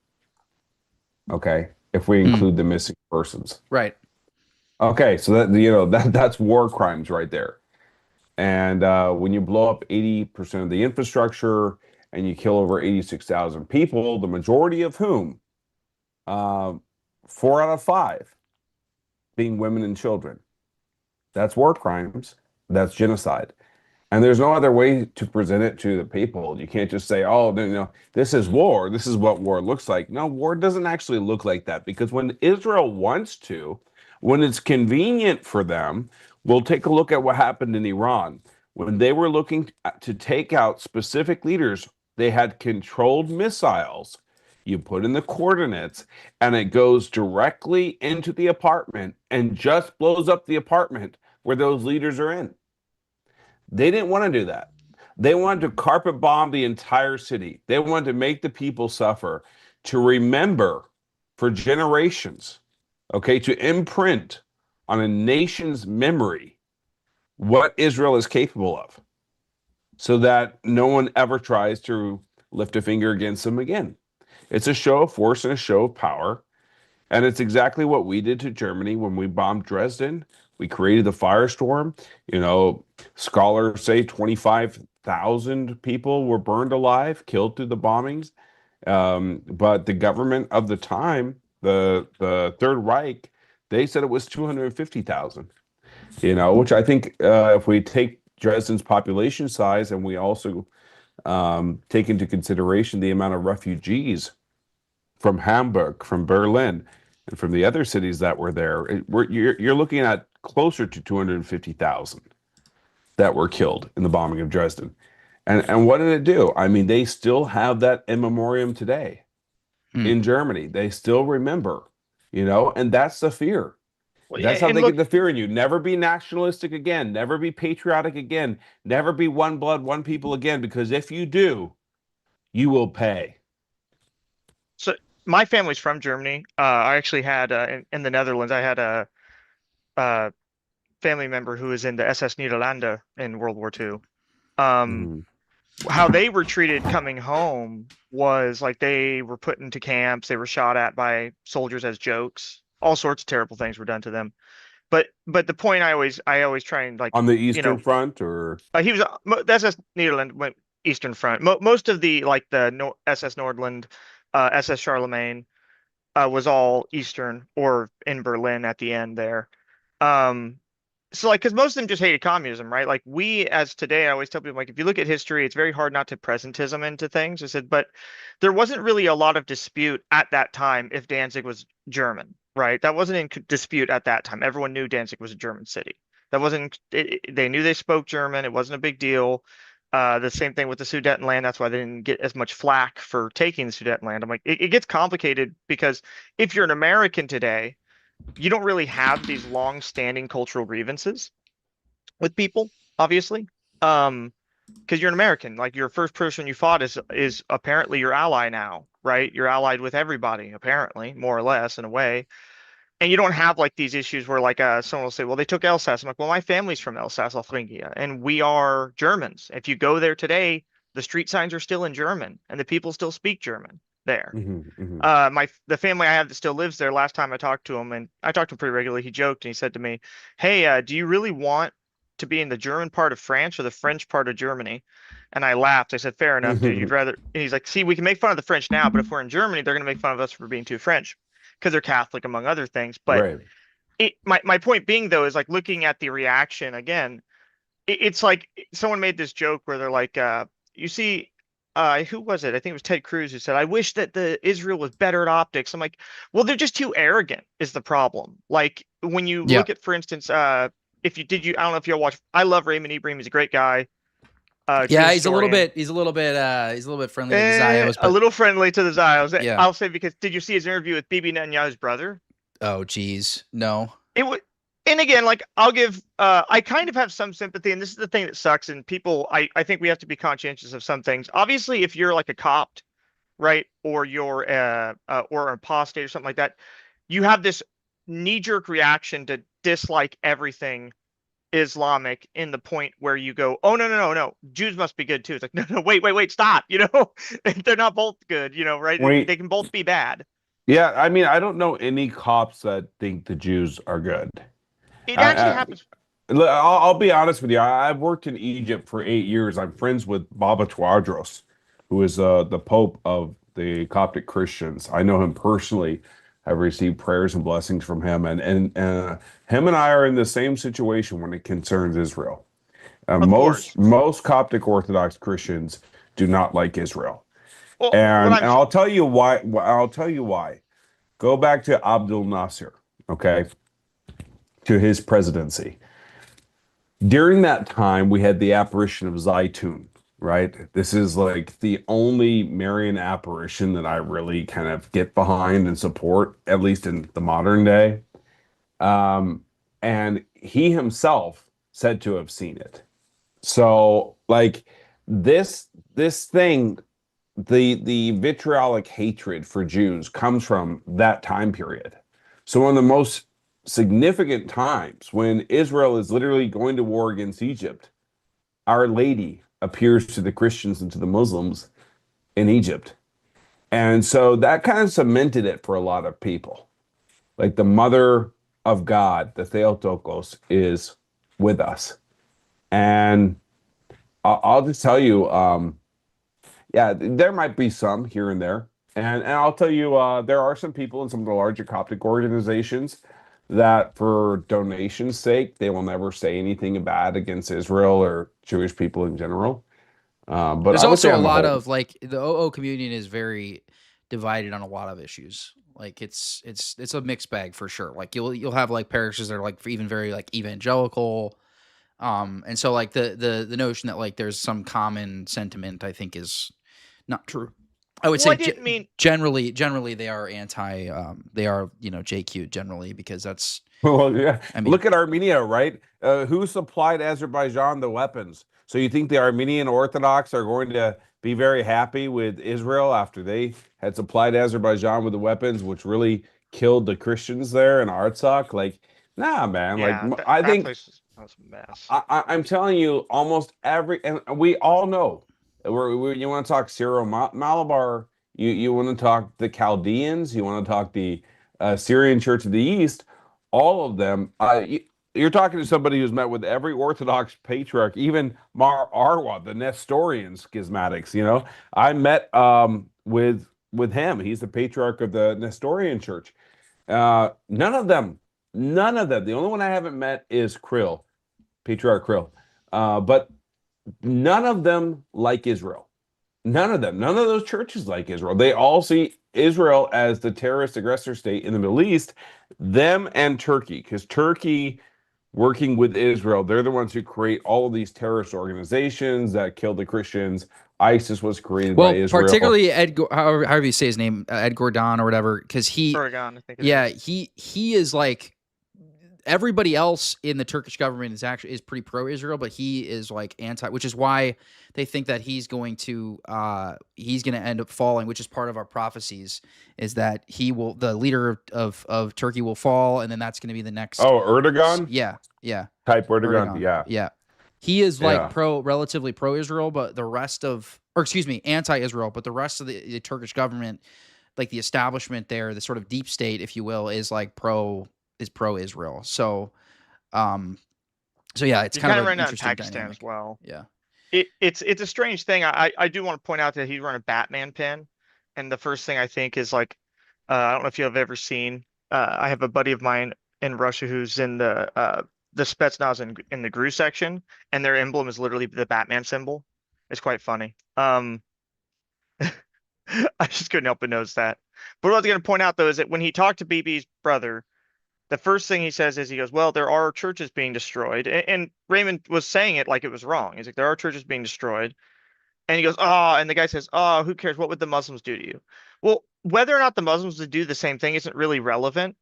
Okay, if we include the missing persons. Right. Okay, so that's war crimes right there. And when you blow up 80% of the infrastructure and you kill over 86,000 people, the majority of whom, 4 out of 5 being women and children, that's war crimes. That's genocide. And there's no other way to present it to the people. You can't just say, oh, this is war. This is what war looks like. No, war doesn't actually look like that, because when Israel wants to, when it's convenient for them, we'll take a look at what happened in Iran. When they were looking to take out specific leaders, they had controlled missiles. You put in the coordinates, and it goes directly into the apartment and just blows up the apartment where those leaders are in. They didn't want to do that. They wanted to carpet bomb the entire city. They wanted to make the people suffer, to remember for generations, okay, to imprint on a nation's memory what Israel is capable of, so that no one ever tries to lift a finger against them again. It's a show of force and a show of power. And it's exactly what we did to Germany when we bombed Dresden. We created the firestorm. Scholars say 25,000 people were burned alive, killed through the bombings. But the government of the time, the Third Reich, they said it was 250,000. Which I think if we take Dresden's population size and we also take into consideration the amount of refugees from Hamburg, from Berlin, and from the other cities that were there, you're looking at closer to 250,000 that were killed in the bombing of Dresden. And what did it do? I mean, they still have that in memoriam today in Germany. They still remember, and that's the fear. That's how they get the fear in you. Never be nationalistic again. Never be patriotic again. Never be one blood, one people again, because if you do, you will pay. So my family's from Germany. I actually had in the Netherlands, I had a family member who was in the SS Niederlande in World War II. How they were treated coming home was like they were put into camps. They were shot at by soldiers as jokes. All sorts of terrible things were done to them. But the point I always try and like on the Eastern Front, or he was the SS Nederland went Eastern Front. Most of the SS Nordland, SS Charlemagne was all Eastern or in Berlin at the end there. So like, because most of them just hated communism, right? Like we, as today, I always tell people, like, if you look at history, it's very hard not to presentism into things. I said, but there wasn't really a lot of dispute at that time if Danzig was German, right? That wasn't in dispute at that time. Everyone knew Danzig was a German city. That wasn't, they knew they spoke German. It wasn't a big deal. The same thing with the Sudetenland. That's why they didn't get as much flack for taking the Sudetenland. I'm like, it gets complicated because if you're an American today, you don't really have these long-standing cultural grievances with people, obviously, because you're an American. Like your first person you fought is apparently your ally now, right? You're allied with everybody, apparently, more or less in a way. And you don't have like these issues where like someone will say, well, they took Alsace. I'm like, well, my family's from Alsace, Thuringia, and we are Germans. If you go there today, the street signs are still in German, and the people still speak German there. The family I have that still lives there, last time I talked to him, and I talked to him pretty regularly, he joked and he said to me, hey, do you really want to be in the German part of France or the French part of Germany? And I laughed. I said, fair enough, dude. You'd rather. And he's like, see, we can make fun of the French now, but if we're in Germany, they're going to make fun of us for being too French because they're Catholic, among other things. But my point being, though, is like looking at the reaction again. It's like someone made this joke where they're like, you see, who was it? I think it was Ted Cruz who said, I wish that the Israel was better at optics. I'm like, well, they're just too arrogant is the problem. Like when you look at, for instance, I don't know if you'll watch, I love Raymond Ibrahim. He's a great guy. He's a little bit friendly to the Zios. A little friendly to the Zios. Yeah. I'll say, because did you see his interview with Bibi Netanyahu's brother? Oh, geez. No. It would. And again, like I'll give, I kind of have some sympathy, and this is the thing that sucks. And people, I think we have to be conscientious of some things. Obviously, if you're like a Copt, right, or you're or an apostate or something like that, you have this knee-jerk reaction to dislike everything Islamic, in the point where you go, oh no, Jews must be good too. It's like, no, wait, stop. You know, they're not both good. You know, right? They can both be bad. Yeah, I mean, I don't know any Copts that think the Jews are good. It actually happens. I'll be honest with you. I've worked in Egypt for 8 years. I'm friends with Baba Tewodros, who is the Pope of the Coptic Christians. I know him personally. I've received prayers and blessings from him, and him and I are in the same situation when it concerns Israel. Most Coptic Orthodox Christians do not like Israel, and I'll tell you why. I'll tell you why. Go back to Abdul Nasser, okay, to his presidency. During that time, we had the apparition of Zaytun. Right. This is like the only Marian apparition that I really kind of get behind and support, at least in the modern day. And he himself said to have seen it. So like this thing, the vitriolic hatred for Jews comes from that time period. So one of the most significant times when Israel is literally going to war against Egypt, Our Lady appears to the Christians and to the Muslims in Egypt. And so that kind of cemented it for a lot of people. Like the mother of God, the Theotokos, is with us. And I'll just tell you, there might be some here and there. And I'll tell you, there are some people in some of the larger Coptic organizations that for donation's sake, they will never say anything bad against Israel or Jewish people in general. But there's also a lot of like the OO community is very divided on a lot of issues. Like it's a mixed bag for sure. Like you'll have like parishes that are like even very like evangelical. And so like the notion that like there's some common sentiment, I think is not true. I would say generally they are anti, they are, JQ generally, because that's. Well, yeah. I mean, look at Armenia, right? Who supplied Azerbaijan the weapons? So you think the Armenian Orthodox are going to be very happy with Israel after they had supplied Azerbaijan with the weapons, which really killed the Christians there in Artsakh? Like, nah, man. Yeah, like, I think that's a mess. I'm telling you, almost every, and we all know. You want to talk Syro-Malabar, you want to talk the Chaldeans, you want to talk the Syrian Church of the East, all of them. You're talking to somebody who's met with every Orthodox patriarch, even Mar Arwa, the Nestorian schismatics. I met with him. He's the patriarch of the Nestorian Church. None of them. The only one I haven't met is Krill, Patriarch Krill. But none of them like Israel. None of them. None of those churches like Israel. They all see Israel as the terrorist aggressor state in the Middle East, them and Turkey, because Turkey, working with Israel, they're the ones who create all of these terrorist organizations that kill the Christians. ISIS was created by Israel. Particularly however you say his name, Ed Gordon or whatever, because he, Oregon, I think. He is like, everybody else in the Turkish government is pretty pro-Israel, but he is like anti, which is why they think that he's going to end up falling, which is part of our prophecies, is that the leader of Turkey will fall, and then that's going to be the next. Oh, Erdogan? Yeah. Type Erdogan. Yeah. He is like relatively pro-Israel, but the rest of, anti-Israel, but the rest of the Turkish government, like the establishment there, the sort of deep state, if you will, is like pro-Israel. So yeah, it's kind of right now in interesting Pakistan dynamic as well. Yeah. It's a strange thing. I do want to point out that he run a Batman pen, and the first thing I think is like, I don't know if you have ever seen. I have a buddy of mine in Russia who's in the Spetsnaz in the GRU section, and their emblem is literally the Batman symbol. It's quite funny. I just couldn't help but notice that. But what I was going to point out, though, is that when he talked to BB's brother, the first thing he says is, he goes, well, there are churches being destroyed. And Raymond was saying it like it was wrong. He's like, there are churches being destroyed. And he goes, oh, and the guy says, oh, who cares? What would the Muslims do to you? Well, whether or not the Muslims would do the same thing isn't really relevant,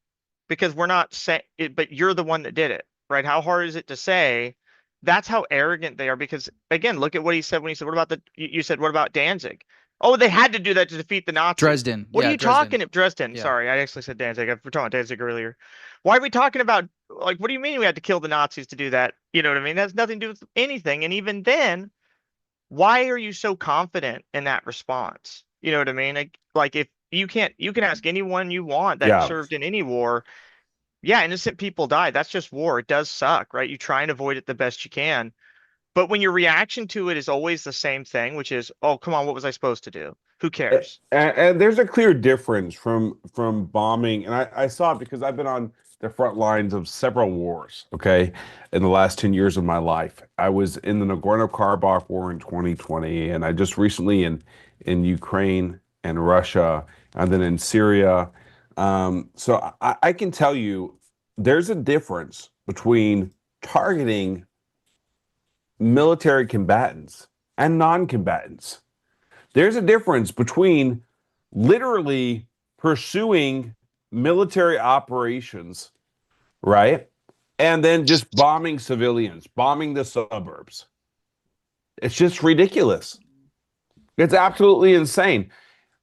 because we're not saying it, but you're the one that did it, right? How hard is it to say? That's how arrogant they are. Because again, look at what he said when he said, what about you said, what about Danzig? Oh, they had to do that to defeat the Nazis. Dresden. What are you talking about? Dresden. Yeah. Sorry, I actually said Danzig. We were talking about Danzig earlier. Why are we talking about, like, what do you mean we had to kill the Nazis to do that? You know what I mean? That has nothing to do with anything. And even then, why are you so confident in that response? You know what I mean? Like if you can ask anyone you want that served in any war. Yeah, innocent people die. That's just war. It does suck, right? You try and avoid it the best you can. But when your reaction to it is always the same thing, which is, oh, come on, what was I supposed to do? Who cares? And there's a clear difference from bombing. And I saw it because I've been on the front lines of several wars, okay, in the last 10 years of my life. I was in the Nagorno-Karabakh war in 2020, and I just recently in Ukraine and Russia, and then in Syria. So I can tell you there's a difference between targeting military combatants and non-combatants. There's a difference between literally pursuing military operations, right? And then just bombing civilians, bombing the suburbs. It's just ridiculous. It's absolutely insane.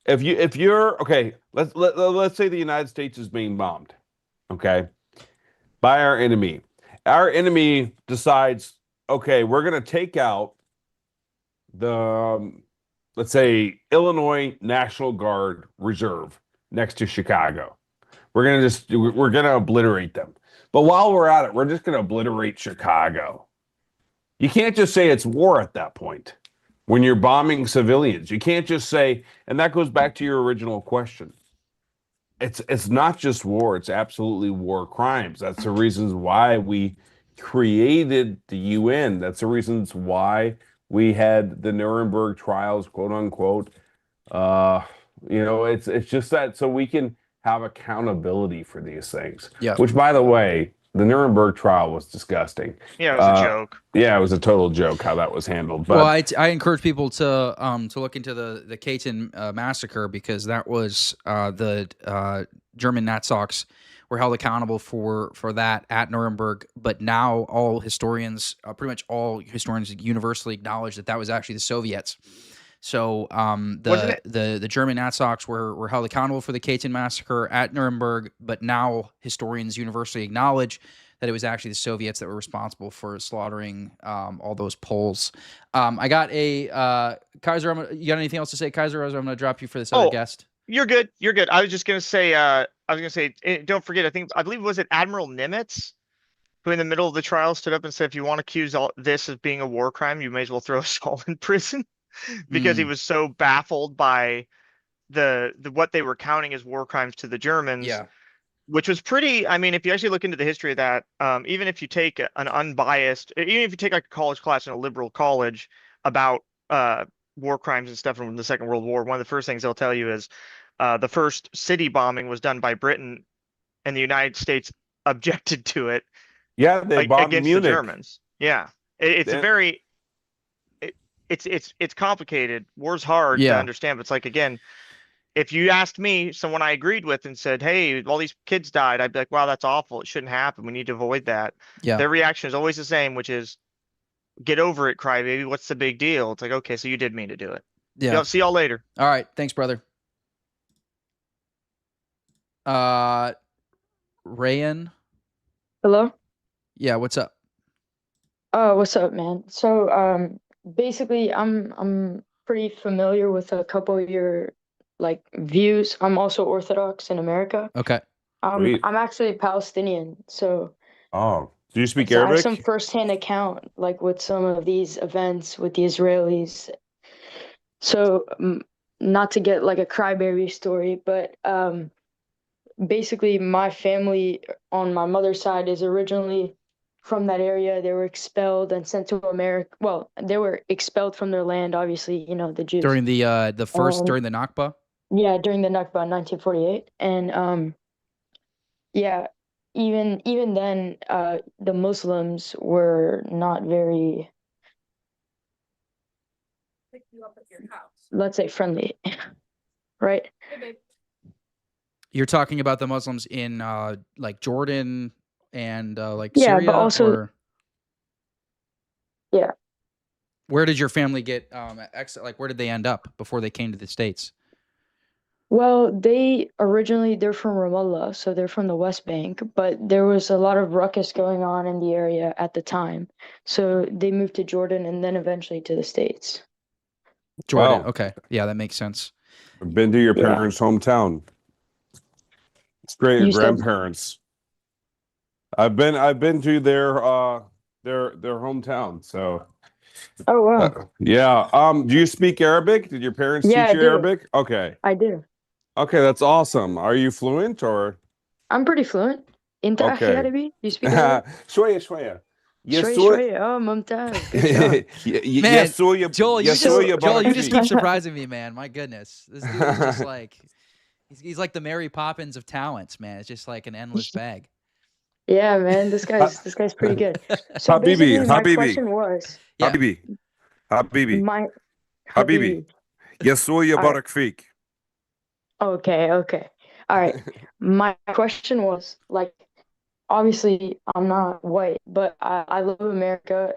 If you're okay, let's say the United States is being bombed, okay, by our enemy. Our enemy decides, okay, we're going to take out the, let's say, Illinois National Guard Reserve next to Chicago. We're going to obliterate them. But while we're at it, we're just going to obliterate Chicago. You can't just say it's war at that point when you're bombing civilians. You can't just say, and that goes back to your original question. It's not just war, it's absolutely war crimes. That's the reasons why we created the UN. That's the reasons why we had the Nuremberg trials, quote unquote. It's just that so we can have accountability for these things. Yeah. Which, by the way, the Nuremberg trial was disgusting. Yeah, it was a joke. Yeah, it was a total joke how that was handled. But, well, I encourage people to look into the Katyn massacre, because that was the German Nazis were held accountable for that at Nuremberg. But now all historians, pretty much all historians, universally acknowledge that was actually the Soviets. So the German Nazis were held accountable for the Katyn massacre at Nuremberg, but now historians universally acknowledge that it was actually the Soviets that were responsible for slaughtering all those Poles. I got a Kaiser. You got anything else to say, Kaiser? Or I'm going to drop you for this other guest. You're good. You're good. I was just going to say. Don't forget. I believe was it Admiral Nimitz, who in the middle of the trial stood up and said, if you want to accuse all this of being a war crime, you may as well throw us all in prison. Because he was so baffled by the what they were counting as war crimes to the Germans, which was pretty. I mean, if you actually look into the history of that, even if you take an unbiased, even if you take like a college class in a liberal college about war crimes and stuff from the Second World War, one of the first things they'll tell you is the first city bombing was done by Britain, and the United States objected to it. Yeah, they bombed against Munich. The Germans. Yeah, it's a very it's complicated. War's hard to understand, but it's like, again, If you asked me, someone I agreed with, and said, "Hey, all these kids died," I'd be like, "Wow, that's awful. It shouldn't happen. We need to avoid that." Yeah. Their reaction is always the same, which is, "Get over it, crybaby. What's the big deal?" It's like, okay, so you did mean to do it. Yeah. See y'all later. All right. Thanks, brother. Rayan. Hello? Yeah, what's up? Oh, what's up, man? So, basically, I'm pretty familiar with a couple of your like views. I'm also Orthodox in America. Okay. Sweet. I'm actually Palestinian, so Oh, do you speak I have some Arabic? firsthand account like with some of these events with the Israelis. So, not to get like a crybaby story, but basically my family on my mother's side is originally from that area. They were expelled and sent to America. Well, they were expelled from their land, obviously, the Jews. During the first during the Nakba? Yeah, during the Nakba in 1948. And yeah, even then the Muslims were not very, let's say, friendly. Right? You're talking about the Muslims in like Jordan and like Yeah, Syria, but also or yeah. where did your family get like where did they end up before they came to the States? Well, they're from Ramallah, so they're from the West Bank, but there was a lot of ruckus going on in the area at the time. So they moved to Jordan and then eventually to the States. Jordan. Wow. Okay. Yeah, that makes sense. I've been to your Yeah. parents' hometown. It's great. Your You said- grandparents. I've been to their hometown. So Oh, wow. yeah. Do you speak Arabic? Did your parents Yeah, teach I you do. Arabic? Okay. I do. Okay, that's awesome. Are you fluent or? I'm pretty fluent. انت أخي Okay. عربي? You speak Arabic? شوية. شوي يسوع شوي. Oh, ممتاز. Good job. Man, يسوع Joel, you يسوع just keep يبارك surprising me, man. My goodness. This dude is just like he's like the Mary Poppins of talents, man. It's just like an endless bag. Yeah, man, this guy's pretty good. So Habibi, basically, my Habibi. question was Yeah. Habibi. my Habibi. يسوع يبارك فيك. Okay. All right. My question was like, obviously I'm not white, but I love America.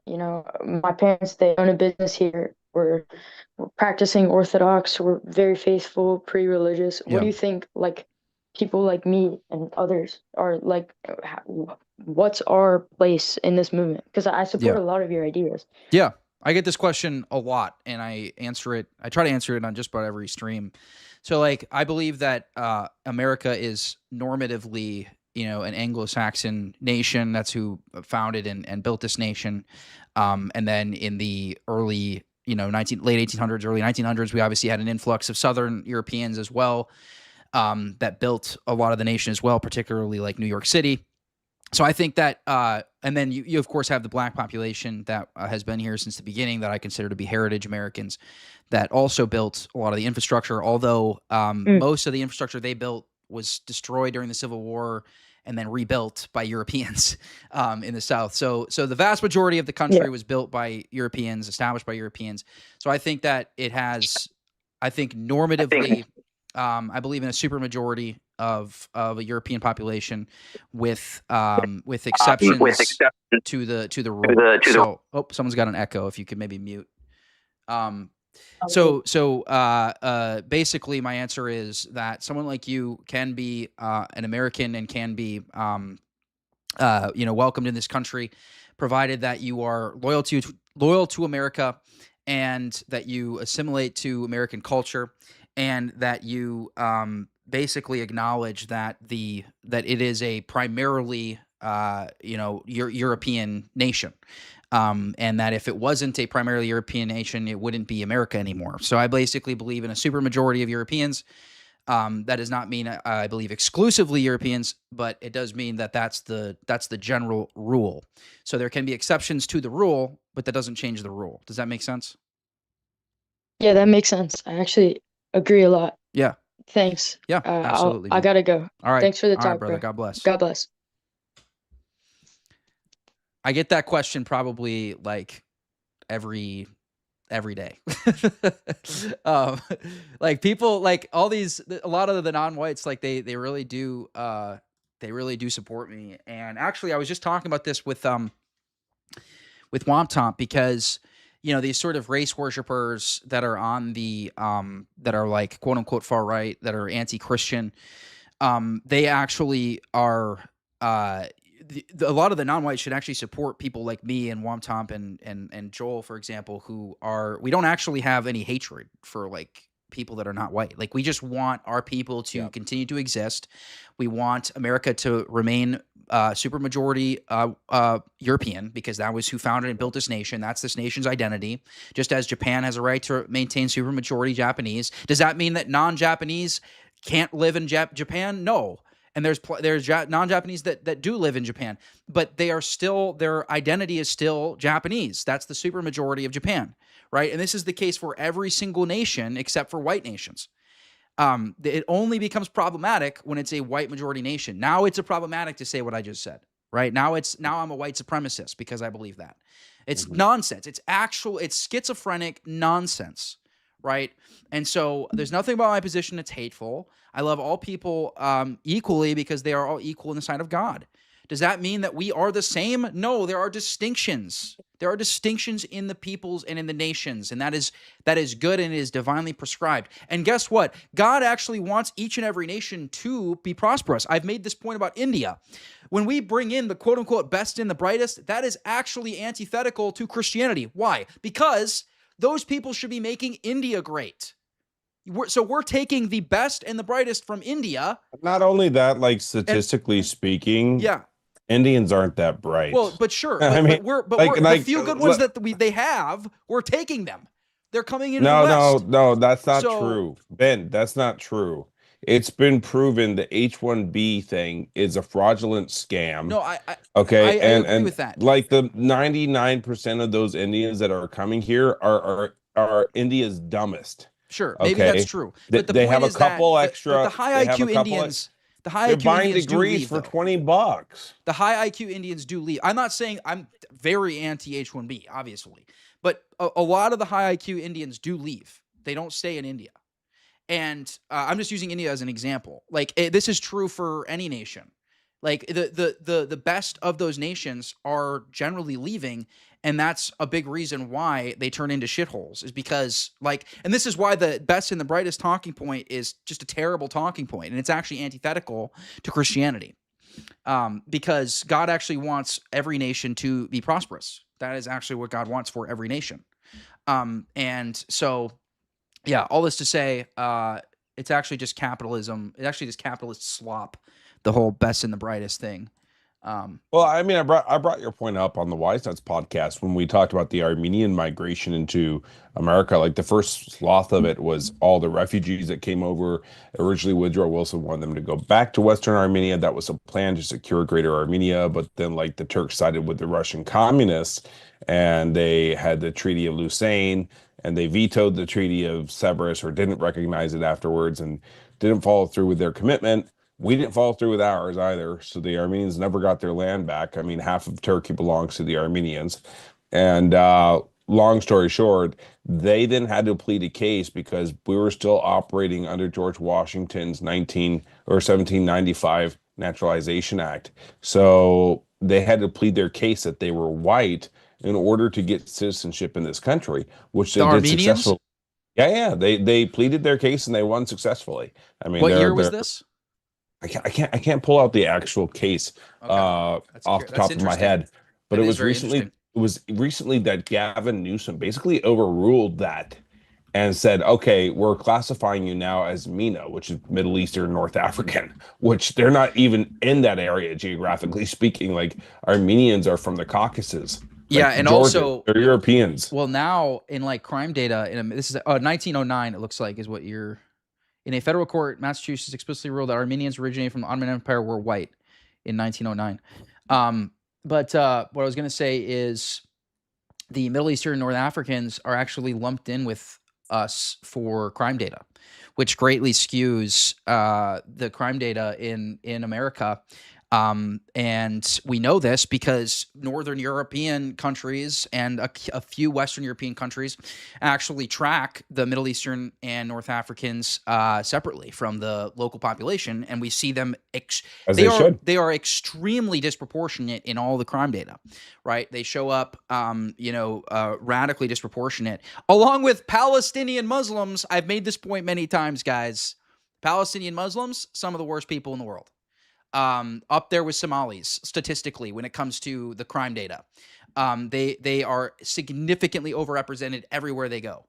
My parents, they own a business here. We're practicing Orthodox. We're very faithful, pre-religious. Yeah. What do you think, like, people like me and others are like, what's our place in this movement? Because I support a lot of your ideas. Yeah. I get this question a lot, and I try to answer it on just about every stream. So, like, I believe that America is normatively, an Anglo-Saxon nation. That's who founded and built this nation. And then in the early, late 1800s, early 1900s, we obviously had an influx of Southern Europeans as well that built a lot of the nation as well, particularly like New York City. So I think that, and then you of course have the black population that has been here since the beginning that I consider to be heritage Americans that also built a lot of the infrastructure, although most of the infrastructure they built was destroyed during the Civil War and then rebuilt by Europeans in the South. So the vast majority of the country was built by Europeans, established by Europeans. So I think that it has, normatively, I believe in a supermajority of a European population with exceptions to the rule. So someone's got an echo. If you could maybe mute. Basically my answer is that someone like you can be an American and can be welcomed in this country, provided that you are loyal to America and that you assimilate to American culture and that you basically acknowledge that it is a primarily European nation. And that if it wasn't a primarily European nation, it wouldn't be America anymore. So I basically believe in a supermajority of Europeans. That does not mean I believe exclusively Europeans, but it does mean that that's the general rule. So there can be exceptions to the rule, but that doesn't change the rule. Does that make sense? Yeah, that makes sense. I actually agree a lot. Yeah. Thanks. Yeah, absolutely. I gotta go. All right. Thanks for the All talk, right, brother. bro. God bless. God bless. I get that question probably like every every day. Like people, like all these, a lot of the non-whites, like they really do support me. And actually, I was just talking about this with Womp because, you know, these sort of race worshipers that are on the that are like quote unquote far right, that are anti-Christian, they actually are a lot of the non-whites should actually support people like me and Womp and Joel, for example, who are, we don't actually have any hatred for like people that are not white. Like we just want our people to continue to exist. We want America to remain super majority European, because that was who founded and built this nation. That's this nation's identity. Just as Japan has a right to maintain super majority Japanese. Does that mean that non-Japanese can't live in Japan? No. And there's non-Japanese that do live in Japan, but they are still, their identity is still Japanese. That's the super majority of Japan, right? And this is the case for every single nation except for white nations. It only becomes problematic when it's a white majority nation. Now it's problematic to say what I just said, right? Now I'm a white supremacist because I believe that. It's nonsense. It's schizophrenic nonsense, right? And so there's nothing about my position that's hateful. I love all people equally because they are all equal in the sight of God. Does that mean that we are the same? No, there are distinctions. There are distinctions in the peoples and in the nations, and that is good and it is divinely prescribed. And guess what? God actually wants each and every nation to be prosperous. I've made this point about India. When we bring in the quote-unquote best and the brightest, that is actually antithetical to Christianity. Why? Because those people should be making India great. So we're taking the best and the brightest from India. Not only that, like statistically speaking, Indians aren't that bright. Well, but sure, the few good ones that they have, we're taking them. They're coming in. No, that's not true, Ben. That's not true. It's been proven the H-1B thing is a fraudulent scam. No, I agree with that. Like the 99% of those Indians that are coming here are India's dumbest. Sure, maybe that's true. But they have a couple extra. The high IQ Indians, they're buying degrees for $20. The high IQ Indians do leave. I'm not saying I'm very anti H-1B, obviously, but a lot of the high IQ Indians do leave. They don't stay in India, and I'm just using India as an example. Like this is true for any nation. Like the best of those nations are generally leaving. And that's a big reason why they turn into shitholes, is because and this is why the best and the brightest talking point is just a terrible talking point, and it's actually antithetical to Christianity, because God actually wants every nation to be prosperous. That is actually what God wants for every nation. And so, yeah, all this to say, it's actually just capitalism. It's actually just capitalist slop, the whole best and the brightest thing. Well, I mean, I brought your point up on the Wise Nuts podcast when we talked about the Armenian migration into America. Like the first sloth of it was all the refugees that came over. Originally, Woodrow Wilson wanted them to go back to Western Armenia. That was a plan to secure Greater Armenia. But then, like, the Turks sided with the Russian communists, and they had the Treaty of Lausanne, and they vetoed the Treaty of Severus, or didn't recognize it afterwards, and didn't follow through with their commitment. We didn't follow through with ours either, so the Armenians never got their land back. I mean, half of Turkey belongs to the Armenians. And long story short, they then had to plead a case because we were still operating under George Washington's 1795 Naturalization Act. So they had to plead their case that they were white in order to get citizenship in this country, which they did successfully. Yeah. They pleaded their case and they won successfully. I mean, what year was this? I can't pull out the actual case off the top of my head, but it was recently that Gavin Newsom basically overruled that and said, okay, we're classifying you now as MENA, which is Middle Eastern North African, which they're not even in that area geographically speaking. Like Armenians are from the Caucasus. Yeah, and Georgia, also they're Europeans. Well, now in like crime data, this is 1909. It looks like is what you're. In a federal court, Massachusetts explicitly ruled that Armenians originating from the Ottoman Empire were white in 1909. But what I was going to say is the Middle Eastern North Africans are actually lumped in with us for crime data, which greatly skews the crime data in America. And we know this because Northern European countries and a few Western European countries actually track the Middle Eastern and North Africans separately from the local population, and we see them. They are extremely disproportionate in all the crime data, right? They show up, radically disproportionate, along with Palestinian Muslims. I've made this point many times, guys. Palestinian Muslims, some of the worst people in the world. Up there with Somalis statistically when it comes to the crime data. They are significantly overrepresented everywhere they go.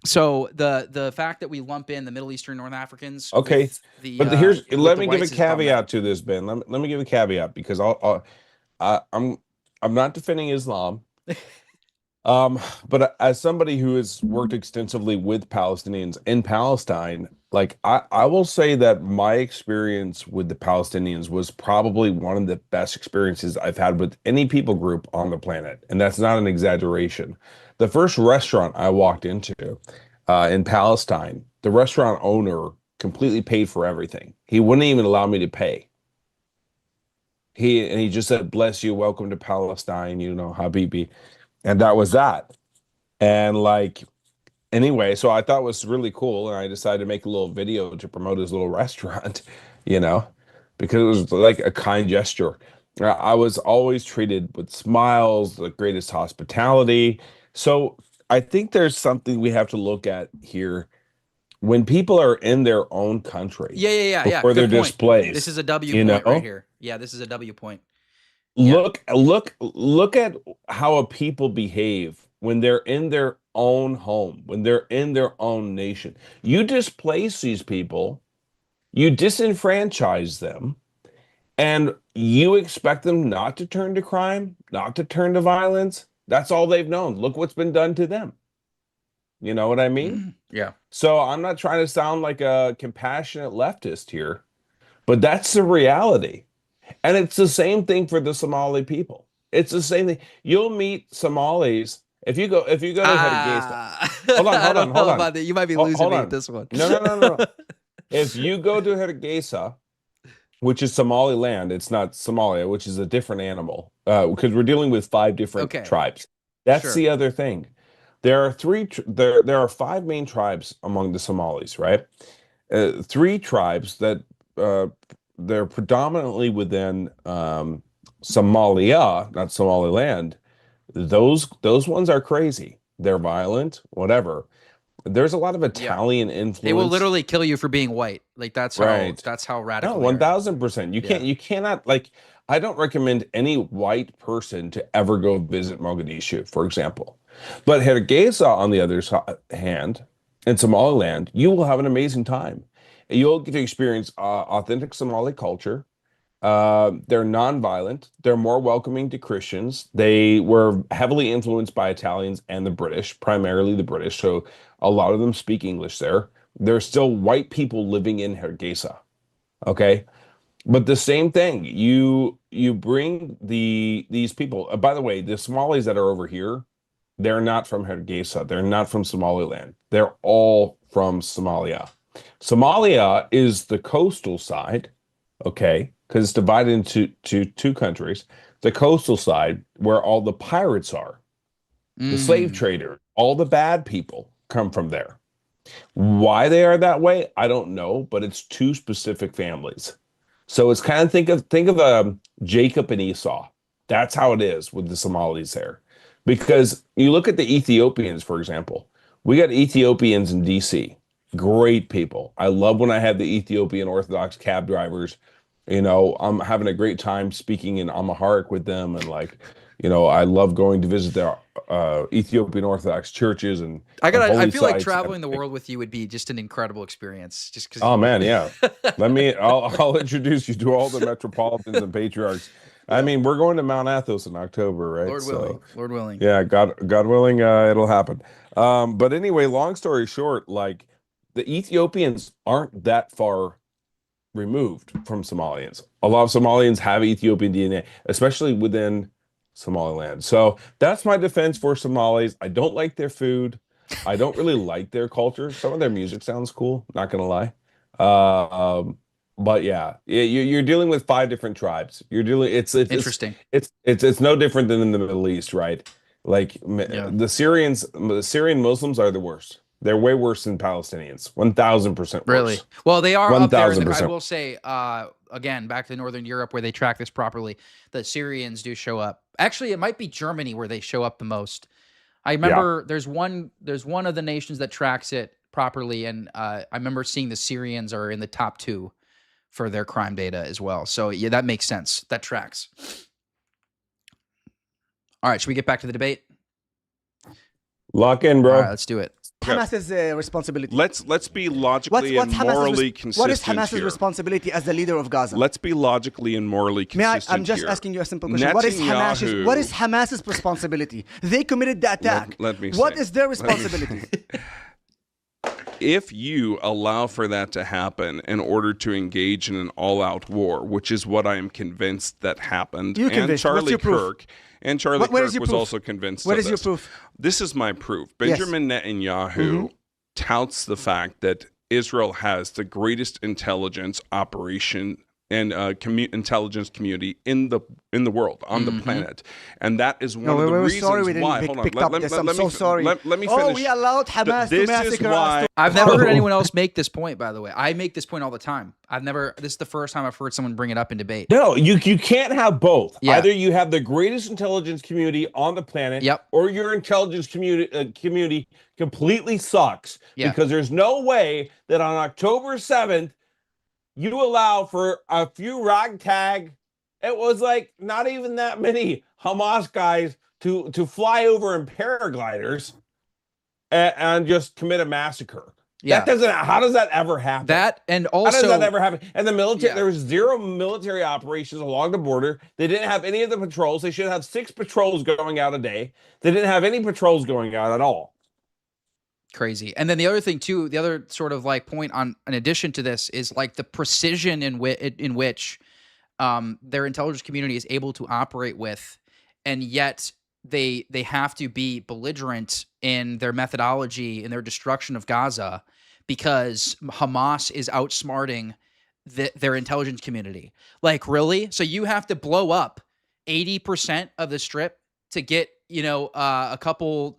So the fact that we lump in the Middle Eastern North Africans, okay, let me give a caveat to this, Ben. Let me give a caveat because I'm not defending Islam. But as somebody who has worked extensively with Palestinians in Palestine, like I will say that my experience with the Palestinians was probably one of the best experiences I've had with any people group on the planet. And that's not an exaggeration. The first restaurant I walked into in Palestine, the restaurant owner completely paid for everything. He wouldn't even allow me to pay. He just said, "Bless you, welcome to Palestine, Habibi." And that was that. And anyway, so I thought it was really cool. And I decided to make a little video to promote his little restaurant, because it was like a kind gesture. I was always treated with smiles, the greatest hospitality. So I think there's something we have to look at here. When people are in their own country, before they're displaced. This is a W point right here. Yeah, this is a W point. Look at how a people behave when they're in their own home, when they're in their own nation. You displace these people, you disenfranchise them, and you expect them not to turn to crime, not to turn to violence. That's all they've known. Look what's been done to them. You know what I mean? Yeah. So I'm not trying to sound like a compassionate leftist here, but that's the reality. And it's the same thing for the Somali people. It's the same thing. You'll meet Somalis if you go to Hargeisa. Hold on. You might be losing me with this one. No. If you go to Hargeisa, which is Somaliland, it's not Somalia, which is a different animal, because we're dealing with 5 different tribes. That's the other thing. There are 5 main tribes among the Somalis, right? 3 tribes that they're predominantly within Somalia, not Somaliland. Those ones are crazy. They're violent, whatever. There's a lot of Italian influence. They will literally kill you for being white. Like that's how radical. No, 1000%. You cannot I don't recommend any white person to ever go visit Mogadishu, for example. But Hargeisa, on the other hand, in Somaliland, you will have an amazing time. You'll get to experience authentic Somali culture. They're nonviolent. They're more welcoming to Christians. They were heavily influenced by Italians and the British, primarily the British. So a lot of them speak English there. There's still white people living in Hargeisa. Okay. But the same thing, you bring these people. By the way, the Somalis that are over here, they're not from Hargeisa. They're not from Somaliland. They're all from Somalia. Somalia is the coastal side, okay, because it's divided into 2 countries. The coastal side, where all the pirates are, the slave trader, all the bad people come from there. Why they are that way, I don't know, but it's 2 specific families. So it's kind of think of Jacob and Esau. That's how it is with the Somalis there. Because you look at the Ethiopians, for example. We got Ethiopians in DC. Great people. I love when I have the Ethiopian Orthodox cab drivers. I'm having a great time speaking in Amharic with them. And I love going to visit their Ethiopian Orthodox churches. And I feel like traveling the world with you would be just an incredible experience. Just because. Oh man, yeah. I'll introduce you to all the metropolitans and patriarchs. I mean, we're going to Mount Athos in October, right? Lord willing. Yeah, God willing, it'll happen. But anyway, long story short, the Ethiopians aren't that far removed from Somalians. A lot of Somalians have Ethiopian DNA, especially within Somaliland. So that's my defense for Somalis. I don't like their food. I don't really like their culture. Some of their music sounds cool, not gonna lie. But yeah, you're dealing with 5 different tribes. You're dealing. Interesting. It's no different than in the Middle East, right? Like the Syrian Muslims are the worst. They're way worse than Palestinians. 1,000% worse. Really? Well, they are up there. I 1,000%. will say, again, back to Northern Europe where they track this properly, the Syrians do show up. Actually, it might be Germany where they show up the most. I remember there's one of the nations that tracks it properly, and I remember seeing the Syrians are in the top 2 for their crime data as well. So yeah, that makes sense. That tracks. All right, should we get back to the debate? Lock in, bro. All right, let's do it. Hamas's responsibility. Let's be logically and morally consistent. What is Hamas's responsibility as the leader of Gaza? Let's be logically and morally consistent. I'm just asking you a simple question. What is Hamas's responsibility? They committed the attack. Let me What is their responsibility? If you allow for that to happen in order to engage in an all-out war, which is what I am convinced that happened, and Charlie Kirk was also convinced of this. What is your proof? This is my proof. Benjamin Netanyahu touts the fact that Israel has the greatest intelligence operation and intelligence community in the world, on the planet, and that is one of the reasons why. Hold on, I'm so sorry. Let me finish. Oh, we allowed Hamas to massacre us. I've never heard anyone else make this point. By the way, I make this point all the time. This is the first time I've heard someone bring it up in debate. No, you can't have both. Yeah. Either you have the greatest intelligence community on the planet, or your intelligence community completely sucks. Because there's no way that on October 7th. You allow for a few ragtag, it was like not even that many Hamas guys to fly over in paragliders and just commit a massacre. Yeah. How does that ever happen? That, and also, how does that ever happen? And the military, there was 0 military operations along the border. They didn't have any of the patrols. They should have 6 patrols going out a day. They didn't have any patrols going out at all. Crazy. And then the other thing too, the other sort of like point on, in addition to this, is like the precision in which their intelligence community is able to operate with, and yet they have to be belligerent in their methodology in their destruction of Gaza because Hamas is outsmarting their intelligence community. Like, really? So you have to blow up 80% of the strip to get, a couple,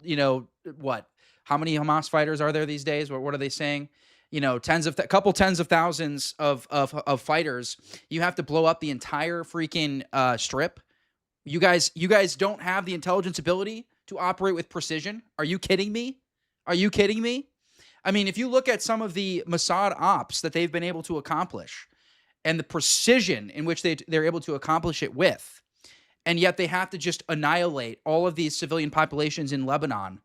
what? How many Hamas fighters are there these days? What are they saying? Tens of thousands of fighters. You have to blow up the entire freaking strip. You guys don't have the intelligence ability to operate with precision. Are you kidding me? I mean, if you look at some of the Mossad ops that they've been able to accomplish, and the precision in which they're able to accomplish it with, and yet they have to just annihilate all of these civilian populations in Lebanon.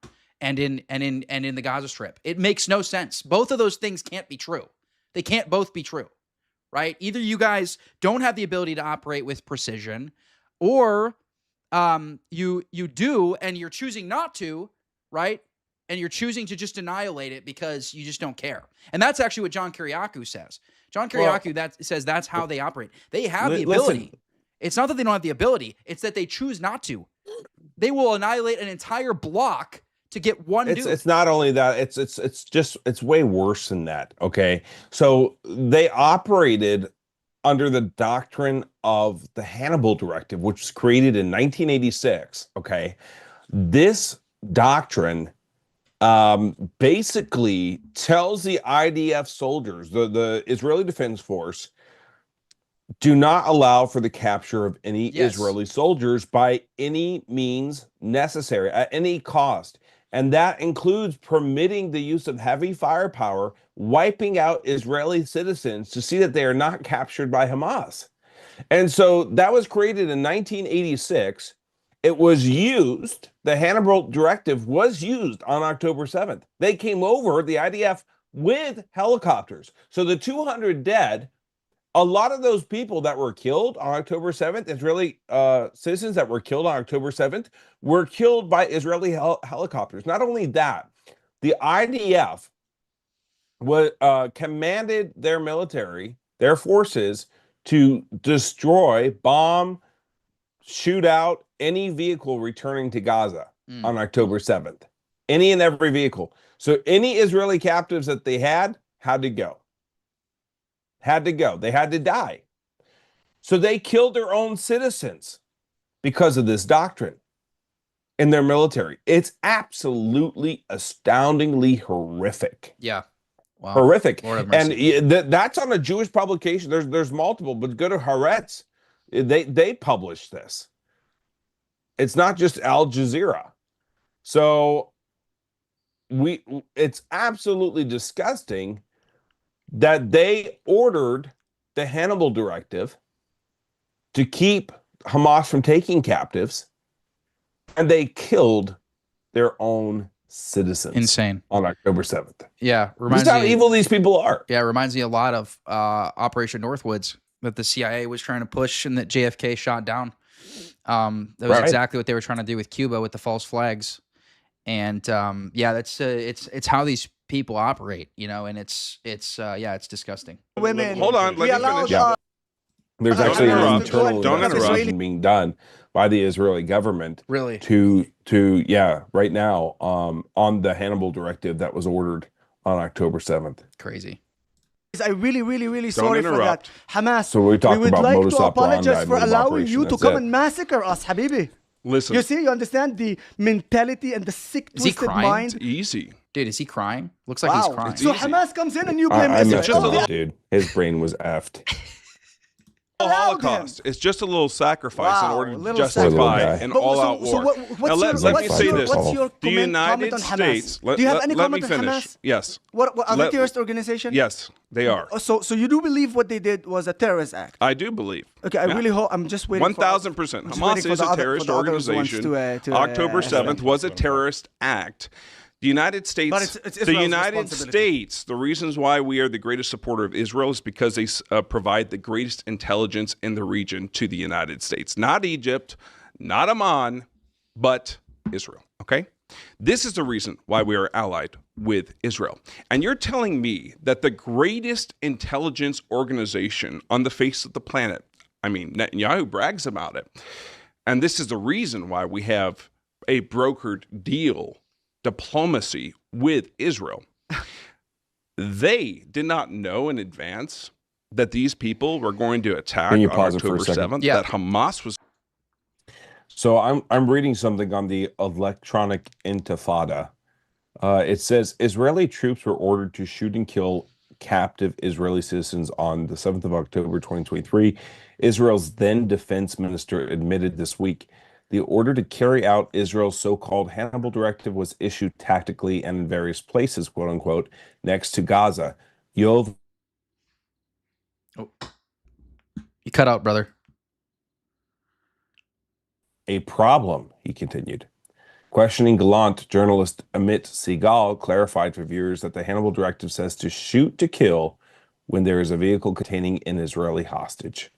And in the Gaza Strip, it makes no sense. Both of those things can't be true. They can't both be true, right? Either you guys don't have the ability to operate with precision, or you do and you're choosing not to, right? And you're choosing to just annihilate it because you just don't care. And that's actually what John Kiriakou says. John Kiriakou says that's how they operate. They have the ability. It's not that they don't have the ability. It's that they choose not to. They will annihilate an entire block to get one dude. It's not only that, it's way worse than that. Okay. So they operated under the doctrine of the Hannibal Directive, which was created in 1986. Okay. This doctrine basically tells the IDF soldiers, the Israeli Defense Force, do not allow for the capture of any Israeli soldiers by any means necessary, at any cost. And that includes permitting the use of heavy firepower, wiping out Israeli citizens to see that they are not captured by Hamas. And so that was created in 1986. It was used, the Hannibal Directive was used on October 7th. They came over, the IDF, with helicopters. So the 200 dead, a lot of those people that were killed on October 7th, Israeli citizens that were killed on October 7th, were killed by Israeli helicopters. Not only that, the IDF commanded their military, their forces, to destroy, bomb, shoot out any vehicle returning to Gaza on October 7th. Any and every vehicle. So any Israeli captives that they had to go. had to go. They had to die. So they killed their own citizens because of this doctrine in their military. It's absolutely astoundingly horrific. Yeah. Wow. Horrific. Lord have mercy. And that's on a Jewish publication. There's multiple, but go to Haaretz. They publish this. It's not just Al Jazeera. So it's absolutely disgusting that they ordered the Hannibal Directive to keep Hamas from taking captives, and they killed their own citizens. Insane. On October 7th. Yeah. Reminds me how evil these people are. Yeah, it reminds me a lot of Operation Northwoods that the CIA was trying to push and that JFK shot down. That was exactly what they were trying to do with Cuba with the false flags. And yeah, that's it's how these people operate, you know, and it's disgusting. Women. Hold on, let me finish. Yeah. There's actually an internal Don't interrupt. investigation being done by the Israeli government. Really? To right now on the Hannibal Directive that was ordered on October 7th. Crazy. I'm really Don't sorry for that. interrupt. Hamas, So we talked would about like modus to operandi, apologize for mode of allowing operation. you to That's come it. and massacre us, Habibi. Listen, You see, you understand the mentality and the sick, Is he twisted crying? mind. it's easy. Dude, is he crying? Looks like he's Wow. crying. So easy. Hamas comes in and you blame I Israel. messed just a him little- up, dude. His brain was effed. Holocaust. It's just a little sacrifice in Wow, order to little justify sacrifice. an But all-out so war. what's Now, your, let me what's say your, this. What's your The comment United on Hamas? States. Do you have any let comment me on finish. Hamas? Yes. What are they a Let- terrorist organization? Yes, they are. So you do believe what they did was a terrorist act? I do believe. Okay, I really hope. I'm just waiting. 1,000%. I'm just Hamas waiting for is the a other- terrorist for the others ones organization. to, October 7th was a terrorist act. The United States, But it's the Israel's United responsibility. States, the reasons why we are the greatest supporter of Israel is because they provide the greatest intelligence in the region to the United States. Not Egypt, not Amman, but Israel. Okay? This is the reason why we are allied with Israel. And you're telling me that the greatest intelligence organization on the face of the planet, I mean, Netanyahu brags about it, and this is the reason why we have a brokered deal, diplomacy with Israel. They did not know in advance that these people were going to attack Can you on pause it for a October second? 7th, Yeah. that Hamas was. So I'm reading something on the electronic intifada. It says Israeli troops were ordered to shoot and kill captive Israeli citizens on the 7th of October 2023. Israel's then defense minister admitted this week the order to carry out Israel's so-called Hannibal Directive was issued tactically and in various places, quote unquote, next to Gaza. You cut out, brother. A problem, he continued. Questioning Galant, journalist Amit Segal clarified for viewers that the Hannibal Directive says to shoot to kill when there is a vehicle containing an Israeli hostage.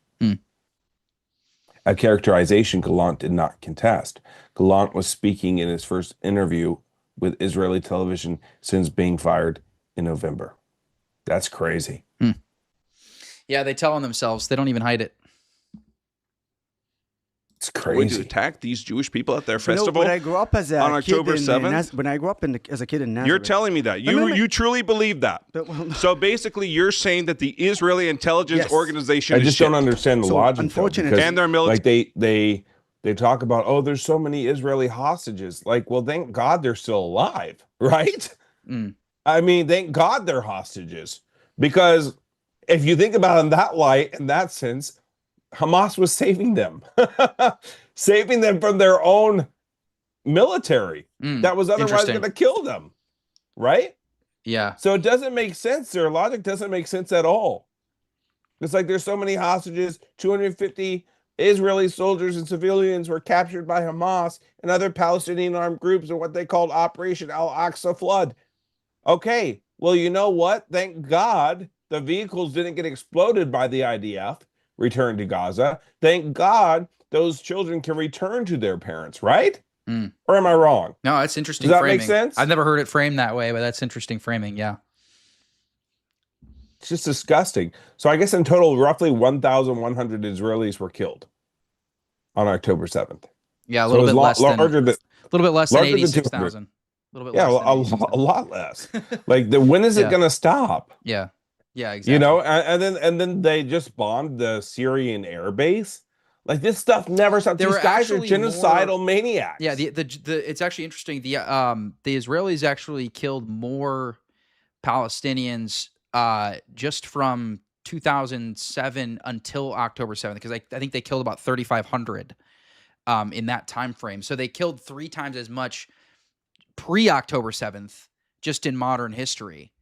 A characterization Galant did not contest. Galant was speaking in his first interview with Israeli television since being fired in November. That's crazy. Yeah, they tell on themselves. They don't even hide it. It's Going to crazy. attack these Jewish people at their You know, festival when I grew up as a on kid October in, 7th? when I grew up as a kid in Nazareth. You're telling me that. You truly believe that. But, well, So basically, you're saying that the Israeli intelligence Yes. organization I is just don't shit. understand the So, logic. unfortunately- Though, because, And their military. like they talk about, oh, there's so many Israeli hostages. Like, well, thank God they're still alive, right? I mean, thank God they're hostages, because if you think about it in that light, in that sense, Hamas was saving them, saving them from their own military that was otherwise Interesting. going to kill them, right? Yeah. So it doesn't make sense. Their logic doesn't make sense at all. It's like there's so many hostages, 250 Israeli soldiers and civilians were captured by Hamas and other Palestinian armed groups in what they called Operation Al-Aqsa Flood. Okay, well, you know what? Thank God the vehicles didn't get exploded by the IDF, returned to Gaza. Thank God those children can return to their parents, right? Or am I wrong? No, that's interesting Does that framing. make sense? I've never heard it framed that way, but that's interesting framing. Yeah. It's just disgusting. So I guess in total, roughly 1,100 Israelis were killed on October 7th. Yeah, a So little it bit was less than larger than a little bit less than larger than 86,000. A little bit yeah, less than a 86,000. lot less. Like when is it Yeah. going to stop? Yeah. Yeah, exactly. You know, and then they just bombed the Syrian air base. Like this stuff never stopped. These guys are genocidal maniacs. Yeah, it's actually interesting. The Israelis actually killed more Palestinians just from 2007 until October 7th, because I think they killed about 3,500 in that time frame. So they killed 3 times as much pre-October 7th just in modern history.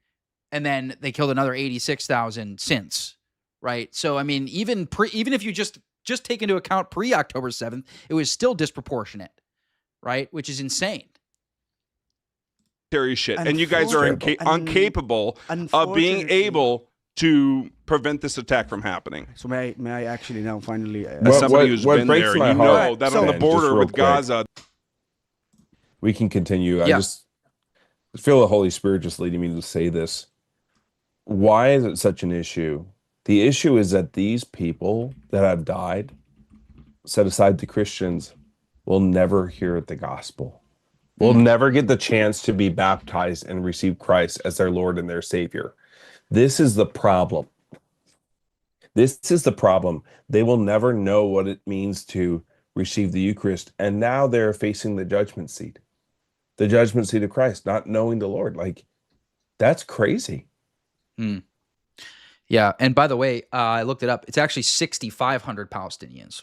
And then they killed another 86,000 since, right? So I mean, even if you just take into account pre-October 7th, it was still disproportionate, right? Which is insane. Shit. And you guys are incapable of being able to prevent this attack from happening. So may I actually now finally... As somebody who's been there, you know that on the border with Gaza... We can continue. I just feel the Holy Spirit just leading me to say this. Why is it such an issue? The issue is that these people that have died, set aside the Christians, will never hear the gospel. Will never get the chance to be baptized and receive Christ as their Lord and their Savior. This is the problem. This is the problem. They will never know what it means to receive the Eucharist. And now they're facing the judgment seat of Christ, not knowing the Lord. Like, that's crazy. Yeah. And by the way, I looked it up. It's actually 6,500 Palestinians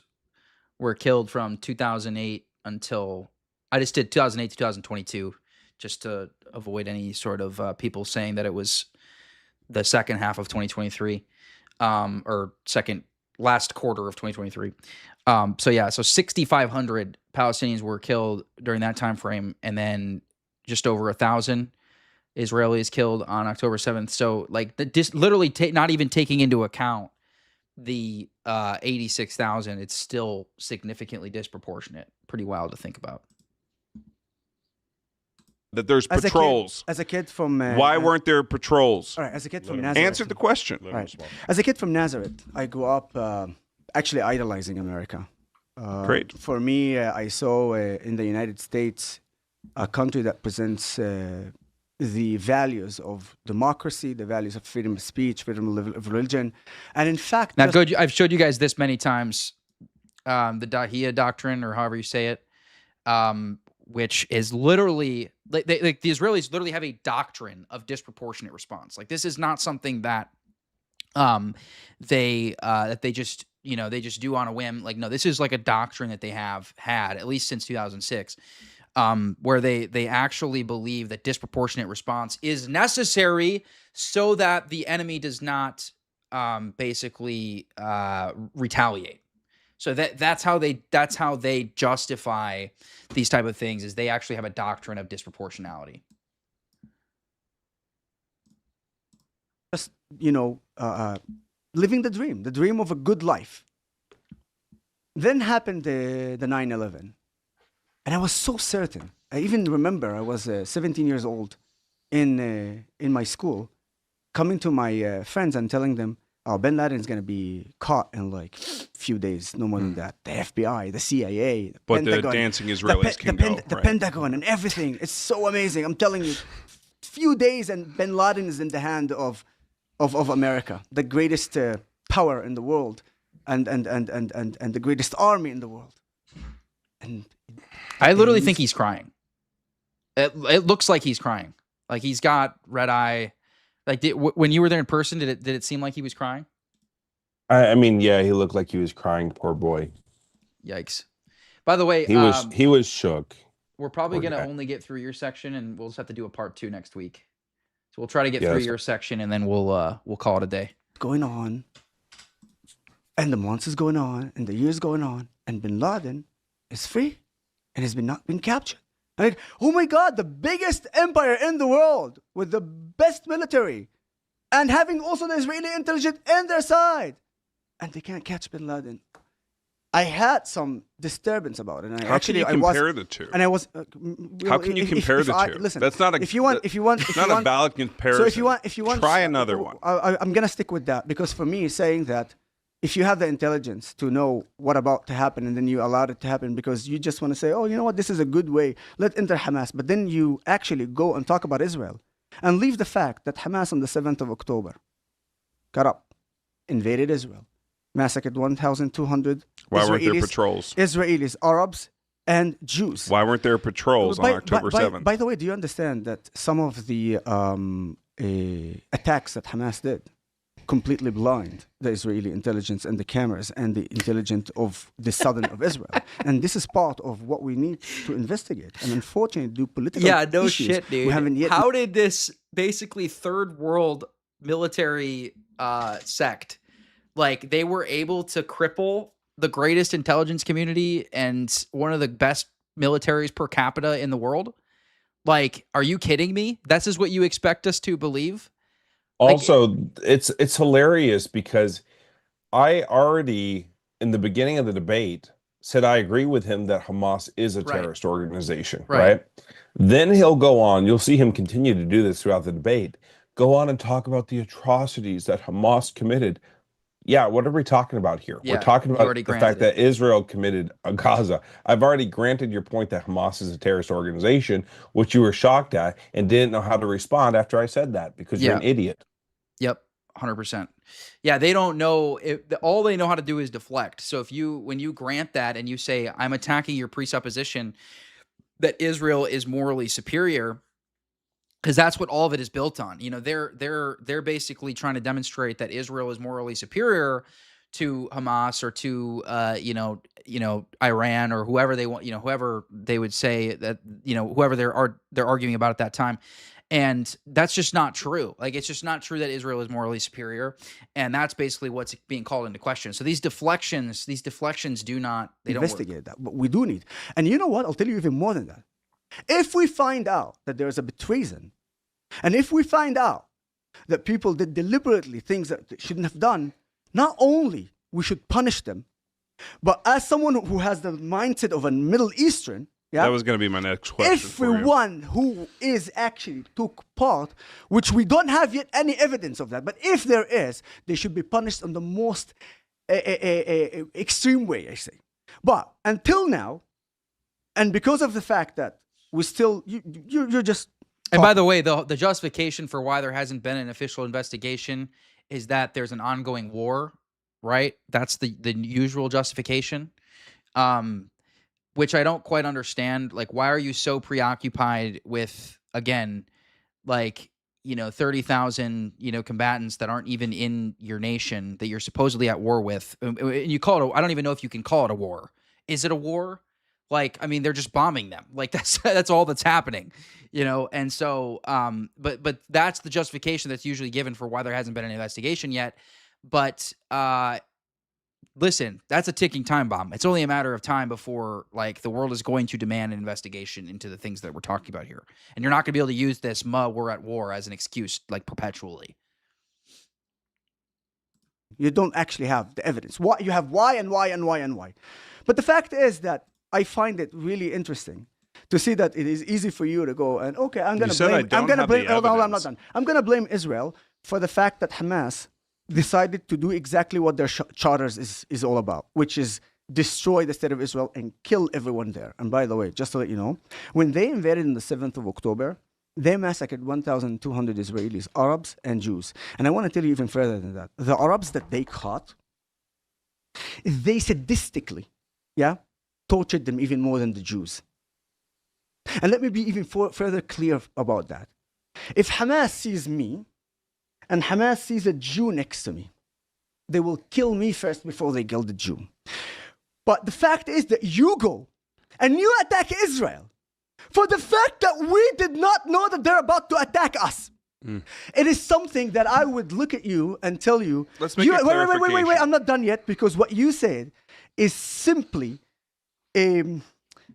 were killed from 2008 until... I just did 2008 to 2022 just to avoid any sort of people saying that it was the second half of 2023 or last quarter of 2023. So 6,500 Palestinians were killed during that time frame, and then just over 1,000 Israelis killed on October 7th. So like literally not even taking into account the 86,000, it's still significantly disproportionate. Pretty wild to think about. That there's patrols. As a kid from... Why weren't there patrols? All right, as a kid from Nazareth... Answer the question. Right. As a kid from Nazareth, I grew up actually idolizing America. Great. For me, I saw in the United States a country that presents the values of democracy, the values of freedom of speech, freedom of religion. And in fact... Now, I've showed you guys this many times, the Dahiyya doctrine, or however you say it, which is literally... the Israelis literally have a doctrine of disproportionate response. Like, this is not something that they just do on a whim. Like, no, this is like a doctrine that they have had at least since 2006, where they actually believe that disproportionate response is necessary so that the enemy does not basically retaliate. So that's how they justify these type of things, is they actually have a doctrine of disproportionality. Just, living the dream of a good life. Then happened the 9/11. And I was so certain. I even remember I was 17 years old in my school, coming to my friends and telling them, oh, bin Laden is going to be caught in like a few days, no more than that. The FBI, the CIA, the Pentagon, the dancing Israelis can go. The Pentagon and everything. It's so amazing. I'm telling you, few days and bin Laden is in the hand of America, the greatest power in the world, and the greatest army in the world. And I literally think he's crying. It looks like he's crying. Like, he's got red eye. Like, when you were there in person, did it seem like he was crying? I mean, yeah, he looked like he was crying. Poor boy. Yikes. By the way, he was shook. We're probably going to only get through your section, and we'll just have to do a part 2 next week. So we'll try to get through your section, and then we'll call it a day. Going on, and the months is going on, and the years going on, and bin Laden is free, and has not been captured. Like, oh my God, the biggest empire in the world with the best military, and having also the Israeli intelligence on their side, and they can't catch bin Laden. I had some disturbance about it. And How can you compare the two? And I was. How can you compare the two? Listen, that's not a. If you want, a valid comparison. So if you want, try another one. I'm gonna stick with that, because for me, saying that, if you have the intelligence to know what about to happen, and then you allowed it to happen because you just want to say, oh, you know what, this is a good way, let's enter Hamas. But then you actually go and talk about Israel and leave the fact that Hamas on the 7th of October got up, invaded Israel, massacred 1,200 Why weren't there Israelis, patrols? Israelis, Arabs, and Jews. Why weren't there patrols on October 7th? By the way, do you understand that some of the attacks that Hamas did completely blind the Israeli intelligence and the cameras and the intelligence of the southern of Israel? And this is part of what we need to investigate. And unfortunately, do political issues, shit, dude. we haven't yet. How did this basically third world military sect, like they were able to cripple the greatest intelligence community and one of the best militaries per capita in the world? Like, are you kidding me? This is what you expect us to believe? Also, it's hilarious because I already, in the beginning of the debate, said I agree with him that Hamas is a terrorist organization, right? Then he'll go on, you'll see him continue to do this throughout the debate, go on and talk about the atrocities that Hamas committed. Yeah, what are we talking about here? Yeah, we're talking about already the fact granted it. that Israel committed a Gaza. I've already granted your point that Hamas is a terrorist organization, which you were shocked at and didn't know how to respond after I said that because you're an idiot. Yep, 100%. Yeah, they don't know. All they know how to do is deflect. So when you grant that and you say, I'm attacking your presupposition that Israel is morally superior, because that's what all of it is built on. You know, they're basically trying to demonstrate that Israel is morally superior to Hamas or to Iran or whoever they want, whoever they would say that, whoever they're arguing about at that time. And that's just not true. Like, it's just not true that Israel is morally superior. And that's basically what's being called into question. So these deflections do not, they investigate don't work. that. But we do need. And you know what? I'll tell you even more than that. If we find out that there's a treason, and if we find out that people did deliberately things that they shouldn't have done, not only we should punish them, but as someone who has the mindset of a Middle Eastern, that was going to be my next question. Everyone who is actually took part, which we don't have yet any evidence of that, but if there is, they should be punished in the most extreme way, I say. But until now, and because of the fact that we still, you're just. And by the way, the justification for why there hasn't been an official investigation is that there's an ongoing war, right? That's the usual justification, which I don't quite understand. Like, why are you so preoccupied with, again, like, 30,000, combatants that aren't even in your nation that you're supposedly at war with? And you call it, I don't even know if you can call it a war. Is it a war? Like, I mean, they're just bombing them. Like, that's all that's happening, And so, but that's the justification that's usually given for why there hasn't been an investigation yet. But listen, that's a ticking time bomb. It's only a matter of time before, like, the world is going to demand an investigation into the things that we're talking about here. And you're not going to be able to use this we're at war as an excuse, like, perpetually. You don't actually have the evidence. Why you have why and why and why and why. But the fact is that I find it really interesting to see that it is easy for you to go and, okay, I'm going to blame. Hold on, I'm not done. I'm going to blame Israel for the fact that Hamas decided to do exactly what their charters is all about, which is destroy the state of Israel and kill everyone there. And by the way, just to let you know, when they invaded on the 7th of October, they massacred 1,200 Israelis, Arabs and Jews. And I want to tell you even further than that. The Arabs that they caught, they sadistically, tortured them even more than the Jews. And let me be even further clear about that. If Hamas sees me, and Hamas sees a Jew next to me, they will kill me first before they kill the Jew. But the fact is that you go and you attack Israel for the fact that we did not know that they're about to attack us. It is something that I would look at you and tell you. Let's make it clarification. Wait. I'm not done yet, because what you said is simply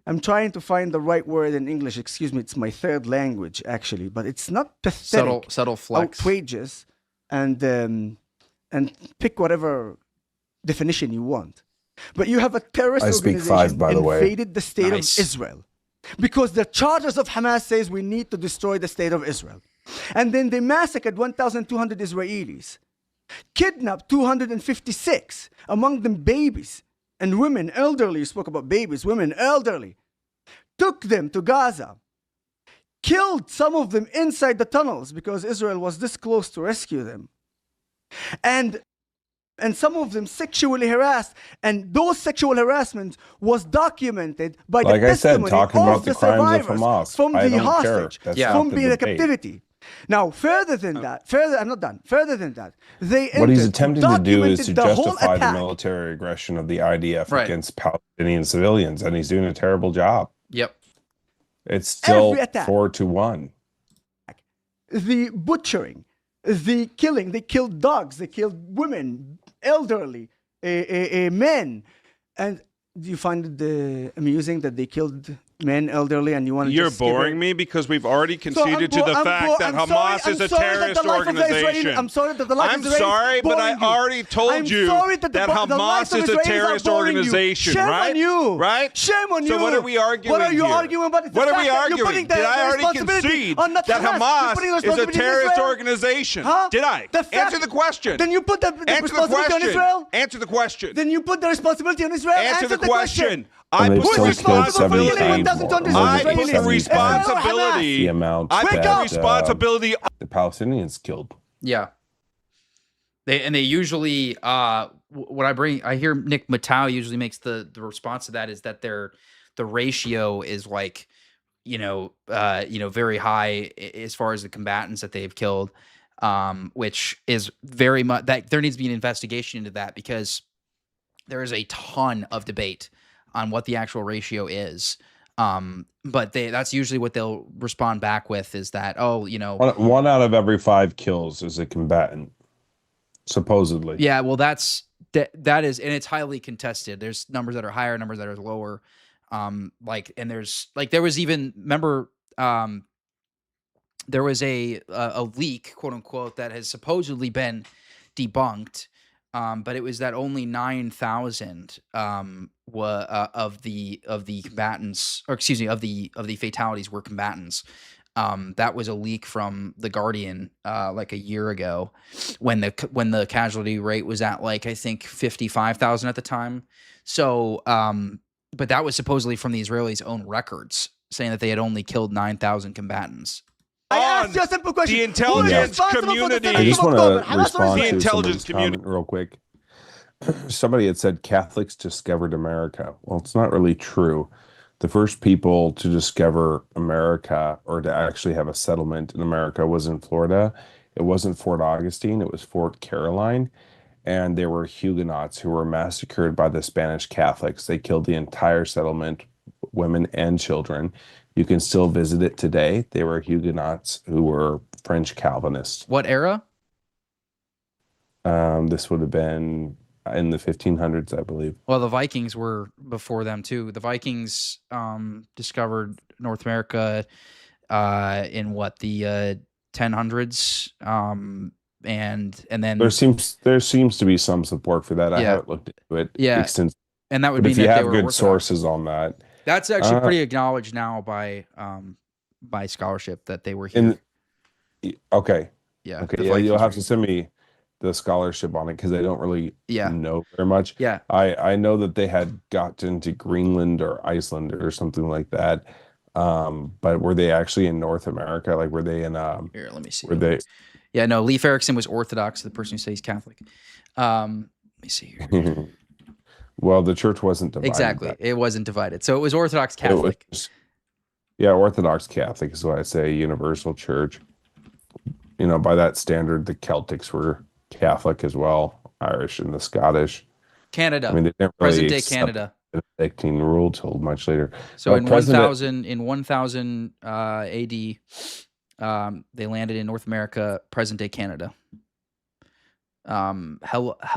I'm trying to find the right word in English. Excuse me, it's my third language, actually. But it's not pathetic. Subtle flex. Outrageous. And pick whatever definition you want. But you have a terrorist organization invaded the state of Israel. Because the charters of Hamas says we need to destroy the state of Israel. And then they massacred 1,200 Israelis. Kidnapped 256, among them babies. And women, elderly, you spoke about babies, women, elderly, took them to Gaza, killed some of them inside the tunnels because Israel was this close to rescue them, and some of them sexually harassed, and those sexual harassment was documented by Like the I said, testimony talking of about the the crimes of survivors Hamas. from I the don't care. hostage, That's Yeah. not from the being in debate. captivity. Now, further than that, I'm not done. Further than that, they What he's entered, attempting to do is documented to the whole justify the attack. military aggression of the IDF Right. against Palestinian civilians, and he's doing a terrible job. Yep. It's still Every attack. 4-1. The butchering, the killing, they killed dogs, they killed women, elderly, men. And do you find it amusing that they killed men, elderly, and you want to You're just skip boring it? me because we've already So conceded to the fact that Hamas is a terrorist organization. I'm sorry that the life I'm of Israelis sorry, but I boring you. already told I'm you sorry that the lives Hamas of is a Israelis are terrorist boring you. organization, Shame right? on you. Right? Shame on you. So what are we arguing What are you here? arguing about? It's the What are fact we that you're arguing? putting the Did I already responsibility concede on not that Hamas. You're Hamas putting the is a responsibility on terrorist Israel? organization? Huh? Did I? The fact- Answer the question. Then you put the Answer the responsibility on question. Israel? Answer the question. Then you put the responsibility on Israel? Answer the question. And I they've put still killed responsibility 70 doesn't more, understand I more than put the 70,000 responsibility. the amount I put Wake the up. responsibility. the Palestinians killed. Yeah. They usually what I hear Nick Matau usually makes the response to that is that the ratio is like very high as far as the combatants that they've killed, which is very much that there needs to be an investigation into that, because there is a ton of debate on what the actual ratio is. But that's usually what they'll respond back with is that, One out of every 5 kills is a combatant, supposedly. yeah, well, that is, and it's highly contested. There's numbers that are higher, numbers that are lower. There was even, remember, there was a leak, quote unquote, that has supposedly been debunked. But it was that only 9,000 of the combatants, or excuse me, of the fatalities were combatants. That was a leak from The Guardian like a year ago, when the casualty rate was at like, I think 55,000 at the time. So, but that was supposedly from the Israelis' own records, saying that they had only killed 9,000 combatants. I asked you a simple question. The intelligence Who is responsible for the community. 7th I of just want October? to Hamas or respond The Israel? to intelligence somebody's comment community. real quick. Somebody had said Catholics discovered America. Well, it's not really true. The first people to discover America, or to actually have a settlement in America, was in Florida. It wasn't Fort Augustine, it was Fort Caroline. And there were Huguenots who were massacred by the Spanish Catholics. They killed the entire settlement, women and children. You can still visit it today. They were Huguenots who were French Calvinists. What era? This would have been in the 1500s, I believe. Well, the Vikings were before them too. The Vikings discovered North America in what, the 1000s, and then There seems to be some support for that. I Yeah. haven't looked into it Yeah. extensively. and that would But mean if you that they have were good Orthodox. sources on that, That's actually Uh, pretty acknowledged now by scholarship that they were here. okay, Yeah. okay, the yeah, you'll Vikings have were to send me the scholarship on it because I don't really Yeah. know very much. Yeah. I know that they had got into Greenland or Iceland or something like that. But were they actually in North America? Like, were they in Here, let me see. were they Yeah, no, Leif Erikson was Orthodox, the person who says he's Catholic. Let me see here. well, the church wasn't divided. Exactly. back. It wasn't divided. So it was Orthodox It Catholic. was- yeah, Orthodox Catholic is what I say, universal church. By that standard, the Celtics were Catholic as well, Irish and the Scottish. Canada. I mean, they didn't really Present day accept Canada. Benedictine rule till much later. So Well, in President- 1000 AD, they landed in North America, present day Canada.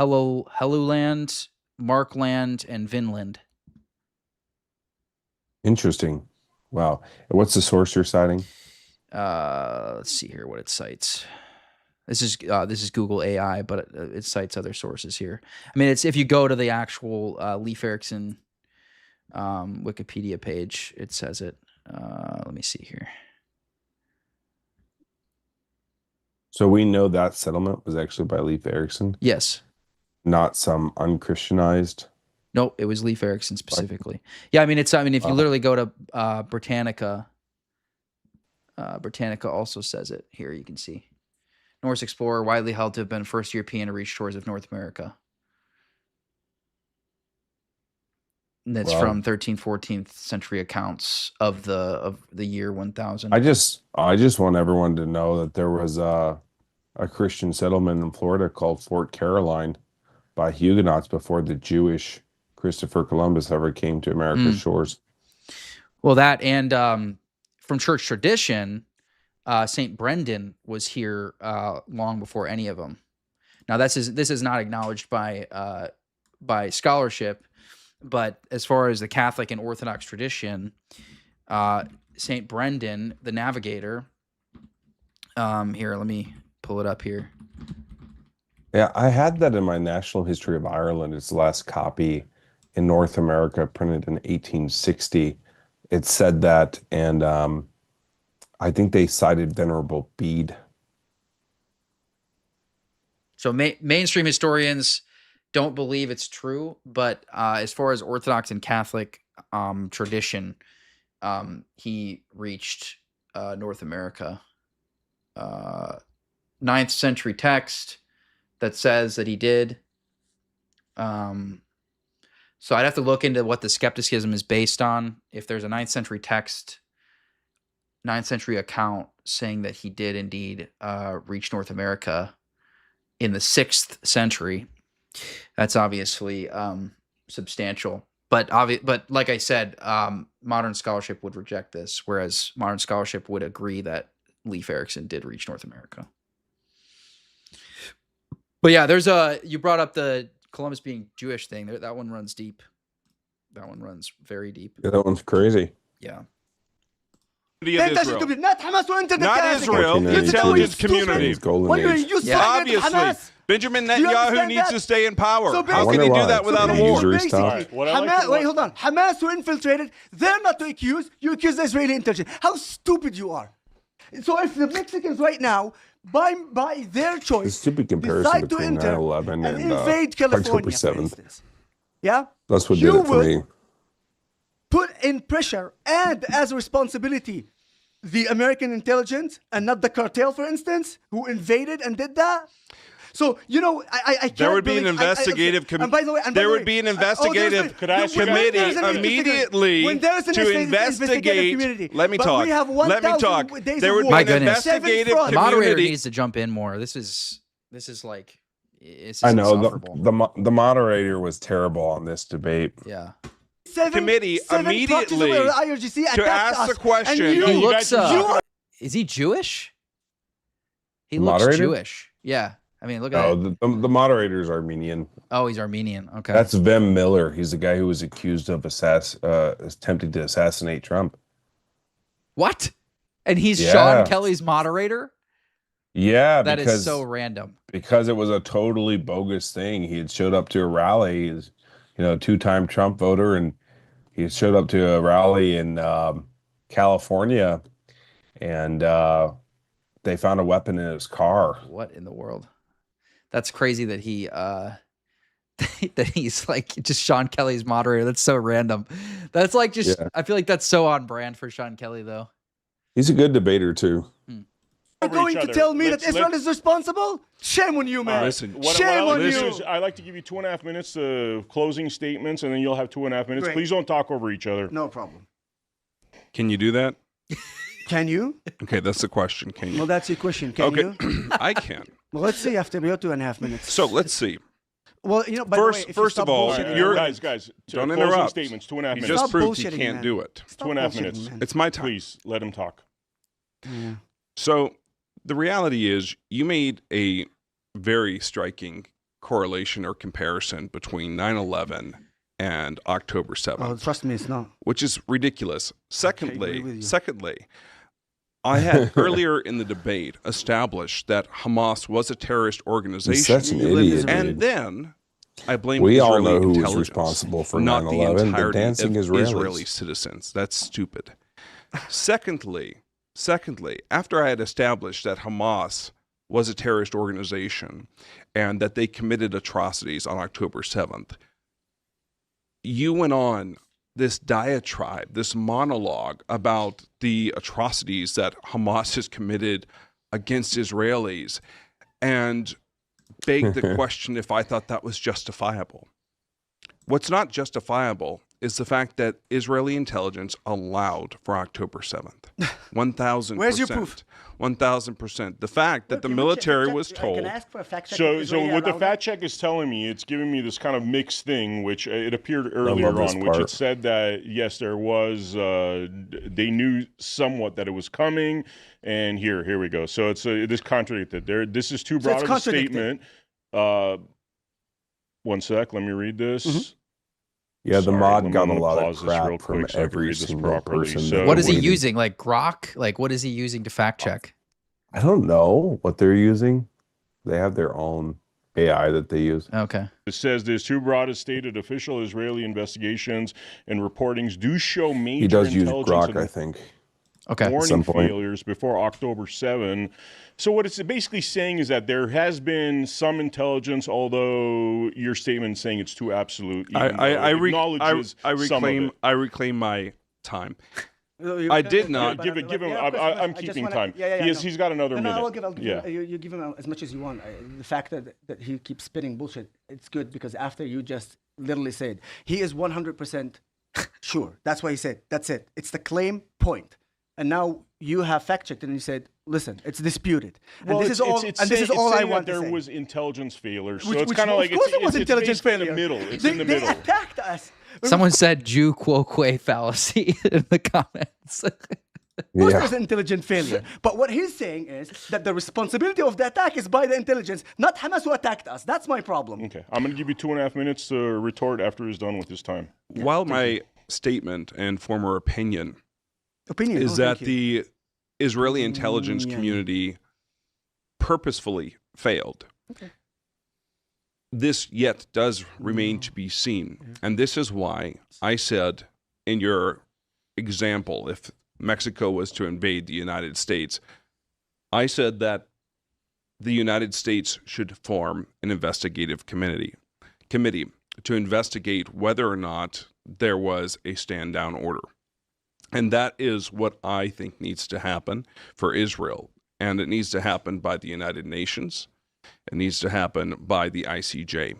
Helluland, Markland, and Vinland. Interesting. Wow. What's the source you're citing? Let's see here what it cites. This is Google AI, but it cites other sources here. I mean, it's if you go to the actual Leif Erikson Wikipedia page, it says it. Let me see here. So we know that settlement was actually by Leif Erikson, Yes. not some unchristianized. Nope, it was Leif Erikson specifically. Yeah, I mean, if you literally go to Britannica, Britannica also says it. Here you can see. Norse explorer, widely held to have been first European to reach shores of North America. And that's from 13th, 14th century accounts of the year 1000. I just want everyone to know that there was a Christian settlement in Florida called Fort Caroline by Huguenots before the Jewish Christopher Columbus ever came to America's shores. Well, that and from church tradition, St. Brendan was here long before any of them. Now, this is not acknowledged by scholarship, but as far as the Catholic and Orthodox tradition, St. Brendan, the navigator, here, let me pull it up here. Yeah, I had that in my National History of Ireland. It's the last copy in North America, printed in 1860. It said that, and I think they cited Venerable Bede. So mainstream historians don't believe it's true, but as far as Orthodox and Catholic tradition, he reached North America. 9th century text that says that he did. So I'd have to look into what the skepticism is based on. If there's a 9th century text, 9th century account saying that he did indeed reach North America in the 6th century, that's obviously substantial. But like I said, modern scholarship would reject this, whereas modern scholarship would agree that Leif Erikson did reach North America. But yeah, you brought up the Columbus being Jewish thing. That one runs deep. That one runs very deep. Yeah, that one's crazy. Yeah. Not Israel, the intelligence community. Obviously, Benjamin Netanyahu needs to stay in power. So how can he do that without a war? Wait, hold on. Hamas who infiltrated, they're not to accuse. You accuse the Israeli intelligence. How stupid you are. So if the Mexicans right now, by their choice, the stupid comparison between 9/11 and invade California, October 7th. Yeah? That's what did it for me. Put in pressure and as a responsibility the American intelligence and not the cartel, for instance, who invaded and did that. So, you know, I can't. There would be an investigative committee. There would be an investigative committee immediately to investigate. Let me talk. Let me talk. There would be an investigative committee. The moderator needs to jump in more. This is like, I know the moderator was terrible on this debate. Yeah. Committee immediately to ask the question. He looks. Is he Jewish? He looks Jewish. Yeah. I mean, look at that. The moderator's Armenian. Oh, he's Armenian. Okay. That's Vem Miller. He's the guy who was accused of attempting to assassinate Trump. What? And he's Sean Kelly's moderator? Yeah. That is so random. Because it was a totally bogus thing. He had showed up to a rally. He's, two-time Trump voter, and he showed up to a rally in California, and they found a weapon in his car. What in the world? That's crazy that he that he's like just Sean Kelly's moderator. That's so random. That's like just I feel like that's so on brand for Sean Kelly though. He's a good debater too. You're going to tell me that Israel is responsible? Shame on you, man. Listen, shame on you. I like to give you 2.5 minutes of closing statements, and then you'll have 2.5 minutes. Great. Please don't talk over each other. No problem. Can you do that? Can you? Okay, that's the question. Can you? Well, that's your question. Can you? I can. Well, let's see after your 2.5 minutes. So let's see. Well, by the way, first of all, guys, don't interrupt. Statements, 2.5 minutes. He just proved he can't do it. 2.5 minutes. Man. It's my time. Please let him talk. Yeah. So the reality is, you made a very striking correlation or comparison between 9/11 and October 7th. Oh, trust me, it's not. Which is ridiculous. Secondly, I had earlier in the debate established that Hamas was a terrorist organization. He's such an idiot. And then I blame we Israeli all know who was intelligence, responsible for not 9/11, the the entirety dancing of Israelis. Israeli citizens. That's stupid. Secondly, after I had established that Hamas was a terrorist organization and that they committed atrocities on October 7th, you went on this diatribe, this monologue about the atrocities that Hamas has committed against Israelis. and begged the question if I thought that was justifiable. What's not justifiable is the fact that Israeli intelligence allowed for October 7th. 1,000%. Where's your proof? 1,000%. The fact that the military was told. Can I ask for a fact check? So what the fact check is telling me, it's giving me this kind of mixed thing, which it appeared earlier on, which it said that, yes, there was, they knew somewhat that it was coming, and here we go. So it's this contradicted. This is too broad of a statement. One sec, let me read this. Mm-hmm. Yeah, the mod got a lot of crap from every single person. So what is he using? Like Grok? Like what is he using to fact check? I don't know what they're using. They have their own AI that they use. Okay. It says there's too broad as stated. Official Israeli investigations and reportings do show major He does use intelligence Grok, I think. Okay. warning failures before October 7. So what it's basically saying is that there has been some intelligence, although your statement saying it's too absolute. I reclaim my time. I did not. Give him. I'm keeping time. He's got another minute. I'll give you give him as much as you want. The fact that he keeps spitting bullshit, it's good because after you just literally said he is 100% sure. That's why he said. That's it. It's the claim point. And now you have fact checked it and you said, listen, it's disputed. And this is all I want to say. There was intelligence failure. So Which it's kind of like it's intelligence failure. in the middle. It's they, in the they middle. attacked us. Someone said Jew quo que fallacy in the comments. Of course, there's intelligent failure. But what he's saying is that the responsibility of the attack is by the intelligence, not Hamas who attacked us. That's my problem. Okay. I'm going to give you 2.5 minutes to retort after he's done with his time. While my statement and former opinion is that the Israeli intelligence community purposefully failed. Okay. This yet does remain to be seen. And this is why I said in your example, if Mexico was to invade the United States, I said that the United States should form an investigative committee to investigate whether or not there was a stand down order. And that is what I think needs to happen for Israel. And it needs to happen by the United Nations. It needs to happen by the ICJ.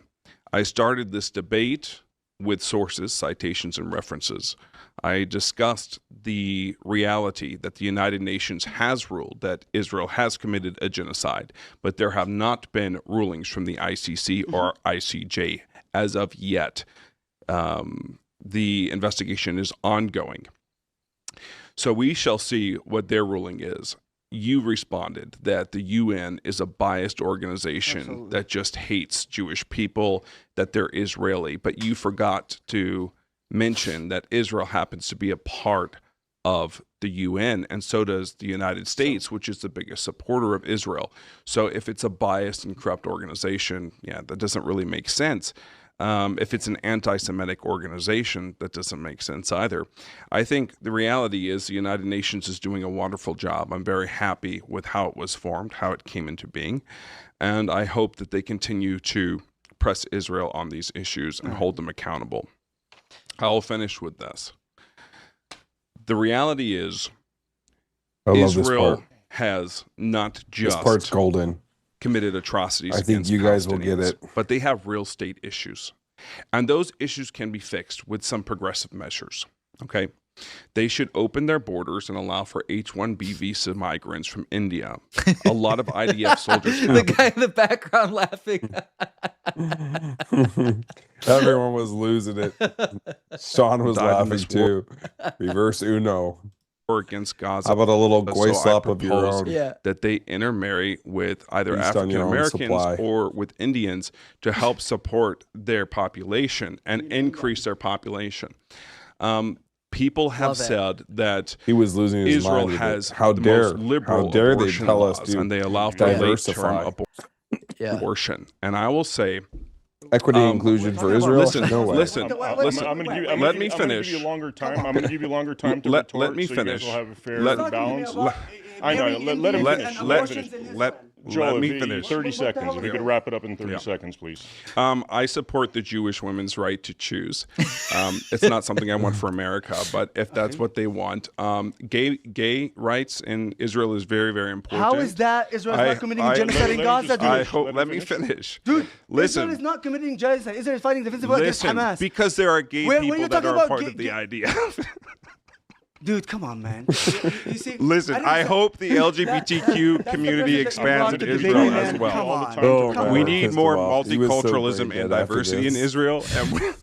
I started this debate with sources, citations, and references. I discussed the reality that the United Nations has ruled that Israel has committed a genocide, but there have not been rulings from the ICC or ICJ as of yet. The investigation is ongoing. So we shall see what their ruling is. You responded that the UN is a biased organization that just hates Jewish people, that they're Israeli, but you forgot to mention that Israel happens to be a part of the UN, and so does the United States, which is the biggest supporter of Israel. So if it's a biased and corrupt organization, that doesn't really make sense. If it's an anti-Semitic organization, that doesn't make sense either. I think the reality is the United Nations is doing a wonderful job. I'm very happy with how it was formed, how it came into being, and I hope that they continue to press Israel on these issues and hold them accountable. I'll finish with this. The reality is Israel has not just this part's golden. Committed atrocities. I think you guys will get it. But they have real state issues. And those issues can be fixed with some progressive measures. Okay? They should open their borders and allow for H-1B visa migrants from India. A lot of IDF soldiers The guy in the background laughing. Everyone was losing it. Sean was laughing too. Reverse Uno. Against Gaza. How about a little goy slop of your own? That they intermarry with either African Americans or with Indians to help support their population and increase their population. People have said that he was losing his Israel mind has how the dare, most liberal how dare abortion they tell laws, us to and they allow for diversify abortion. And I will say, equity inclusion for Israel. Listen, no way. listen. Let me finish. I'm going to give you longer time. I'm going to give you longer time to retort. Let me finish. So you guys will have a fair balance. I know. Let him finish. Joel, Let me finish. 30 seconds. If you could wrap it up in 30 seconds, please. I support the Jewish women's right to choose. It's not something I want for America, but if that's what they want, gay rights in Israel is very, very important. How is that Israel is not committing genocide in Gaza, dude? Let me finish. Dude, listen. Israel is not committing genocide. Israel is fighting defensive war against Hamas. Because there are gay When people you're that talking are about part gay- of the idea. Dude, come on, man. You see, Listen, I hope the LGBTQ community expands in Israel as well. Come on. Oh, Come man. We on. need Pissed more him off. He was so multiculturalism great and that after diversity in this. Israel, and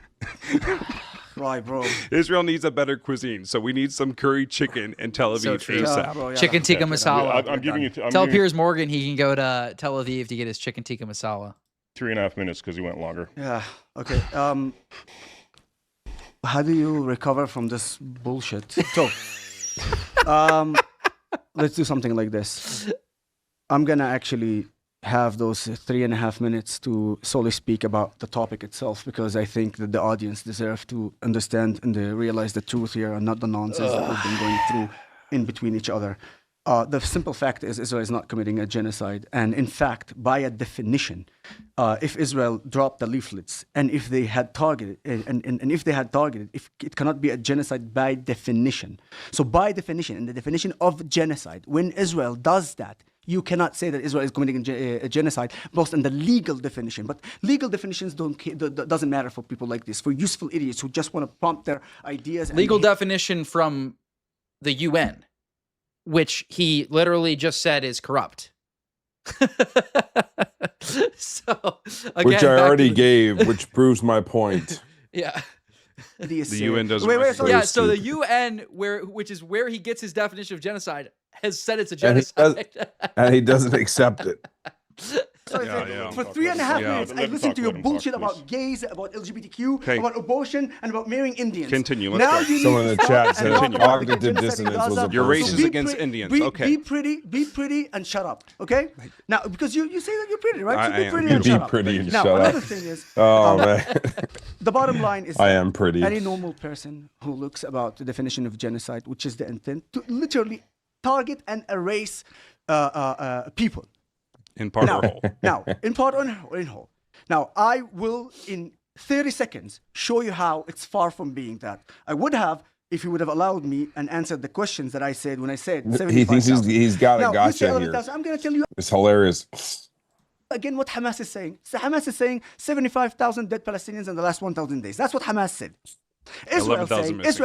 Right, bro. Israel needs a better cuisine. So we need some curry chicken in Tel So Aviv true. ASAP. Bro, yeah. Chicken tikka masala. I'm giving you. Tell Piers Morgan he can go to Tel Aviv to get his chicken tikka masala. 3.5 minutes because he went longer. Yeah. Okay. How do you recover from this bullshit? So, let's do something like this. I'm gonna actually have those 3.5 minutes to solely speak about the topic itself because I think that the audience deserve to understand and realize the truth here and not the nonsense that we've been going through in between each other. The simple fact is Israel is not committing a genocide. And in fact, by a definition, if Israel dropped the leaflets and if they had targeted, if it cannot be a genocide by definition. So by definition, in the definition of genocide, when Israel does that, you cannot say that Israel is committing a genocide based on the legal definition. But legal definitions doesn't matter for people like this, for useful idiots who just want to prompt their ideas. Legal definition from the UN, which he literally just said is corrupt. So, again, which I already gave, which proves my point. Yeah. The UN doesn't. Yeah, so the UN, which is where he gets his definition of genocide, has said it's a genocide. And he doesn't accept it. For 3.5 minutes, I listened to your bullshit about gays, about LGBTQ, about abortion, and about marrying Indians. Continue. Let's Now go. you Someone need in to the chat stop said and talk about cognitive genocide in dissonance Gaza. was a You're person. racist against Indians. Okay. Be pretty, and shut up. Okay? Now, because you say that you're pretty, right? I So be am. pretty You and Be shut up. pretty and Now, shut another up. thing is, Oh, man. the bottom line is I am pretty. any normal person who looks about the definition of genocide, which is the intent to literally target and erase people. In part or whole. Now, in part or in whole. Now, I will, in 30 seconds, show you how it's far from being that. I would have, if you would have allowed me and answered the questions that I said when I said 75,000. He thinks he's got a Now, you gotcha say here. 11,000. I'm going to tell you It's hilarious. again what Hamas is saying. So Hamas is saying 75,000 dead Palestinians in the last 1,000 days. That's what Hamas said. Israel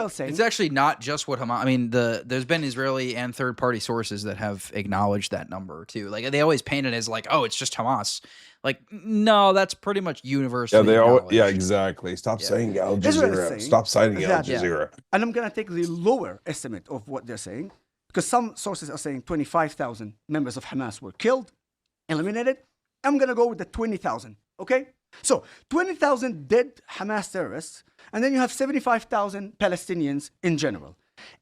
saying It's actually not just what Hamas. I mean, there's been Israeli and third-party sources that have acknowledged that number too. Like they always paint it as like, oh, it's just Hamas. Like, no, that's pretty much universal. Yeah, they all. Yeah, exactly. Stop saying Al Israel is Jazeera. saying Stop citing Al that- Jazeera. And I'm going to take the lower estimate of what they're saying, because some sources are saying 25,000 members of Hamas were killed, eliminated. I'm going to go with the 20,000, okay? So 20,000 dead Hamas terrorists, and then you have 75,000 Palestinians in general.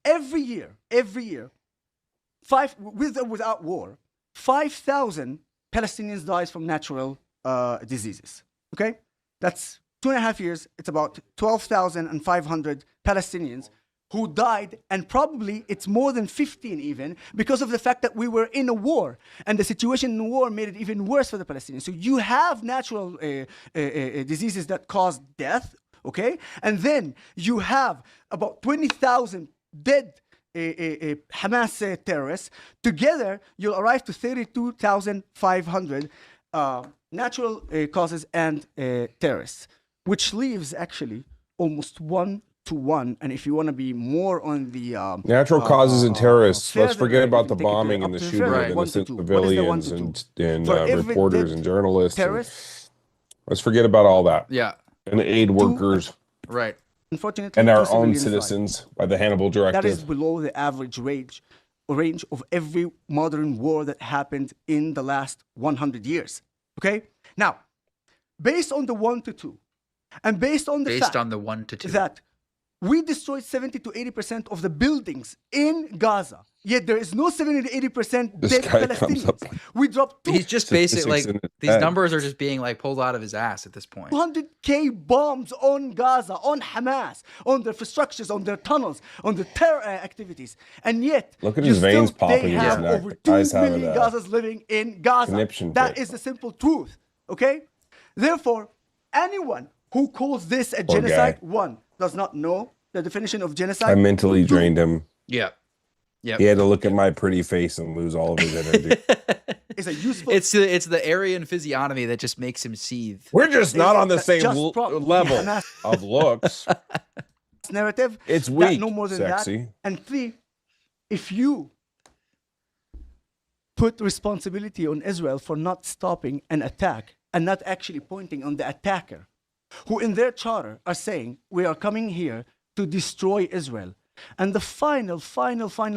Every year, with or without war, 5,000 Palestinians dies from natural diseases, okay? That's 2.5 years. It's about 12,500 Palestinians who died, and probably it's more than 15 even, because of the fact that we were in a war, and the situation in the war made it even worse for the Palestinians. So you have natural diseases that cause death, okay? And then you have about 20,000 dead Hamas terrorists. Together, you'll arrive to 32,500 natural causes and terrorists, which leaves actually almost 1-to-1. And if you want to be more on the Natural causes and terrorists. Let's further, forget about the take it to bombing up and the to shooting of further, 1 to innocent 2. What is the 1 civilians to 2? and For every reporters dead and journalists. terrorist, Let's forget about all that. Yeah, And aid workers right. unfortunately, and 2 our own civilians died. citizens by the Hannibal That is Directive. below the average range of every modern war that happened in the last 100 years. Okay? Now, based on the 1 to 2, and based on the fact on the 1 to 2. that we destroyed 70 to 80% of the buildings in Gaza. Yet there is no 70 to 80% This dead guy comes up Palestinians. We dropped He's just basically statistics in his these head. numbers are just being like pulled out of his ass at this point. 200K bombs on Gaza, on Hamas, on their infrastructures, on their tunnels, on their terror activities. And yet, Look at his veins popping they in his have neck. over The 2 guy's having million a Gazas living in Gaza. conniption That fit. is the simple truth, okay? Therefore, anyone who calls this a Poor genocide, guy. one, does not know the definition of I genocide. mentally drained him. Yeah. Yep. He had to look at my pretty face and lose all of his energy. It's a useful... It's the Aryan physiognomy that just makes him seethe. We're just not on the same Just level Hamas of looks. narrative. It's that weak, no more than sexy. that. And three, if you put responsibility on Israel for not stopping an attack and not actually pointing on the attacker, who in their charter are saying, we are coming here to destroy Israel. And the final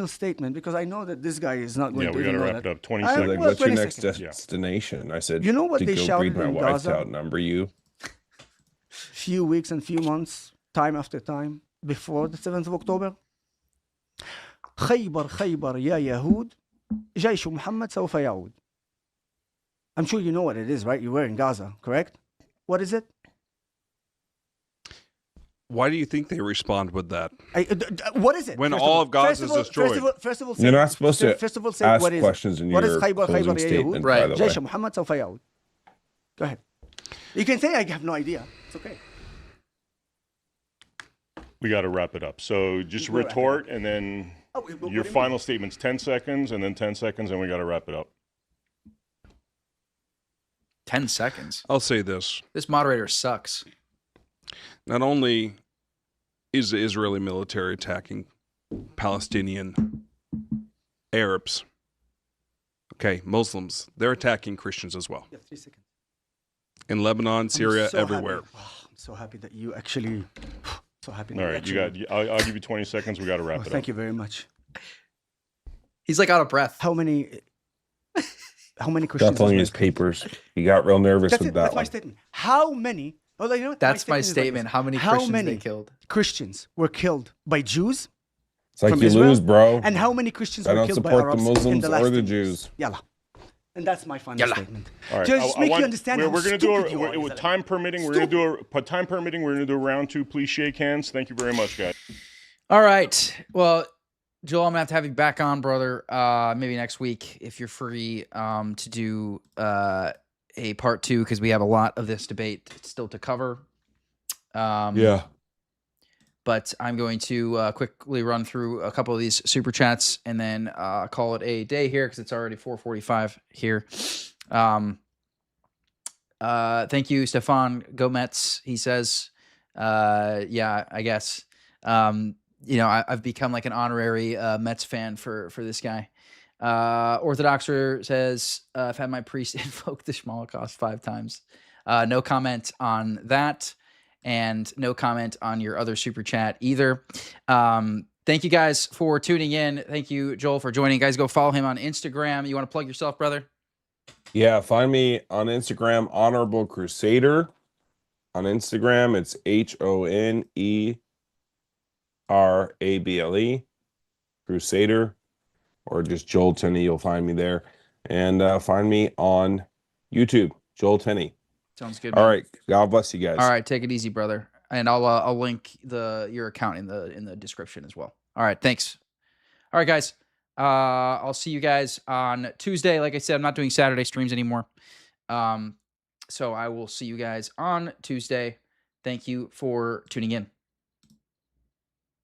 statement, because I know that this guy is not going to we got to know wrap that. it up. 20 I- seconds. Like, well, what's your 20 next seconds. destination? I said, You know what to they go shouted breed my in wives Gaza? out, number you. Few weeks and few months, time after time, before the 7th of October. خيبر خيبر يا يهود جيش محمد سوف يعود. I'm sure you know what it is, right? You were in Gaza, correct? What is it? Why do you think they respond with that? What is it? When First all of of Gaza is destroyed. First of all, say, You're not supposed to first of all, say ask what is questions in what your is خيبر closing خيبر يا statement, يهود by the way. جيش محمد سوف يعود. Go ahead. You can say I have no idea. It's okay. We got to wrap it up. So just We'll wrap it retort and then Oh, what do your you final statement's 10 seconds and then 10 seconds and we got to wrap it up. 10 seconds. I'll say this. This moderator sucks. Not only is the Israeli military attacking Palestinian Arabs, okay, Muslims, they're attacking Christians as well. Yeah, 3 seconds. In Lebanon, Syria, so everywhere. Happy. Oh, I'm so happy that you actually. So happy. All right, I'll give you 20 seconds. We got to wrap it up. Thank you very much. He's like out of breath. How many Christians? Shuffling his papers. He got real nervous with that That's my one. statement. How many? Oh, you know what? That's my is like statement. this. How many Christians many they killed? Christians were killed by Jews? It's like from you Israel? lose, bro. And how many Christians I were don't killed by support the Arabs in Muslims the last or the 10 years? Jews. Yalla. And that's my final Yalla. statement. All right. Just make you understand We're how going to stupid you are, with Isabella. time permitting. We're going to do a round two. Please shake hands. Thank you very much, guys. All right. Well, Joel, I'm gonna have you back on, brother. Maybe next week if you're free to do a part 2 because we have a lot of this debate still to cover. Yeah. But I'm going to quickly run through a couple of these super chats and then call it a day here because it's already 4:45 here. Thank you, Stefan Gomez. He says, yeah, I guess. I've become like an honorary Mets fan for this guy. Orthodoxer says, I've had my priest invoke the Holocaust 5 times. No comment on that. And no comment on your other super chat either. Thank you guys for tuning in. Thank you, Joel, for joining. Guys, go follow him on Instagram. You want to plug yourself, brother? Yeah, find me on Instagram, Honorable Crusader. On Instagram, it's HONERABLE, Crusader, or just Joel Tenney. You'll find me there. And find me on YouTube, Joel Tenney. Sounds good. All man. right. God bless you guys. All right, take it easy, brother. And I'll link your account in the description as well. All right, thanks. All right, guys. I'll see you guys on Tuesday. Like I said, I'm not doing Saturday streams anymore. So I will see you guys on Tuesday. Thank you for tuning in.